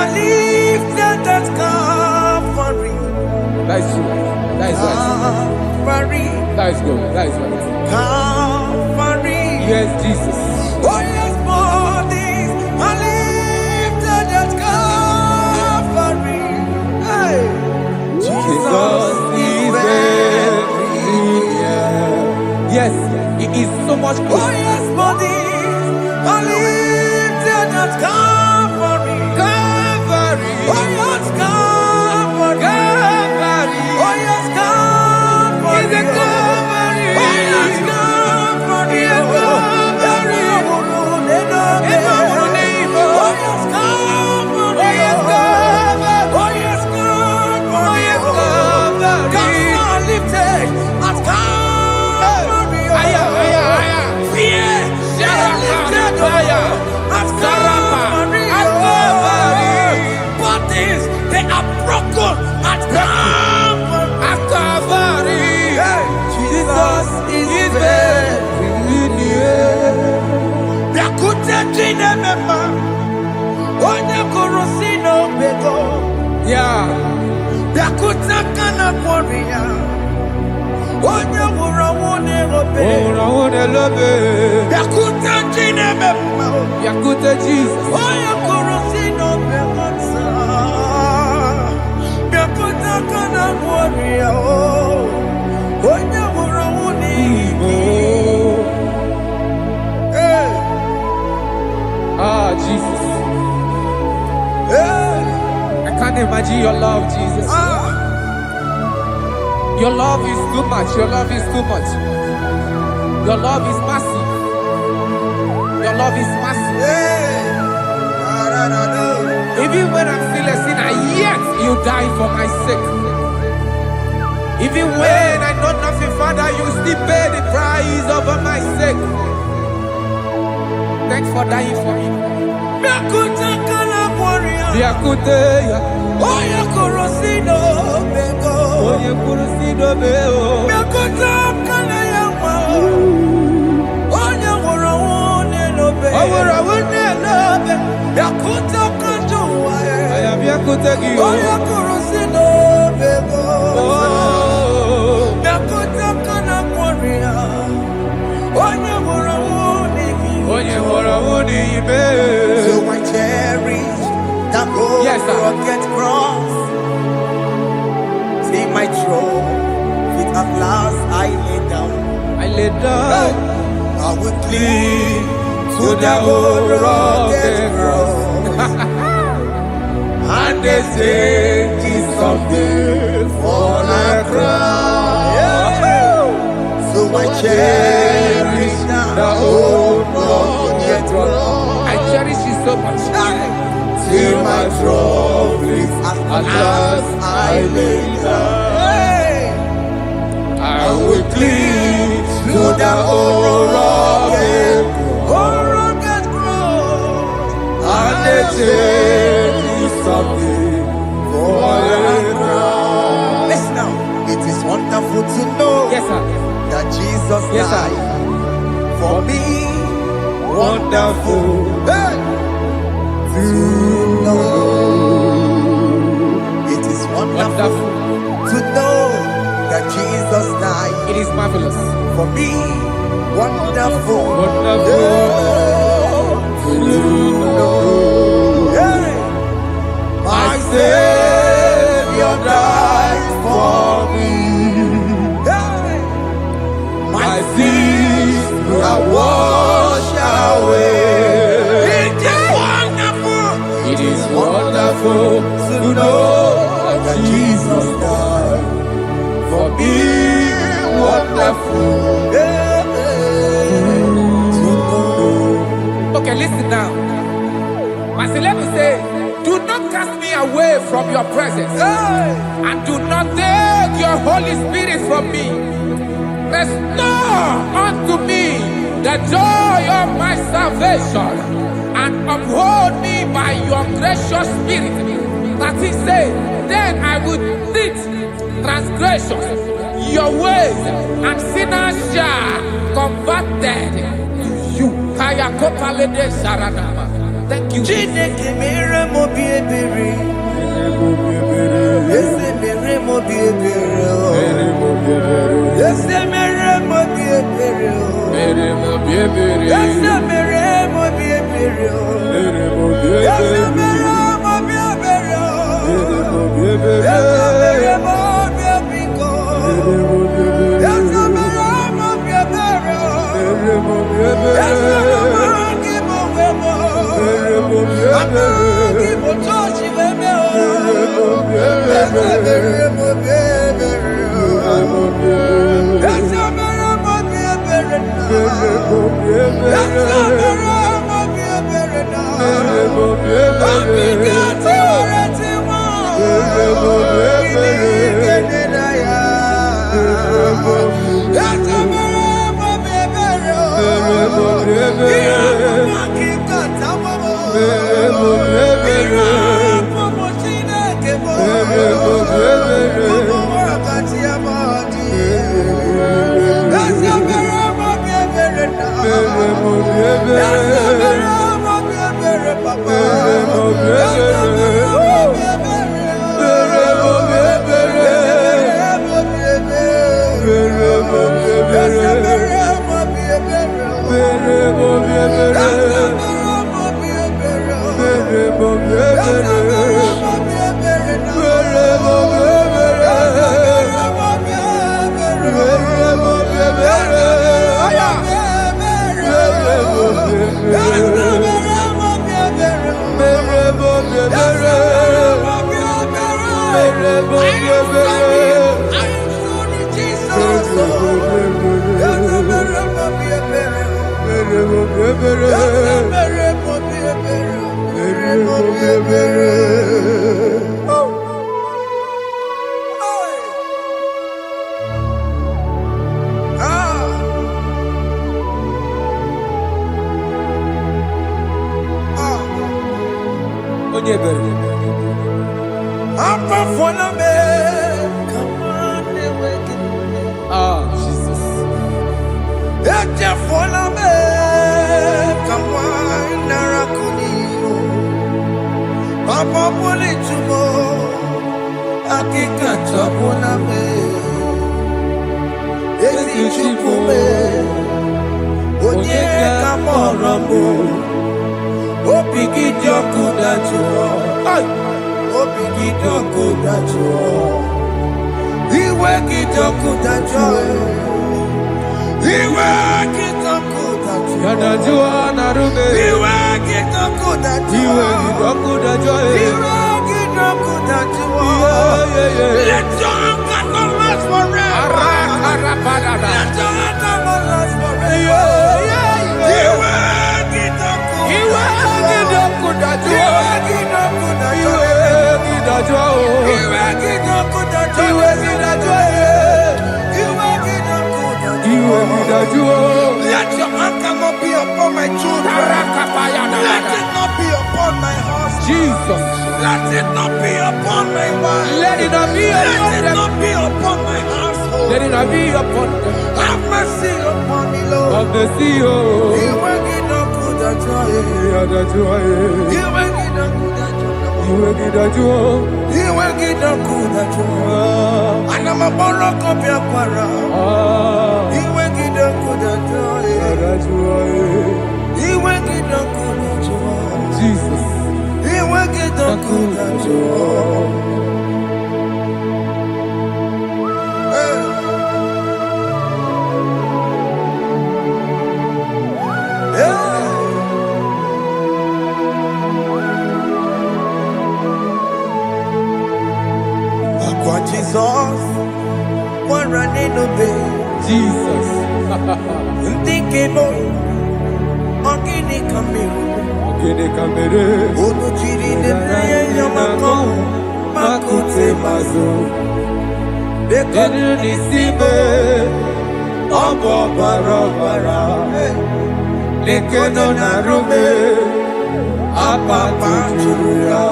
are lifted at Calvary. That is true. That is right. Calvary. That is good. That is right. Calvary. Yes, Jesus. Oh yes, bodies are lifted at Calvary. Hey. Jesus is very near. Yes, it is so much Oh closer. yes, bodies are lifted at Calvary. Calvary. Oh yes, Calvary. Calvary. Oh yes, Calvary. Is it Calvary? Oh yes, Calvary. Yes, Calvary. Oh yes, Calvary. Oh yes, Calvary. Oh yes, Calvary. Oh yes, Calvary. Gods are lifted at Calvary. Aya, aya, aya. Fear is lifted at Calvary. At Calvary. Bodies, they are broken at Calvary. At Calvary. Jesus is very near. Biakute jine mema, onye korosino bego. Yeah. Biakute kana kworiya, onye wurawune obe. Ora lobe. Biakute jine mema, Yakute Jesus. onye korosino bego sa. Biakute kana kworiya, onye wurawune Oh. Hey, Ah, Jesus. hey, I can't imagine your love, Jesus. ah. Your love is too much. Your love is too much. Your love is massive. Your love is massive. Hey, Even when I'm still a sinner, yet you die for my sake. Even when I know nothing, Father, you still pay the price over my sake. Thanks for dying for me. Biakute kana kworiya, Yakute, onye korosino bego. oye kurusido beo. Biakute kana yawa, onye wurawune lobe. Owura wune lobe. Biakute kanjuwa, I am Yakute Gio. onye korosino bego. Oh, Biakute kana kworiya, onye wurawune oye hora wune ibe. So I cherish that gold Yes, sir. rugged cross. See my throne, feet at last I lay down. I lay down I will cling to to the the old old rugged rugged cross. and they say it's something for a crown. So I cherish The old rugged cross. I cherish it so much. Till my trophies at last I lay down. I will cling to the old rugged cross. and they say it's something for a crown. Listen now, it is wonderful to know Yes, sir. that Jesus Yes, sir. died for me. Wonderful. Hey! To know. It is wonderful Wonderful. to know that Jesus died It is marvelous. for me. Wonderful. Wonderful. To know. Hey! My Savior died for me. Hey! My sins are washed away. It is wonderful. It is wonderful to know that Jesus died for me. Wonderful. To know. Okay, listen now. My Bible says, do not cast me away from your presence, Hey! and do not take your Holy Spirit from me. Restore unto me the joy of my salvation, and uphold me by your gracious spirit. That he said, then I would teach transgressions your ways, and sinners shall converted to you. Kaya kopalede saranama. Thank you. Chineke mere m obi ebere. Let your anger not be upon my children. Let it not be upon my husband. Jesus. Let it not be upon my wife. Let it not be upon Let it them. not be upon my household. Let it not be upon them. Have mercy upon me, Lord. Of the sea, oh. You will get no good at all. You will get no good at all. You will get no good at all. And I'm a borrow of your para. You will get no good at all. You will get no good at all. Jesus. You will get no good at all. Jesus, one running obey. Jesus. Thinking on Ogini Kamiru. Ogini Kamiru. Ono chiri de prayer yamako. Makute mazo. Dekonu nisibe. Obo barabara. Lekeno narume. Apapa churuya.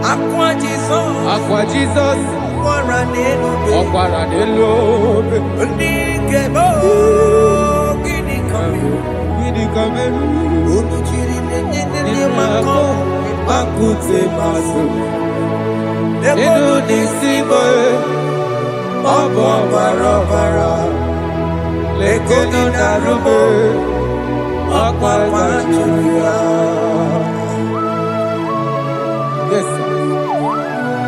Aqua Jesus, Okwara Nelobe, Nikebo, Gini Kameru, Unuchiri Mako, Makute Masu, Enu nisimo Obo barobara Lekono narume Okwa machuya. Yes, sir.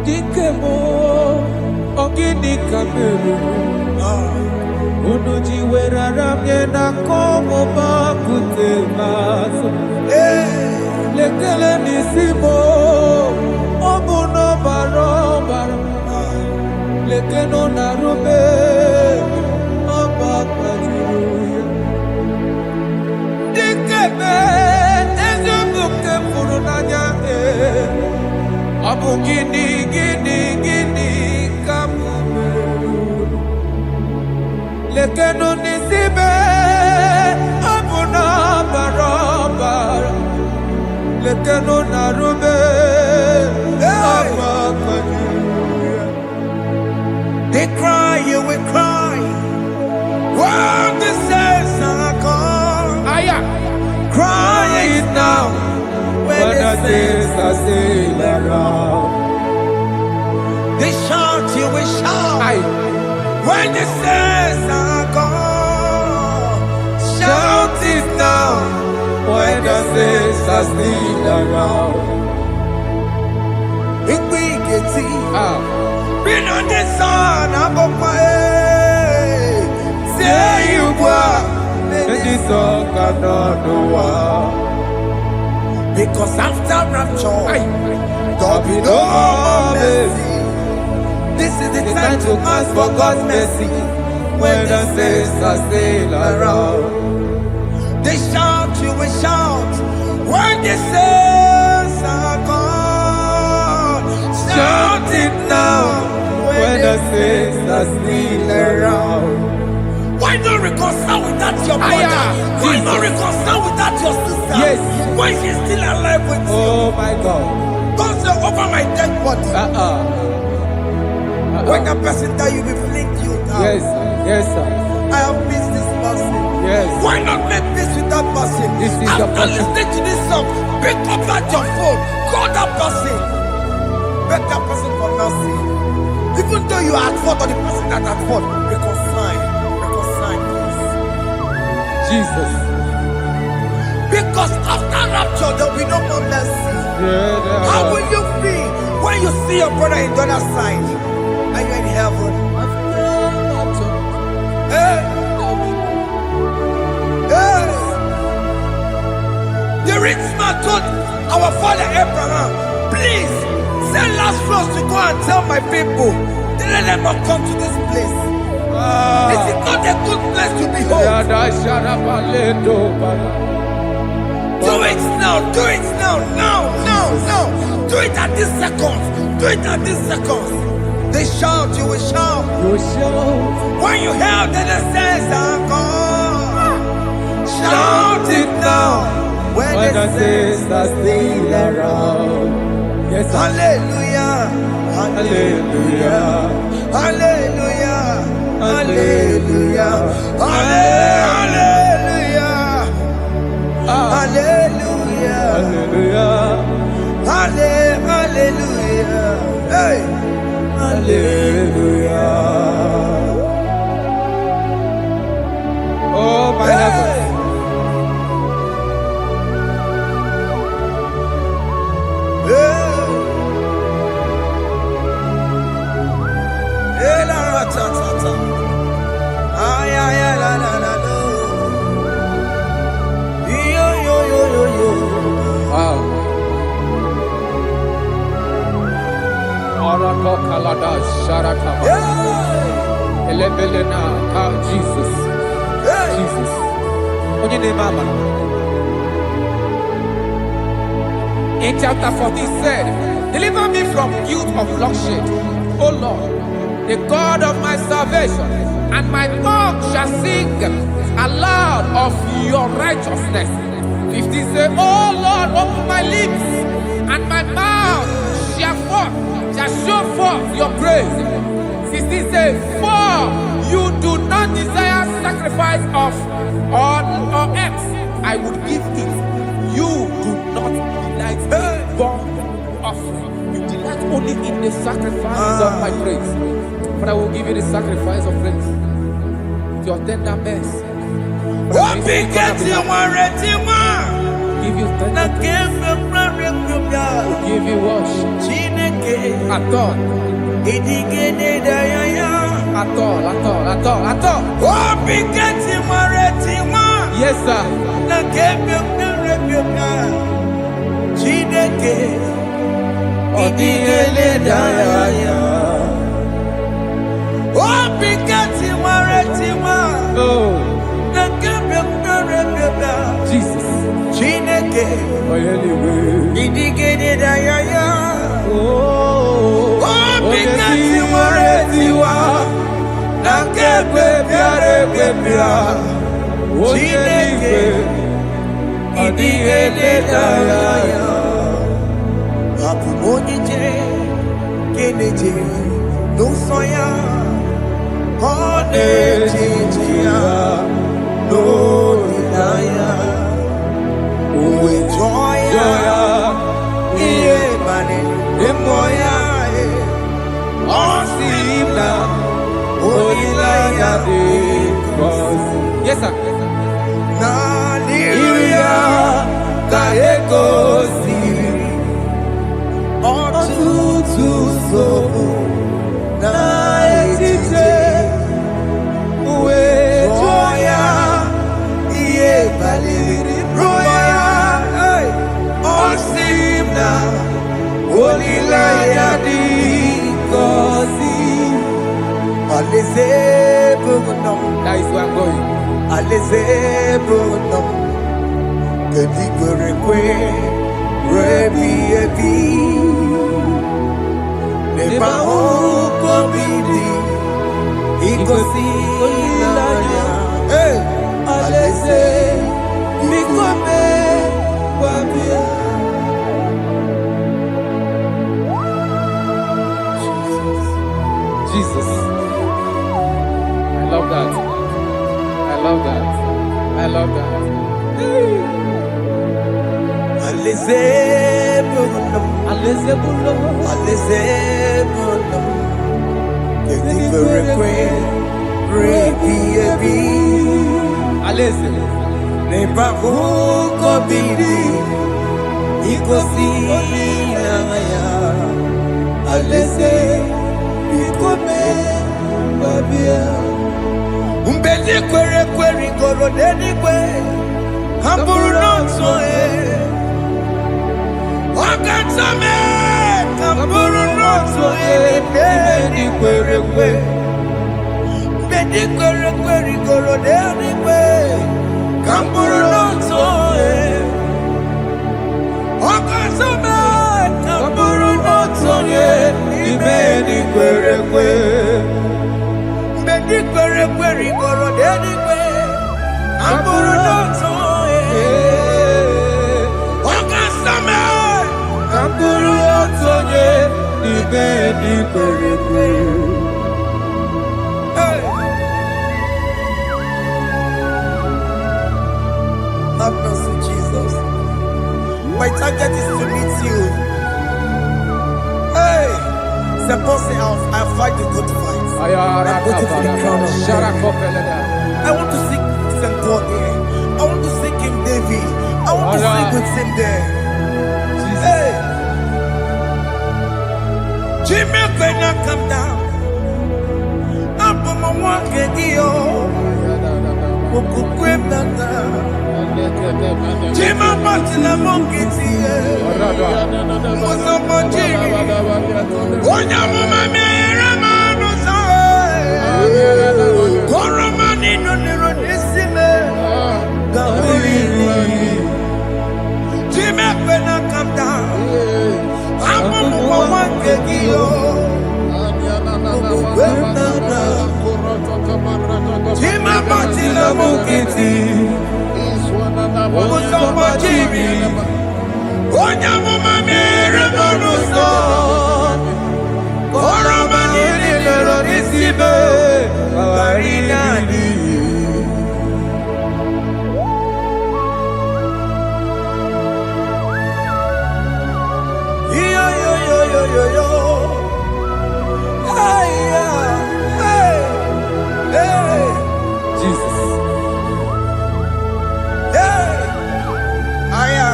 Dikemo ogini kameru Unuji werara mjena komo bakute maso Lekele nisimo Obuno barobara Lekeno narume Obakwajiruya Dikeme Ezubuke furunanya Abu gini kamumeru Lekeno nisibe Abu na barobara Lekeno narube Abba kajuya. They cry, you will cry. When the saints are gone, Aya. cry it now. When the saints are still around, they shout, you will shout. Aye. When the saints are gone, shout it now. When the saints are still around. It will get it. Ah. Been on the sun, I'm up my head. Say you were. And this song cannot do what. Because after rapture, Aye. there'll be no more mercy. This is the time to ask for God's mercy. When the saints are still around. They shout, you will shout. When the saints are gone, shout it now. When the saints are still around. Why not reconcile with that your brother? Aya, Why not Jesus. reconcile with that your sister? Yes. Why she's still alive with you? Oh my God. Don't say over my dead body. When that person die, you will fling you down. Yes, yes, sir. I have missed this person. Yes. Why not make peace with that person? This is After your person. listening to this song, pick up that your phone, call that person, beg that person for mercy. Even though you are at fault or the person that at fault, reconcile, please. Jesus. Because after rapture, there will be no more mercy. Yeah, How will you feel when you see your brother in the other side and you're in heaven? Hey. Hey. The rich man told our father Abraham, please send Lazarus to go and tell my people, let them not come to this place. This is not a good place to behold. Do it now, do it now, now. Do it at this second. Do it at this second. They shout, you will shout. When you hear that the saints are gone, shout it now. When the saints are still around. Yes, sir. Hallelujah, hallelujah, hallelujah, hallelujah, hallelujah, hallelujah, Hallelujah. hallelujah, hey, Hallelujah. Oh my heaven. Wow. Arako kalada sharakama. Elebelena ka Jesus. Jesus. Onye name mama. In chapter 40 said, deliver me from guilt of bloodshed, O Lord, the God of my salvation, and my tongue shall sing aloud of your righteousness. 15 say, oh Lord, open my lips, and my mouth shall show forth your praise. 16 say, for you do not desire sacrifice of or eggs, I would give it. You do not delight in burnt offering. You delight only in the sacrifice of my praise. But I will give you the sacrifice of praise. With your tender mercy. Give you tender give you worship. At all. Yes, sir. Jesus. Yes, sir. That is where I'm going. Jesus. I love that. I love that. I love that. Have mercy, Jesus. My target is to meet you. Hey, suppose I fight the good fight. I'm waiting for the crown of glory. I want to seek St. Paul here. I want to seek King David. I want to sleep with him there. Hey, Jimmy cannot come down. I'm from a one Kedio. Jima Patina Monkiti, Mosamoji, Onyama Ramano Sai, Koramani no Nerodissime, Jima Pena come down, I'm one Kedio. Jima Patina Monkiti. etiti ụzọ gbajiri onye amụma mere mmanụ nsọ oroma niile lọrọ n'isi be ghara ịnadị yo. Hey, hey, hey. Jesus. Hey. Aya.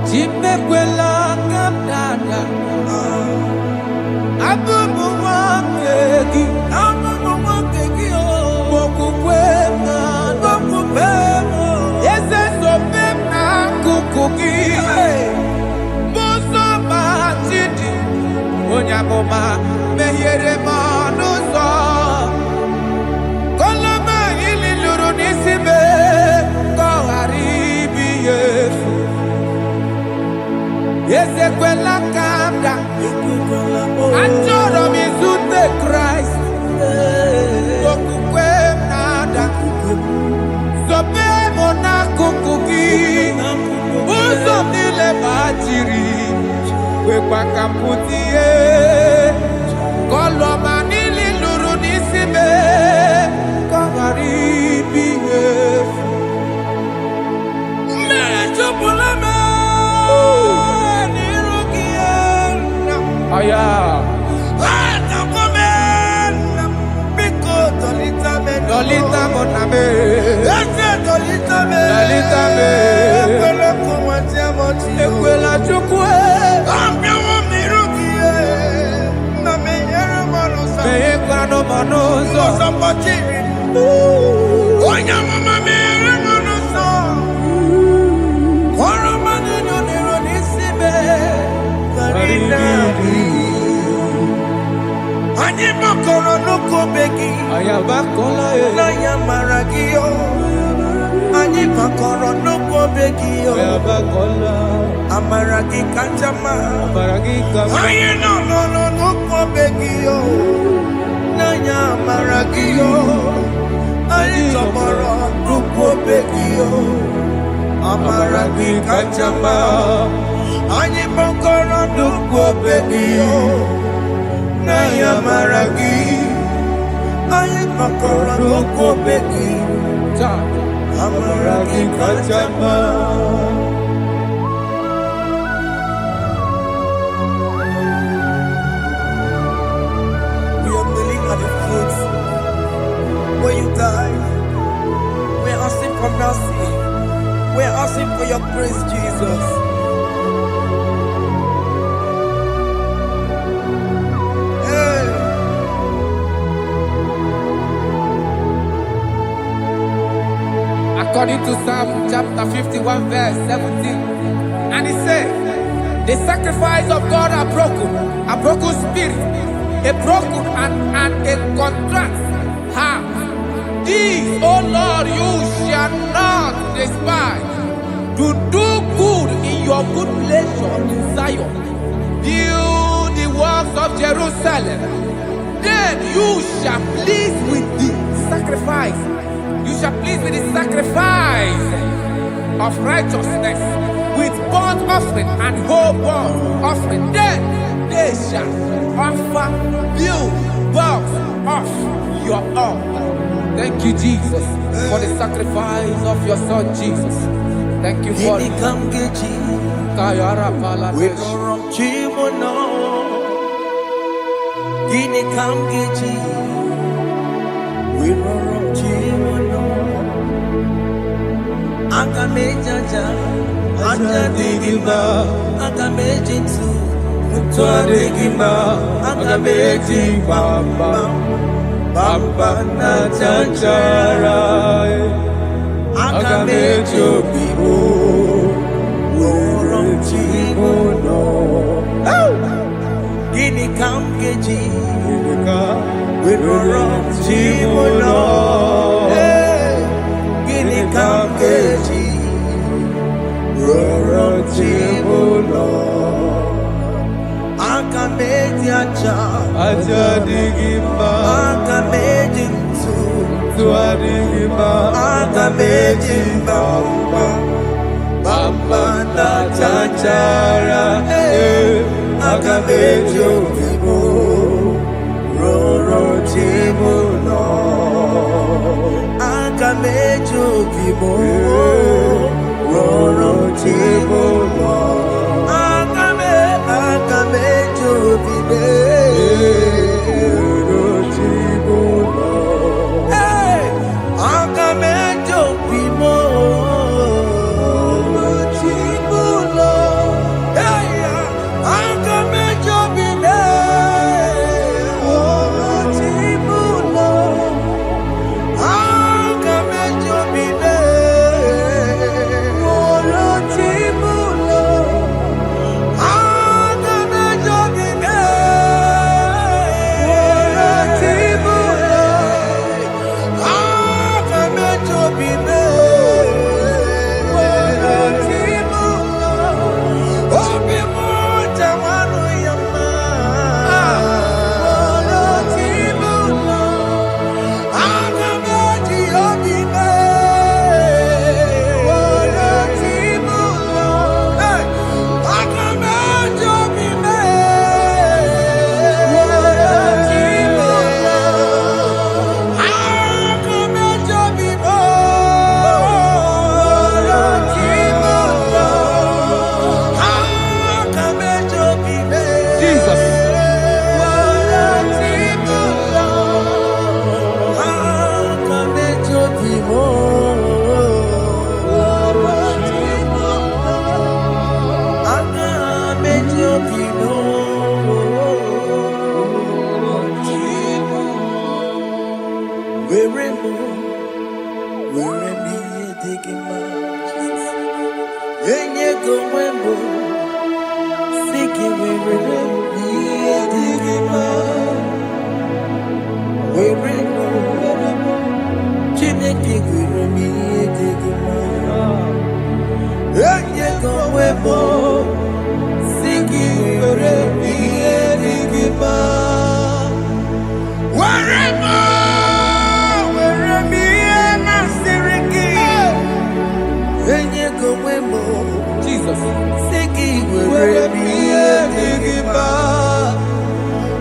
Chimekwela kamdada. Abubu wangegi. Onyamoma mehiere manuzo koloma ili luru nisibe koharibi yefu yesekwela kamda achoro mizute Christ okukwe nada sobe mona kukuki uzo nile bajiri wekwa kaputie koloma nili luru nisibe koharibi yefu mechopulame nirukiena aya Dolita moname, dolita me, ekwela chukwe, me ekwano manuzo, onyamama mere manuzo, oromani noniro nisibe, karinadi. Ani makoro nuko begi ayabakola na yamaragio ani makoro nuko begi ayabakola amaragi kanjama amaragi kama ayi no nuko begi na yamaragio ani tomoro nuko begi amaragi kanjama ani makoro nuko begi Naya maragi, ayi makora loko beki, amaragi kajama. We are kneeling at the foot where you died. We are asking for mercy. We are asking for your grace, Jesus. According to Psalm chapter 51 verse 17. And he said, the sacrifice of God are broken spirit, a broken and a contrite heart. These, O Lord, you shall not despise. To do good in your good pleasure in Zion. Build the works of Jerusalem. Then you shall please with the sacrifice. You shall please with the sacrifice of righteousness, with burnt offering and whole burnt offering. Then they shall offer you bulk of your own. Thank you, Jesus, for the sacrifice of your Son, Jesus. Thank you for it. Kayara Paladesh. Agamejaja, Ajadigima, Agamejitu, Mutuadigima, Agameji Bamba, Bamba Najajara, Agamejo Bibo, Worom Chimono, Gini Kamgeji, Worom Chimono. Kamkeji, Roro aja digima, aga meji ntu digima, aga meji mbamba bamba na chachara, aga meji obibo roro chibuno aga meji obibo roro chibuno aga meji obibo roro chibuno aga meji obibo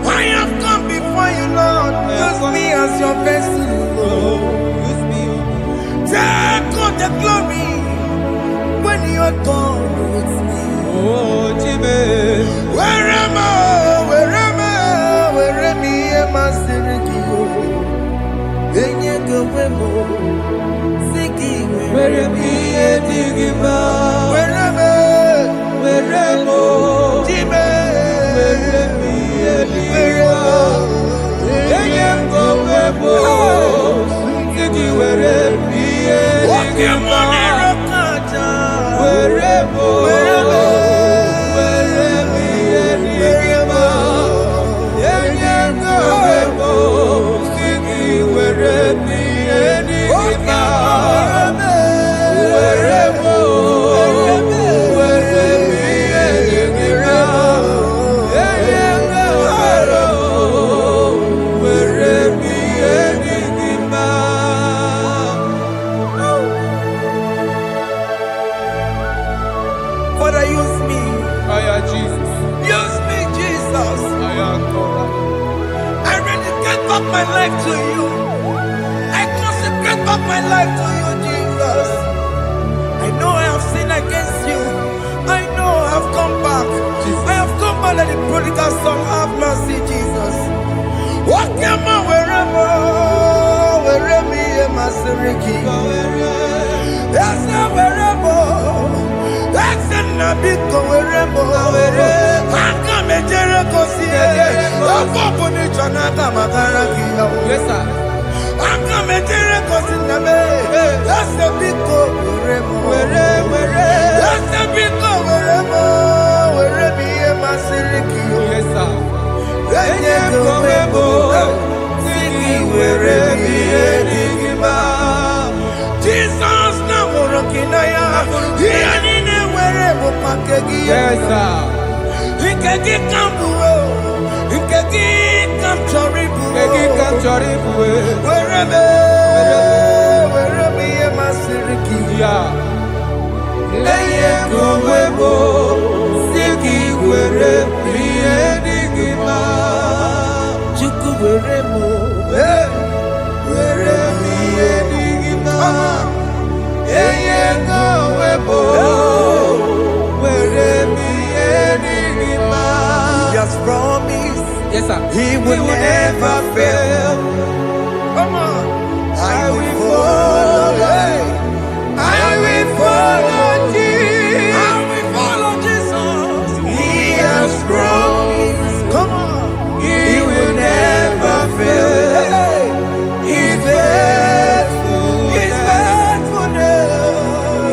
I have come before you, Lord. Use me as your vessel, Lord. Take all the glory when you are done with me. oh Jimmy, Where am I? where me digima, where mo, Jimmy, where me digima, go sigi where me digima, where mo, where me digima, go sigi where me digima. Father, use me. Jesus. Use me, Jesus. I rededicate back my life to you. I consecrate back my life to you, Jesus. I know I have sinned against you. I know I have come back. I have come back like the prodigal son. Have mercy, Jesus. What am I wherever? Where me and my Seriki? Yes, wherever. That's a nabiko wherever. I come a Jericho see. I'm open it to another Magaraki. Yes, sir. I come a Jericho see. That's a big wherever. That's a big wherever. Where me and my Seriki. Yes, sir. Jesus na morokina ya yani ne were mo pakegi Yes, sir. ikegi kambu ikegi Yes, sir. He will never fail. Come on. I will follow. I will follow Jesus. I will follow Jesus. He has promised. Come on. He will never fail. He's faithful. He's faithful.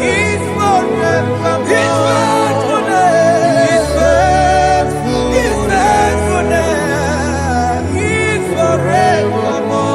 He's forever. He's faithful. He's faithful. He's faithful. He's forevermore.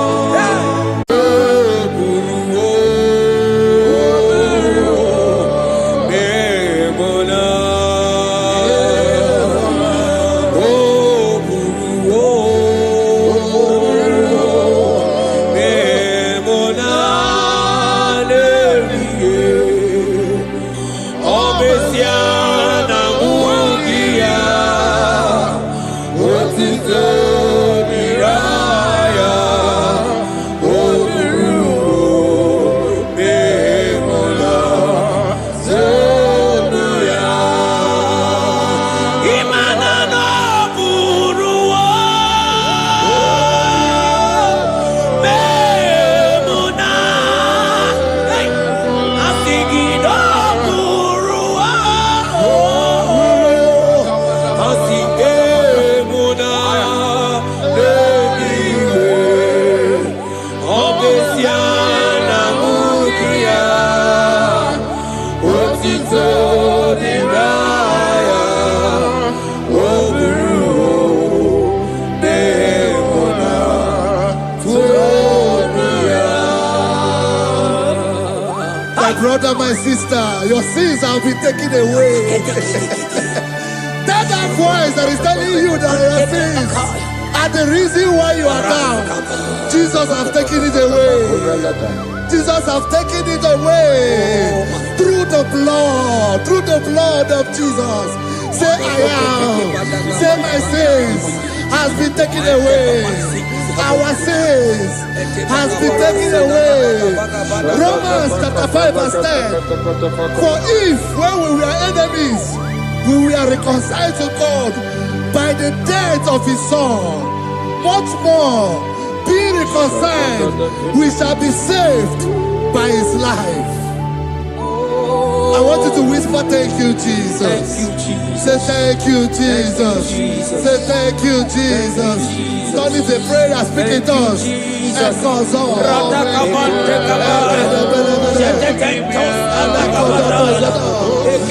My brother, my sister, your sins have been taken away. Tell that voice that is telling you that your sins are the reason why you are down. Jesus has taken it away. Jesus has taken it away. Through the blood of Jesus. Say I am. Say my sins has been taken away. Our sins has been taken away. Romans chapter 5 verse 10. For if when we were enemies, we were reconciled to God by the death of his son, much more, being reconciled, we shall be saved by his life. I want you to whisper, thank you, Jesus. Thank you, Jesus. Say thank you, Jesus. Thank you, Jesus. Say thank you, Jesus. Turn it a prayer, speak in tongues. Echoes on. Thank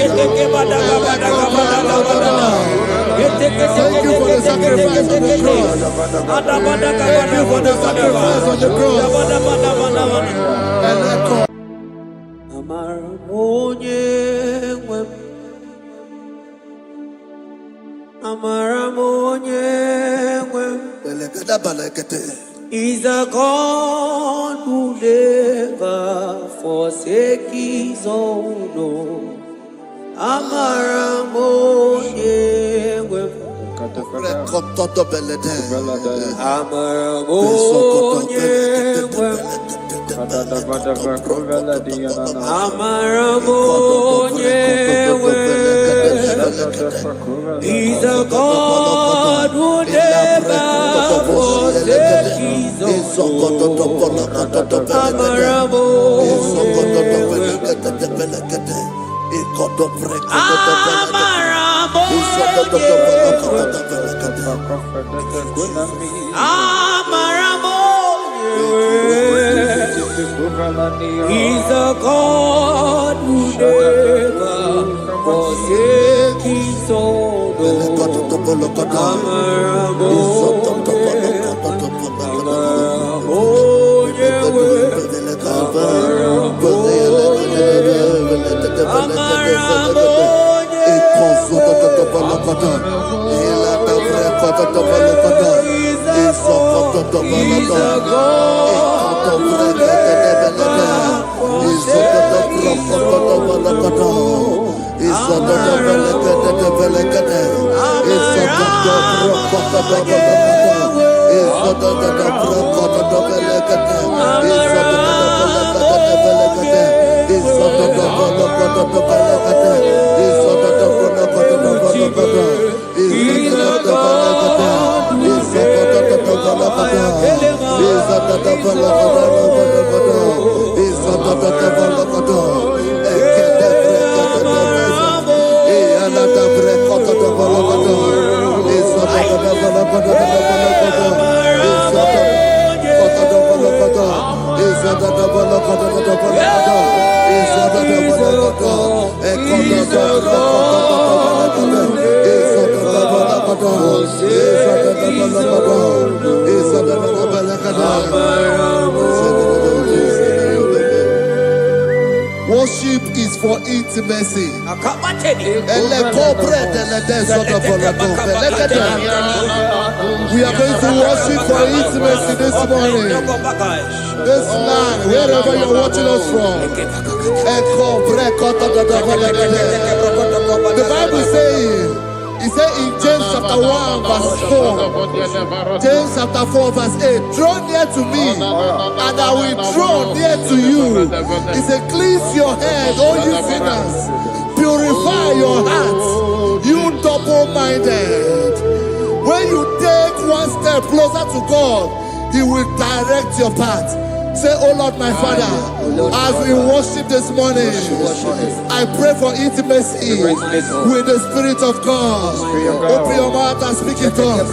you for the sacrifice on the cross. Thank you for the sacrifice on the cross. And echo. Is a God who never forsake his own. He's a God who never forsake his own. He's a God who never forsake his own. Worship is for intimacy. We are going to worship for intimacy this morning. This land, wherever you're watching us from. The Bible says, it says in James chapter 1 verse 4, James chapter 4 verse 8, draw near to me and I will draw near to you. It says, cleanse your head, all you sinners, purify your hearts, you double-minded. When you take one step closer to God, He will direct your path. Say, oh Lord, my Father, as we worship this morning, I pray for intimacy with the Spirit of God. Open your mouth and speak in tongues.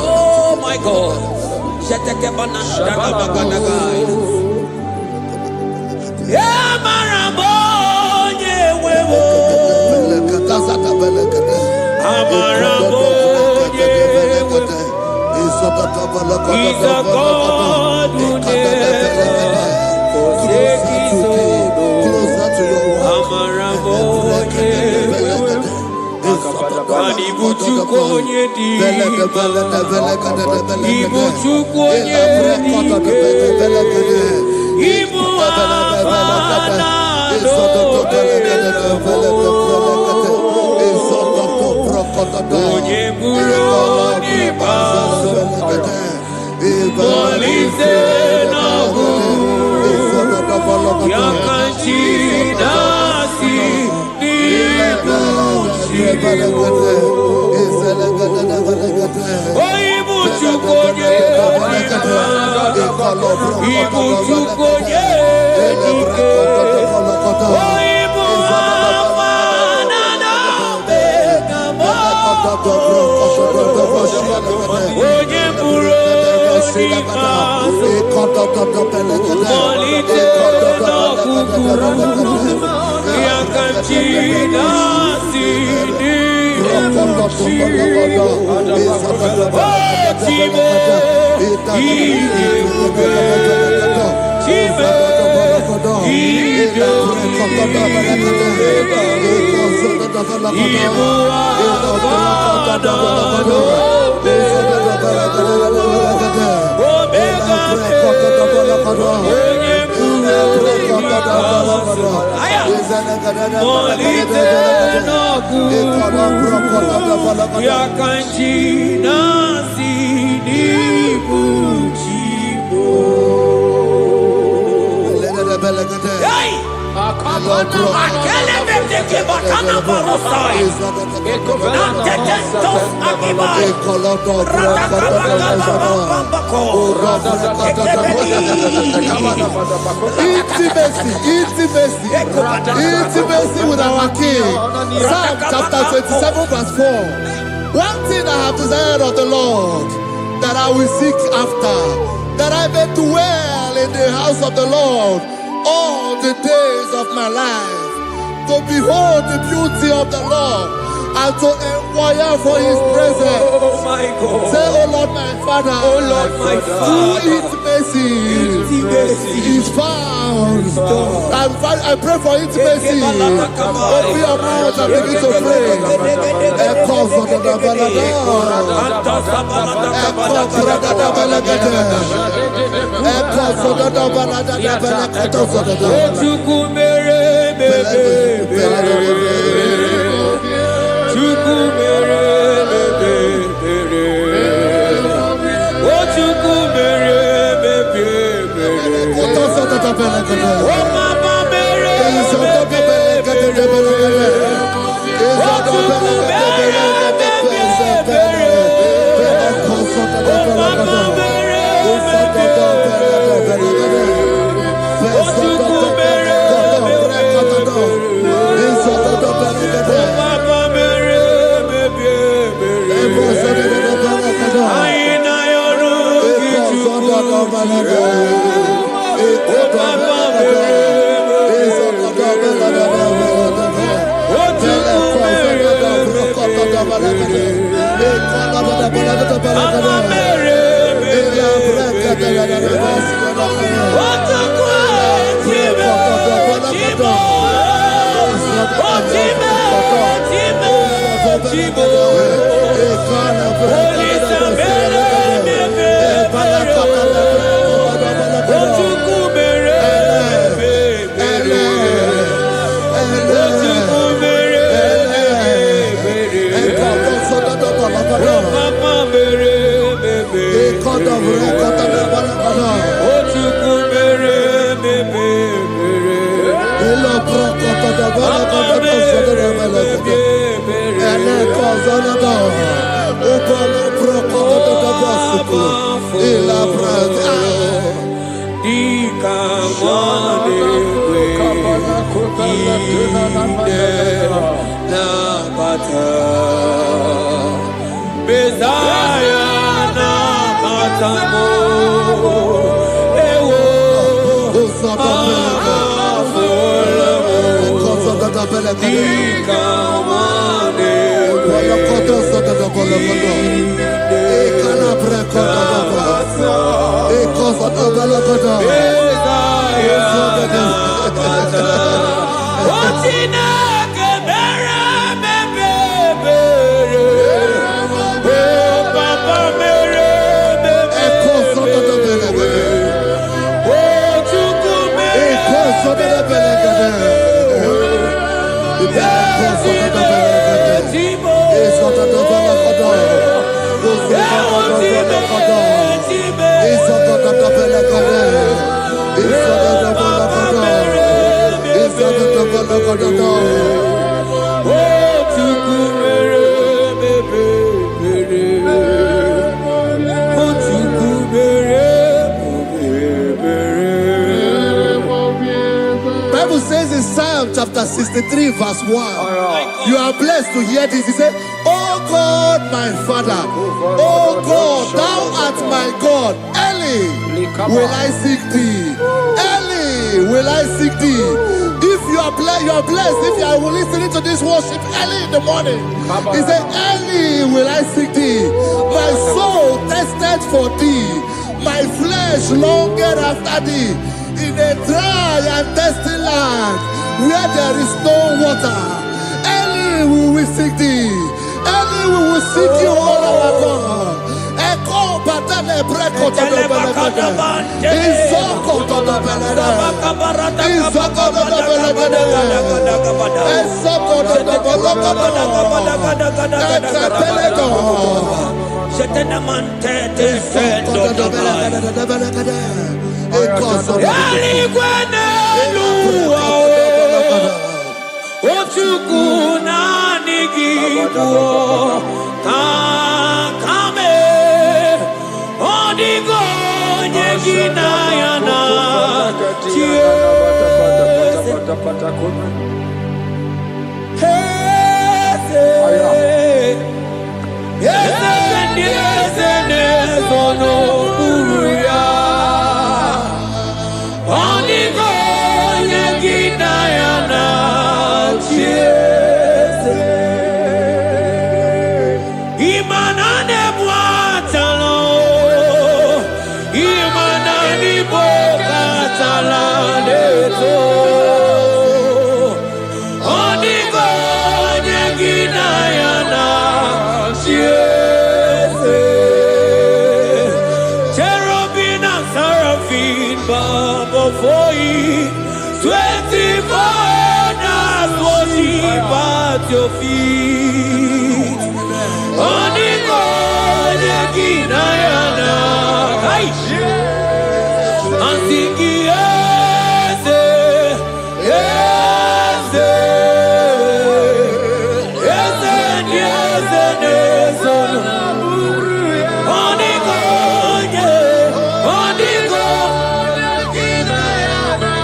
Oh my God. He's a God who never forsakes his own. Intimacy with our King. Psalm chapter 27 verse 4. One thing I have desired of the Lord, that I will seek after, that I may dwell in the house of the Lord all the days of my life, to behold the beauty of the Lord and to inquire for his presence. Oh my God. Say, oh Lord my Father, Oh Lord my Father, through intimacy is found. I pray for intimacy. Open your mouth and begin to pray. Bible says in Psalm chapter 63 verse 1, you are blessed to hear this. He said, oh God, my Father, oh God, thou art my God. Early will I seek thee. Early will I seek thee. If you are blessed if you are listening to this worship early in the morning. He said, early will I seek thee. My soul thirsted for thee. My flesh longed after thee. In a dry and thirsty land where there is no water. Early we will seek thee. Early we will seek you, all our God. Echo batale breko to the belagada. Isoko to the belagada. Isoko to the belagada. Isoko to the belagada. Ekapelego. Shetenamante defendo the belagada. foreigners worship at your feet. Oniko Neginayana. And sing yes, yes, yes, yes, yes, Oniko, Oniko Neginayana.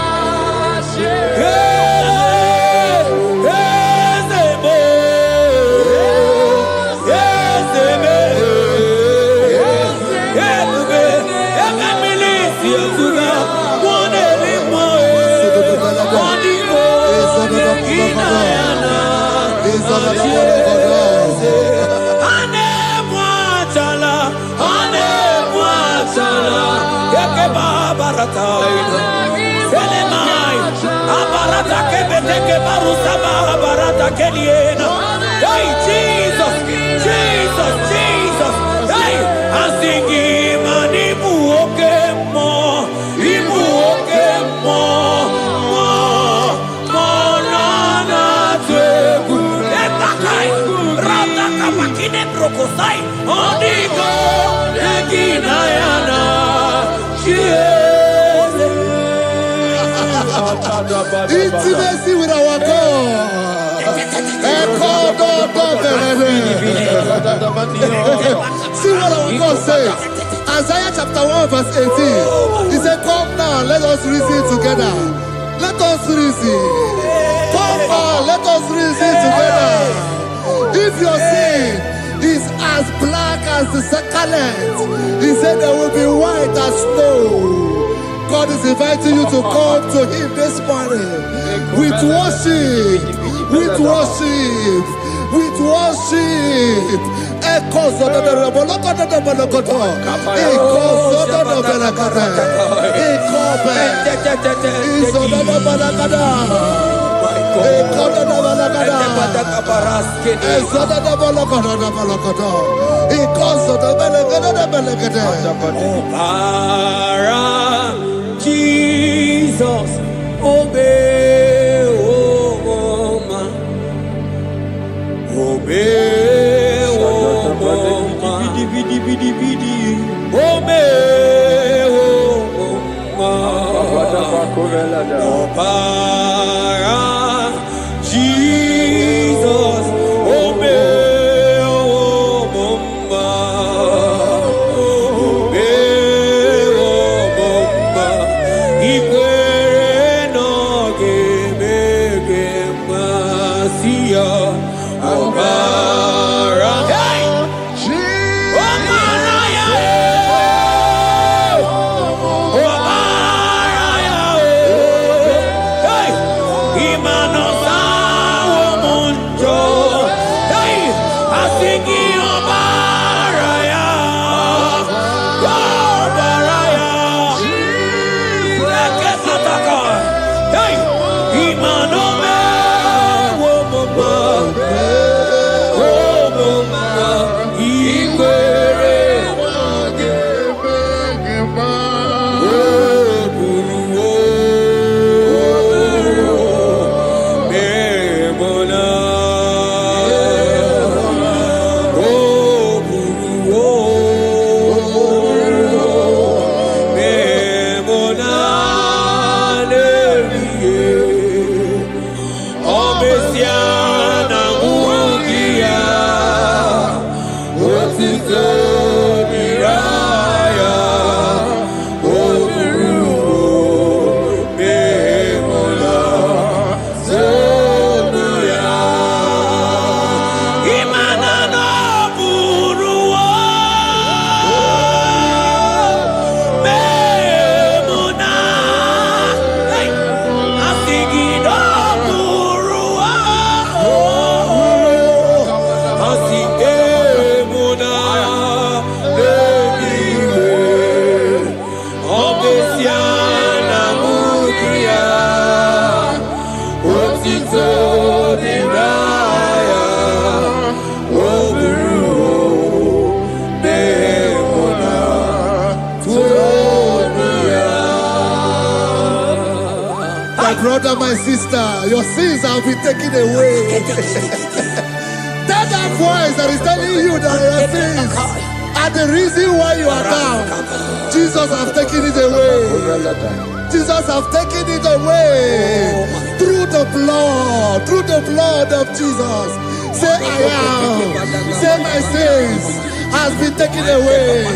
Hey, Jesus, Jesus, Jesus. Hey, I'm singing, man, Ibu okemo, na twegu. Etakai, rata kapakine brokosai. Onigo, Neginayana. Intimacy with our God. See what our God says. Isaiah chapter 1 verse 18. He said, come now, let us reason together. Let us reason. Come now, let us reason together. If your sin is as black as the scarlet, he said there will be white as snow. God is inviting you to come to him this morning with worship, with worship, with worship. Echoes of the Jesus, obey, oh man, obey, oh man, obey, oh man, Jesus, obey, oh Hey! My brother, my sister, your sins have been taken away. Tell that voice that is telling you that your sins are the reason why you are down. Jesus has taken it away. Jesus has taken it away. Through the blood of Jesus. Say I am. Say my sins has been taken away.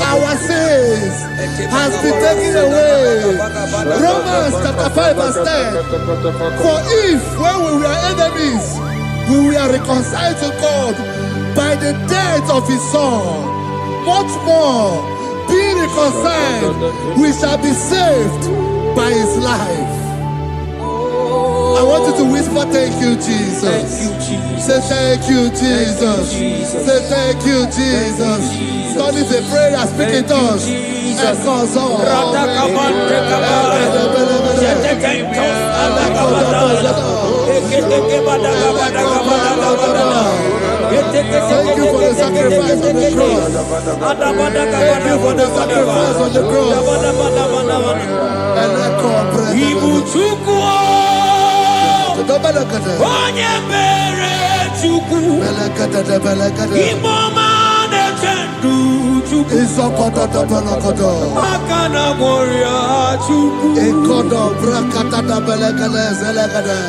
Our sins has been taken away. Romans chapter 5 verse 10. For if when we were enemies, we were reconciled to God by the death of his son, much more, being reconciled, we shall be saved by his life. I want you to whisper, thank you, Jesus. Thank you, Jesus. Say thank you, Jesus. Say thank you, Jesus. God is a prayer, speak in tongues. Thank you for the sacrifice on the cross. Thank you for the sacrifice on the cross. Onye mere Chukwu Igbo mane chendu Chukwu Aka na moria Chukwu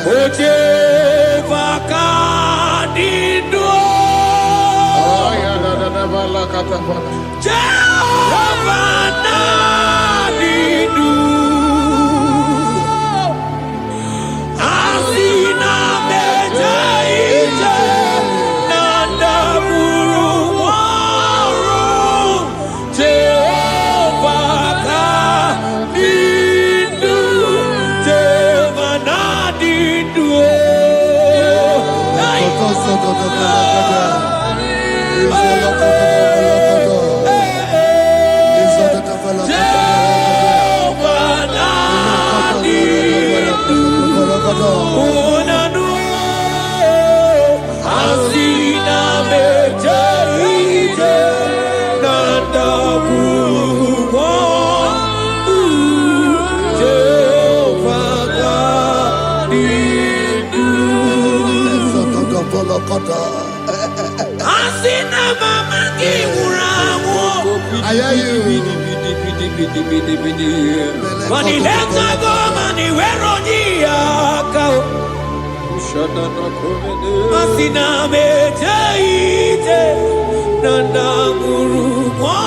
Oche baka dindo Jehovah na dindo I hear you. Mani lenga go mani weroji akao. Asina mejaite nanda guru mo.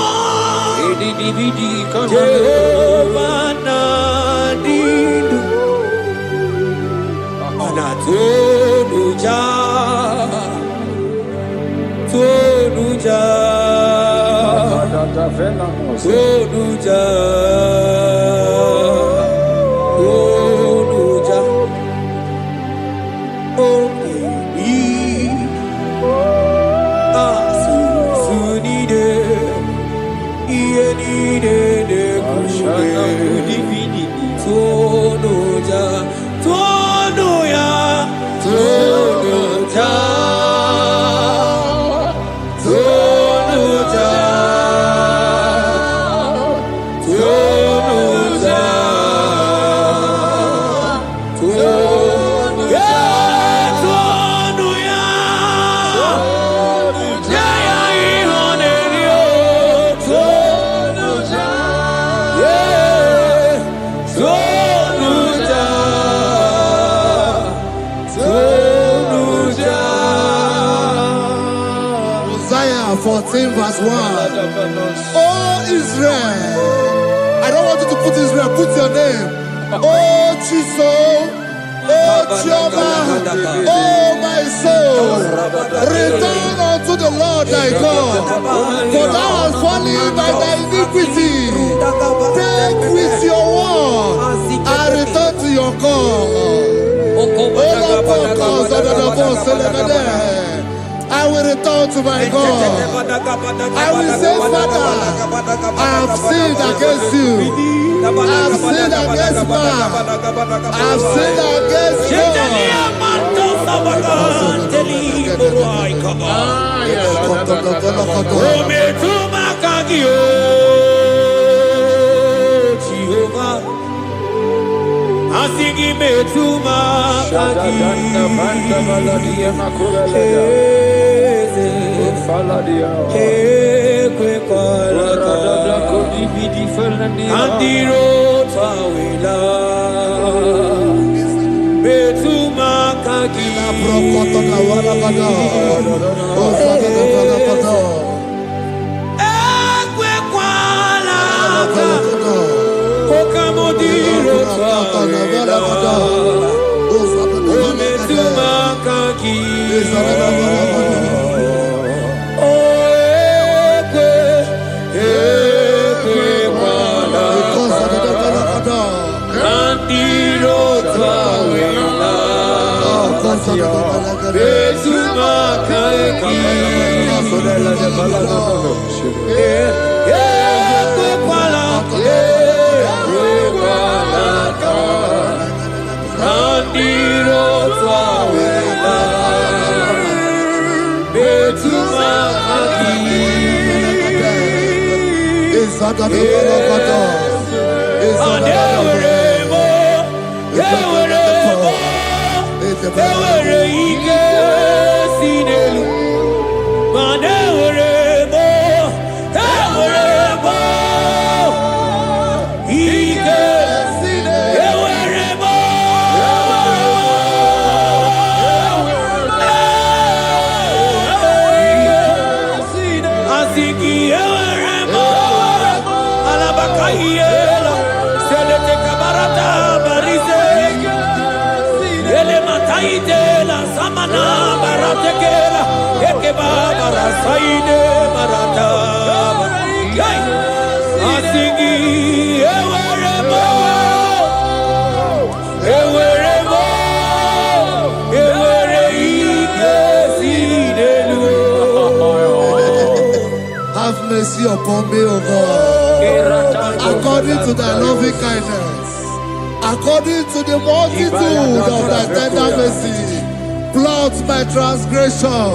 Jehovah nadidu. Anatonuja. Tonuja. Tonuja, Tonuja, oh baby, sunide, ienide de kushke, Tonuja, Tonuya, Tonuja. Isaiah 14 verse 1. Oh Israel, I don't want you to put Israel, put your name. Oh Chiso, oh Chioma, oh my soul, return unto the Lord thy God, for thou hast fallen by thy iniquity. Take with your word and return to your God. I will return to my God. I will say, Father, I have sinned against you. I have sinned against man. I have sinned against God. Asigi metuma kaki. Ekwe kwalaka. Andiro tawela. Metuma kaki. Ekwe kwalaka. Okamodiro tawela. Metuma kaki. Have mercy upon me, O God, according to thy loving kindness, according to the multitude of thy tender mercy. Blot my transgression,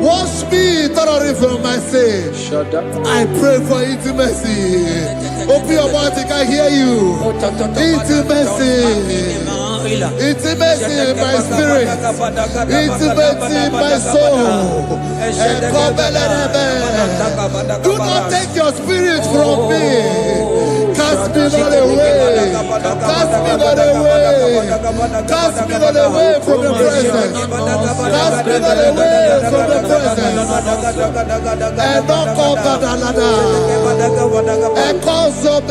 wash me thoroughly from my sin. I pray for intimacy. Open your mouth, I can hear you. Intimacy. Intimacy in my spirit, intimacy in my soul. Do not take your spirit from me. Cast me not away. Cast me not away. Cast me not away from the presence. Cast me not away from the presence. And not come back another. And cause of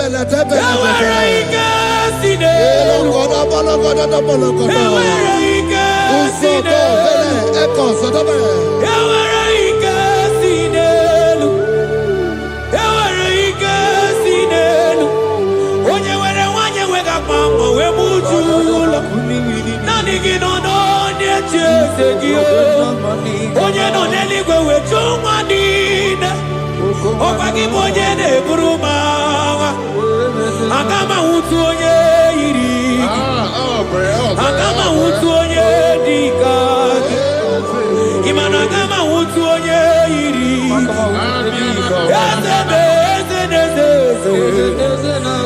Agama utu onye iri Agama utu onye dika Imana agama utu onye iri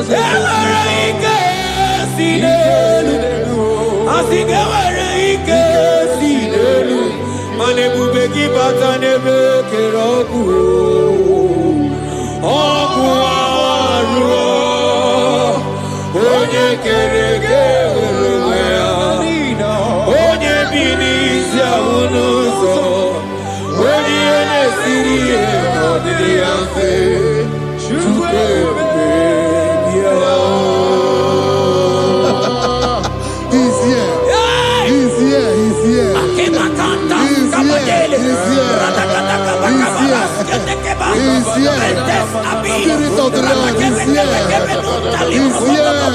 Ewere ike si n'elu Asigewere ike si n'elu Mana ebube gị bata n'ebe kere ọkụ Ọkụ arụ Onye kere onwe ya Onye bi n'isi ahụ n'ụzọ Onye na-esiri ihe n'ọdịdị ya mfe Chukwu ebube bịa He's here. He's here. He's here. He's here. He's here. Spirit of the Lord is here. He's here. He's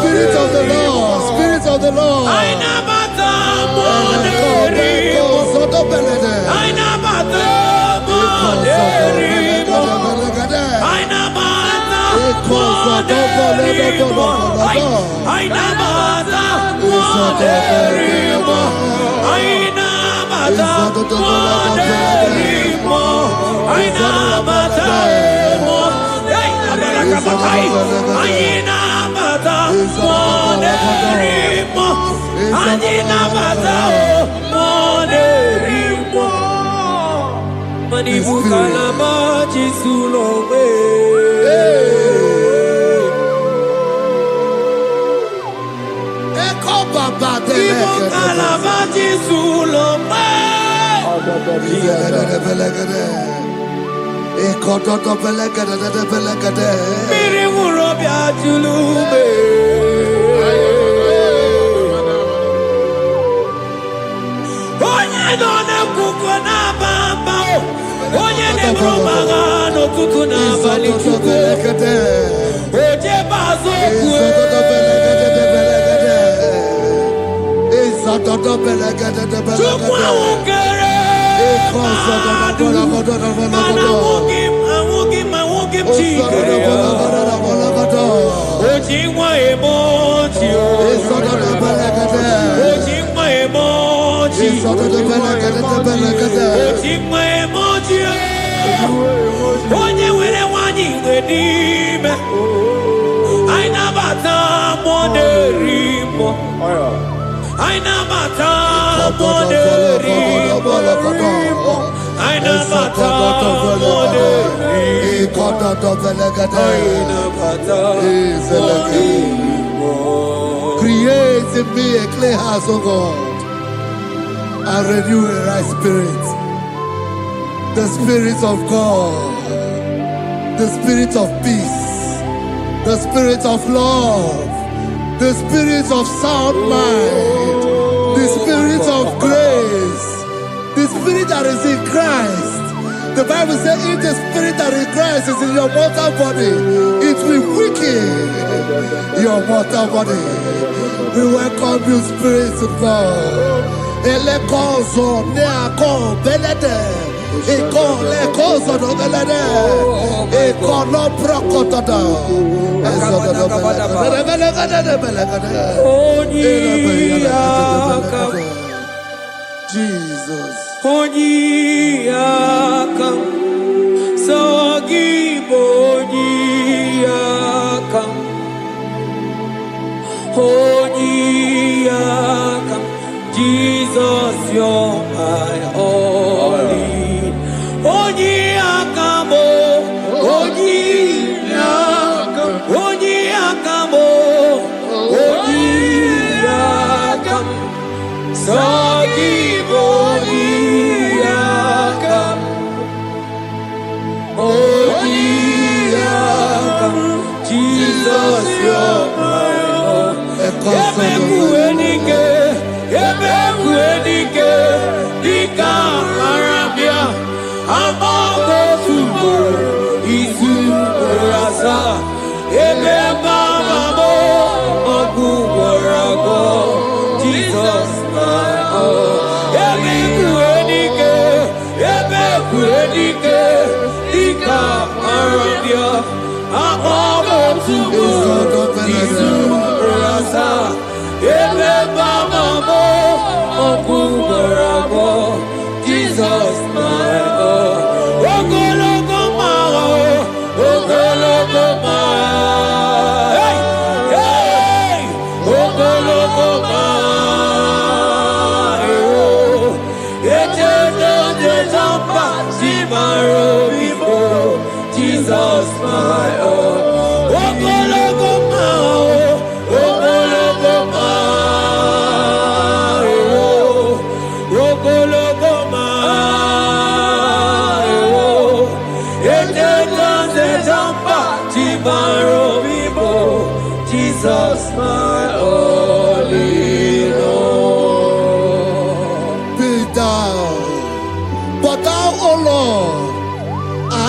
Spirit of the Lord, Spirit of the Lord. Create in me a clean house, O God, and renew a right spirit. The Spirit of God, the Spirit of peace, the Spirit of love, the Spirit of sound mind, the Spirit of grace, the Spirit that is in Christ. The Bible says if the Spirit that is in Christ is in your mortal body, it will weaken your mortal body. We welcome you, Spirit of God. Elekozo neako belede, eko lekozo no belede, eko no prokotoda, ezodo no belede. Jesus. Onyiyakam, Sogibo Onyiyakam, Onyiyakam, Jesus, you're my only. Onyiyakam, Onyiyakam, Onyiyakam, Onyiyakam, Sogibo Onyiyakam, Onyiyakam, Jesus, you're my Lord. Ebekuenike, Dika Arabia, Amago Tubo, Isu Rasa, Ebebamamo, Ogu Warago, Jesus, my Lord. Ebekuenike, Dika Arabia, Amago Tubo, Isu Rasa, Ebebamamo, Ogu Warago, Jesus, my Lord. Ogologo Mao, Ogologo Mao, hey, hey, Ogologo Mao, Ejedo Jejamba, Simaro Bibo, Jesus, my Lord. Ogologo Mao,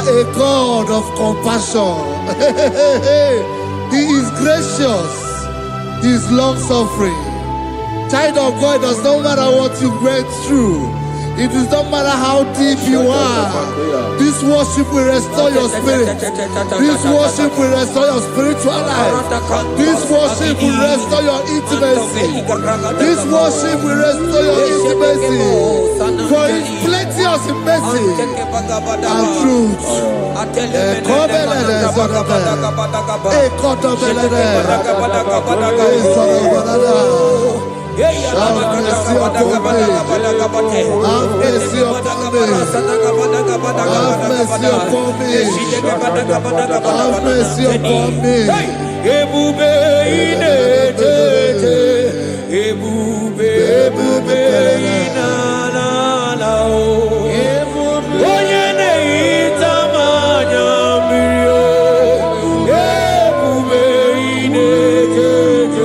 a God of compassion. He is gracious. He is long-suffering. Child of God, it does not matter what you went through. It does not matter how deep you are. This worship will restore your spirit. This worship will restore your spiritual life. This worship will restore your intimacy. This worship will restore your intimacy. For His plenteous in mercy and truth. Have mercy upon me. Have mercy upon me. Have mercy upon me. Have mercy upon me. Ebube inetete, ebube inanala o. Onye na-ehita mmanya mmiri o. Ebube inetete o.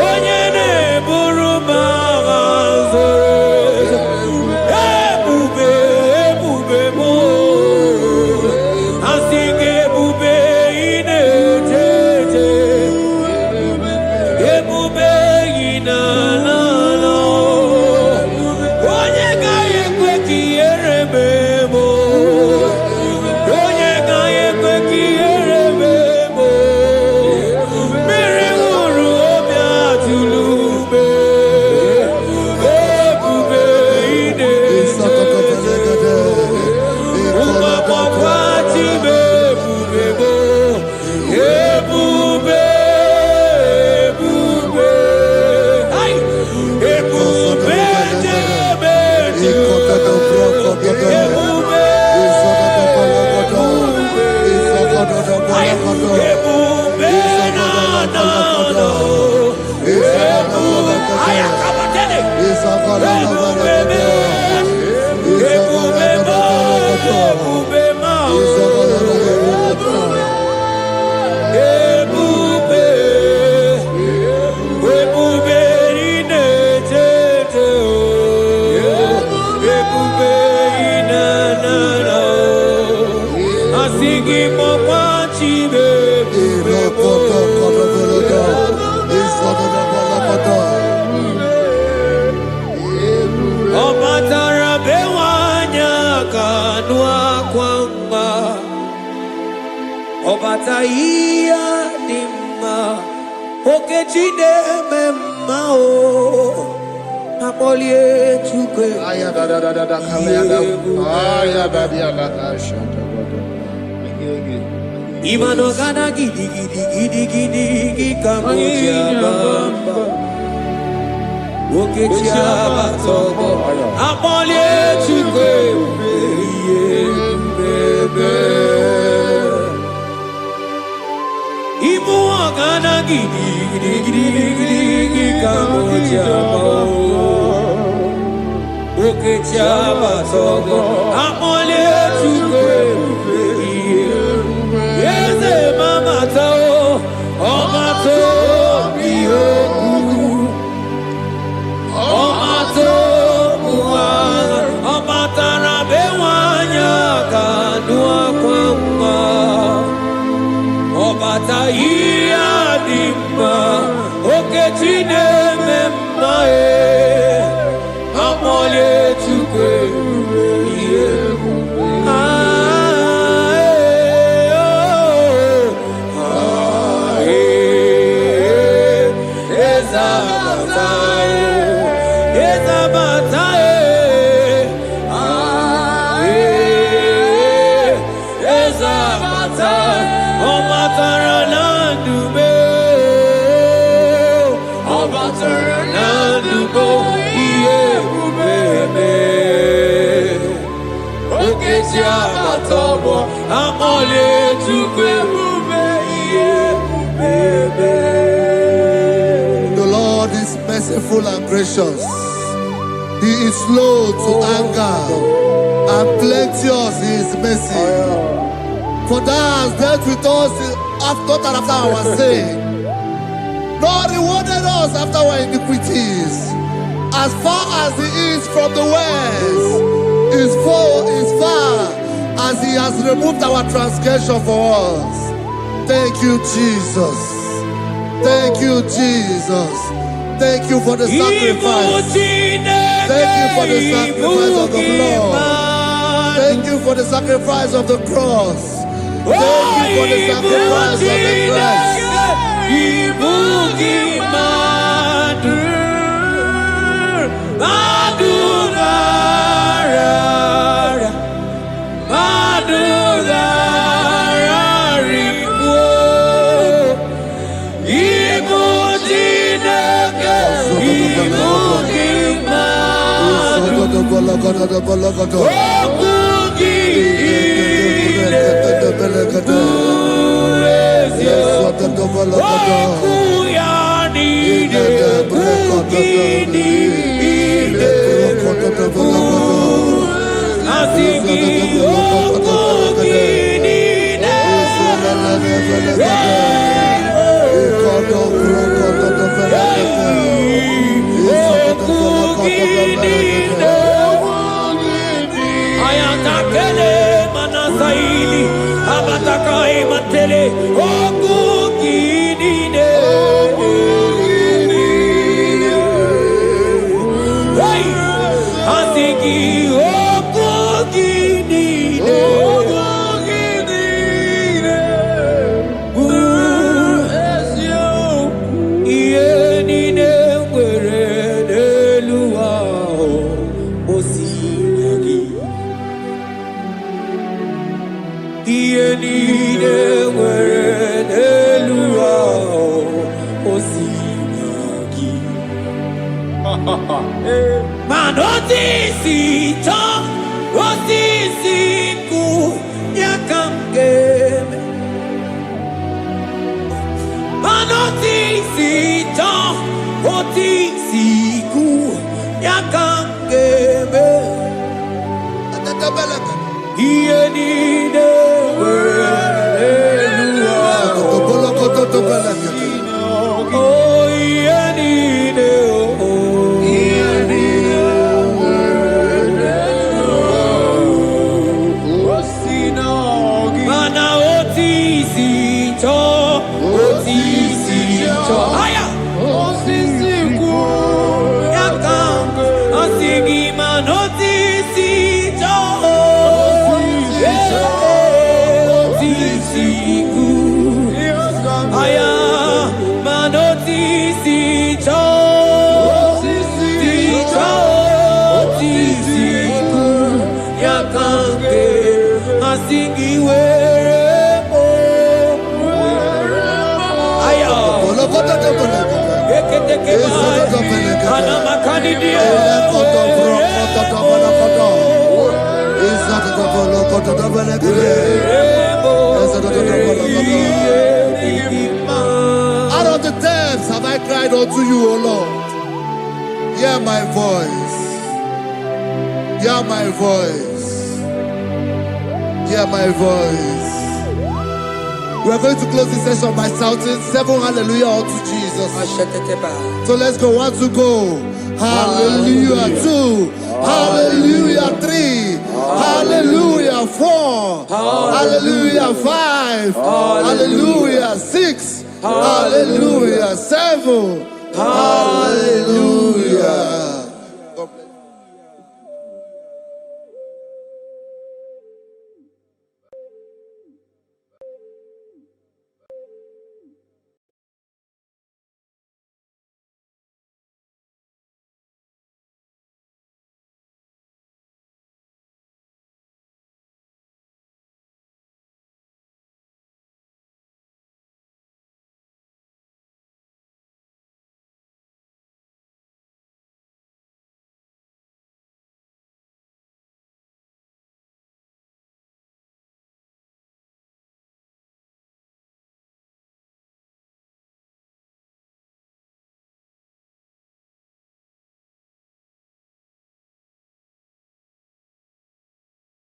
Onye na-eburu m agha nzọ. Ebube m o. Asị gị ebube inetete. Ebube inanala o. Onye gaghị ekwe ka ihere mee m o. Onye gaghị ekwe ka ihere mee m o. Mmiri ṅụrụ obi atụrụ ume. Ebube inetete. Ụmụagbọghọ Chibe ebube m o. Ebube. Ai! Ebube jebe ebube. Ai! Ebube na-ana Ai, akabatele. Ebube ma. Ebube inetete o. Ebube inanala o. Asị gị kpọkwa Chibe ebube mo. Ọ batara be nwanyị aka nụ akwa mma. Ọ bata ihe dị mma. Okechi na-eme mma o. Akpọlie Chukwu. Imano gana gidi gidi ka mo ji abamba. Okechi abatogo. Akpọlie Chukwu ebube. Ibu ọgana gidi ka mo ji abamba. Okechi abatogo. Akpọlie Chukwu ebube. Eze mama tao, ọma to biyoku, ọma to buwa, ọma tara be nwanyị aka nụ akwa mma, ọba ta ihe dị mma, Okechi na-eme mma akpọlie Chukwu ihe The Lord is merciful and gracious. He is slow to anger and plenteous in His mercy. For thou hast dealt with us after our sin, nor rewarded us after our iniquities. As far as the east from the west is far as removed our transgression for us. Thank you, Jesus. Thank you, Jesus. Thank you for the sacrifice. Thank you for the sacrifice of the blood. Thank you for the sacrifice of the cross. Thank you for the sacrifice of the cross. Out of the depths have I cried unto you, O Lord. Hear my voice. Hear my voice. Hear my voice. We are going to close this session by shouting 7 hallelujah unto Jesus. So let's go. 1, 2, go. Hallelujah. 2. Hallelujah. 3. Hallelujah. 4. Hallelujah. 5. Hallelujah. 6. Hallelujah. 7. Hallelujah.